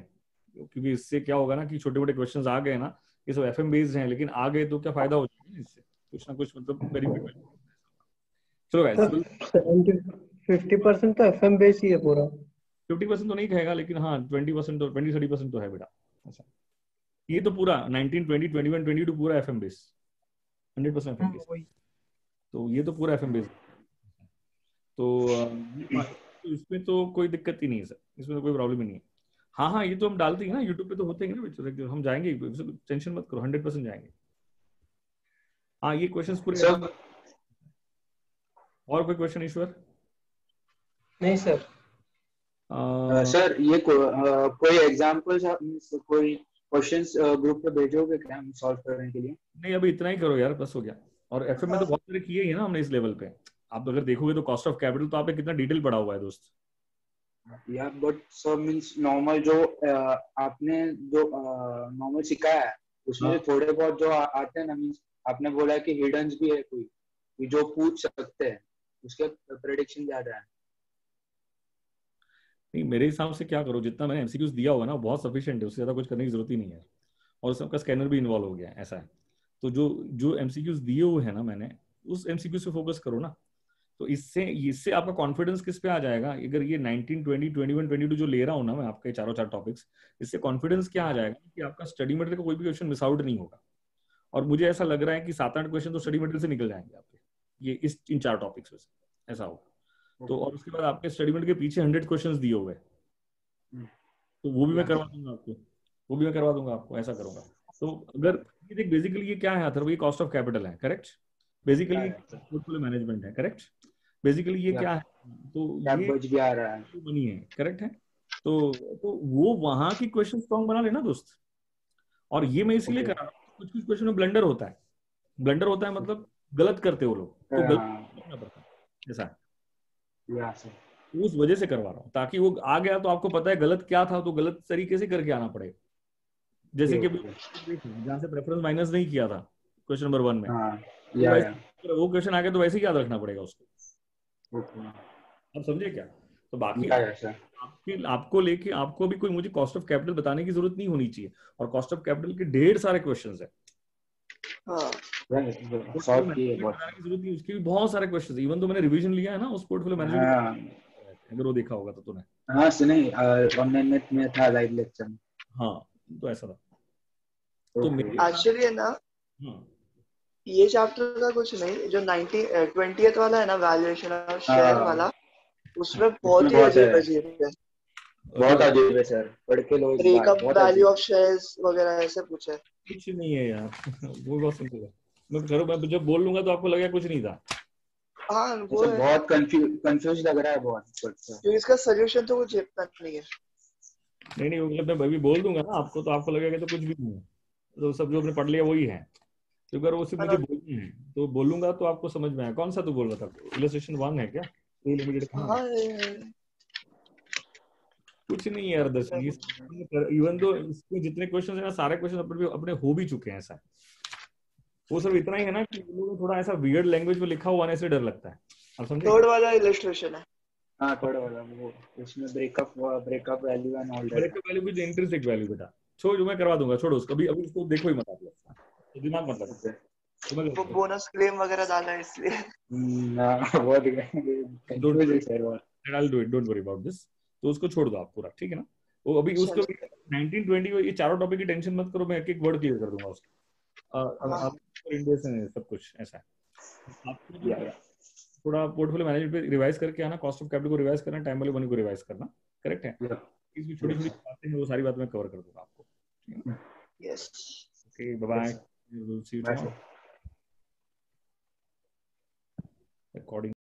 क्योंकि इससे क्या होगा ना कि छोटे मोटे क्वेश्चंस आ गए ना, ये सब एफएम बेस्ड हैं, लेकिन आ गए तो क्या फायदा हो जाएगा इससे, कुछ ना कुछ मतलब बेनिफिट। चलो गाइस, 50% तो एफएम बेस ही है पूरा। 50% तो नहीं कहेगा, लेकिन हाँ 20% तो 20-30% तो है बेटा। अच्छा, ये तो पूरा 19, 20, 21, 22 पूरा एफएम बेस, 100% एफएम बेस। तो ये तो पूरा एफएम बेस। तो इसमें तो कोई दिक्कत ही नहीं है सर, इसमें तो कोई प्रॉब्लम ही नहीं है। हाँ हाँ, ये तो हम डालते हैं ना यूट्यूब पे, तो होते हैं ना, हम जाएंगे, टेंशन मत करो, 100% जाएंगे। हाँ, ये क्वेश्चंस पूरे। और कोई क्वेश्चन ईश्वर? नहीं सर। सर ये कोई एग्जांपल्स आप कोई क्वेश्चंस ग्रुप पे भेजोगे क्या हम सॉल्व करने के लिए? नहीं, अभी इतना ही करो यार, बस हो गया। और एफएम में तो बहुत सारे किए ही है ना हमने इस लेवल पे। आप अगर देखोगे तो कॉस्ट ऑफ कैपिटल तो आपने कितना डिटेल पढ़ा हुआ है दोस्त। या बट सर मींस नॉर्मल जो आपने जो नॉर्मल सिखाया है उसमें हाँ। थोड़े बहुत जो आते हैं ना, मींस आपने बोला कि हिडन्स भी है कोई कि जो पूछ सकते हैं, उसके प्रेडिक्शन ज्यादा है। नहीं, मेरे हिसाब से क्या करो, जितना मैंने एमसीक्यूज दिया होगा ना बहुत सफिशिएंट है, उससे ज्यादा कुछ करने की जरूरत ही नहीं है। और सबका स्कैनर भी इन्वॉल्व हो गया है, ऐसा है। तो जो जो एमसीक्यूज दिए हुए हैं ना मैंने, उस एमसीक्यूज पे फोकस करो ना। तो इससे इससे आपका कॉन्फिडेंस किस पे आ जाएगा, अगर ये 19, 20, 21, 22 जो ले रहा हूँ ना मैं आपके चारों चार टॉपिक्स, इससे कॉन्फिडेंस क्या आ जाएगा कि आपका स्टडी मटेरियल का कोई भी क्वेश्चन मिस आउट नहीं होगा। और मुझे ऐसा लग रहा है कि 7-8 क्वेश्चन तो स्टडी मटेरियल से निकल जाएंगे आपके, ये इन 4 टॉपिक्स में से ऐसा होगा। तो और उसके बाद आपके स्टडी मटेरियल के पीछे 100 क्वेश्चन दिए हुए, तो वो भी मैं करवा दूंगा आपको, वो भी मैं करवा दूंगा आपको, ऐसा करूंगा। तो अगर ये देख, बेसिकली ये क्या है अथर्व, ये कॉस्ट ऑफ कैपिटल है, करेक्ट। बेसिकली पोर्टफोलियो मैनेजमेंट है, करेक्ट। बेसिकली ये क्या है, तो ये बच भी आ रहा है, मनी है, करेक्ट है। तो वो वहां की क्वेश्चन स्ट्रॉन्ग बना लेना दोस्त। और ये मैं इसीलिए कर रहा हूँ, कुछ कुछ क्वेश्चन में ब्लंडर होता है। ब्लंडर होता है मतलब गलत करते हो लोग, तो गलत करना पड़ता है, ऐसा है। उस वजह से करवा रहा हूँ, ताकि वो आ गया तो आपको पता है गलत क्या था, तो गलत तरीके से करके आना पड़ेगा। जैसे कि जहाँ से प्रेफरेंस माइनस नहीं किया था क्वेश्चन नंबर 1 में, तो वैसे वो क्वेश्चन आ गया तो वैसे ही याद रखना पड़ेगा उसको। आप समझे क्या? तो बाकी आपको लेके आपको भी कोई मुझे कॉस्ट ऑफ कैपिटल बताने की जरूरत नहीं होनी चाहिए। और कॉस्ट ऑफ कैपिटल के ढेर सारे क्वेश्चंस है, बताने की जरूरत नहीं, उसके भी बहुत सारे क्वेश्चंस। इवन तो मैंने रिवीजन लिया है ना उस पोर्टफोलियो मैनेजमेंट, अगर वो देखा होगा तो तूने। हाँ सुने, ऑनलाइन में था लाइव लेक्चर। हाँ, तो ऐसा था। तो एक्चुअली है ना, ये चैप्टर का कुछ नहीं, जो 20th वाला है ना, वैल्यूएशन ऑफ शेयर वाला, उसमें बहुत ही अजीब है, बहुत अजीब है सर, पढ़ के लोग ब्रेकअप वैल्यू ऑफ शेयर्स वगैरह ऐसे पूछे। कुछ नहीं है यार वो बहुत सिंपल है। मैं करूँ, मैं जब बोल लूंगा तो आपको लगेगा कुछ नहीं था। हाँ वो है, बहुत कंफ्यूज लग रहा है बहुत, क्योंकि इसका सॉल्यूशन तो कुछ इतना नहीं है। नहीं मतलब मैं अभी बोल दूंगा ना आपको, तो आपको लगेगा तो कुछ भी नहीं है, तो सब जो आपने पढ़ लिया वही है। तो अगर वो सिर्फ मुझे बोलना है तो बोलूंगा तो आपको समझ में आया। कौन सा तू बोल रहा था, इलस्ट्रेशन 1 है क्या? कुछ नहीं है यार दर्शन, इवन तो इसके जितने क्वेश्चन है ना, सारे क्वेश्चन अपने हो भी चुके हैं। ऐसा वो सब इतना ही है ना कि लोगों को थोड़ा ऐसा वियर्ड लैंग्वेज में लिखा हुआ से डर लगता है। आप समझे? थर्ड वाला इलस्ट्रेशन है। हाँ थर्ड वाला वो, उसमें breakup value and all that. Breakup value with intrinsic value बेटा, छोड़, जो मैं करवा दूंगा, छोड़ो उसको, अभी उसको देखो ही मत आप लोग, तो दिमाग मत लगाओ। वो बोनस क्लेम वगैरह डाला है इसलिए। वो कंफ्यूज है सर वो। I'll do it, don't worry about this। तो उसको छोड़ दो आप पूरा, ठीक है ना। वो अभी उसको 19, 20 ये चारों टॉपिक की टेंशन मत करो, मैं एक एक वर्ड क्लियर कर दूंगा उसका। इंडिया से सब कुछ ऐसा है। आपको थोड़ा पोर्टफोलियो मैनेजमेंट पे रिवाइज करके आना, कॉस्ट ऑफ कैपिटल को रिवाइज करना, टाइम वाले मनी को रिवाइज करना, करेक्ट है। इसमें छोटी छोटी बातें हैं, वो सारी बातें मैं कवर कर दूंगा आपको। Yes, okay, bye bye, we will see you tomorrow. Recording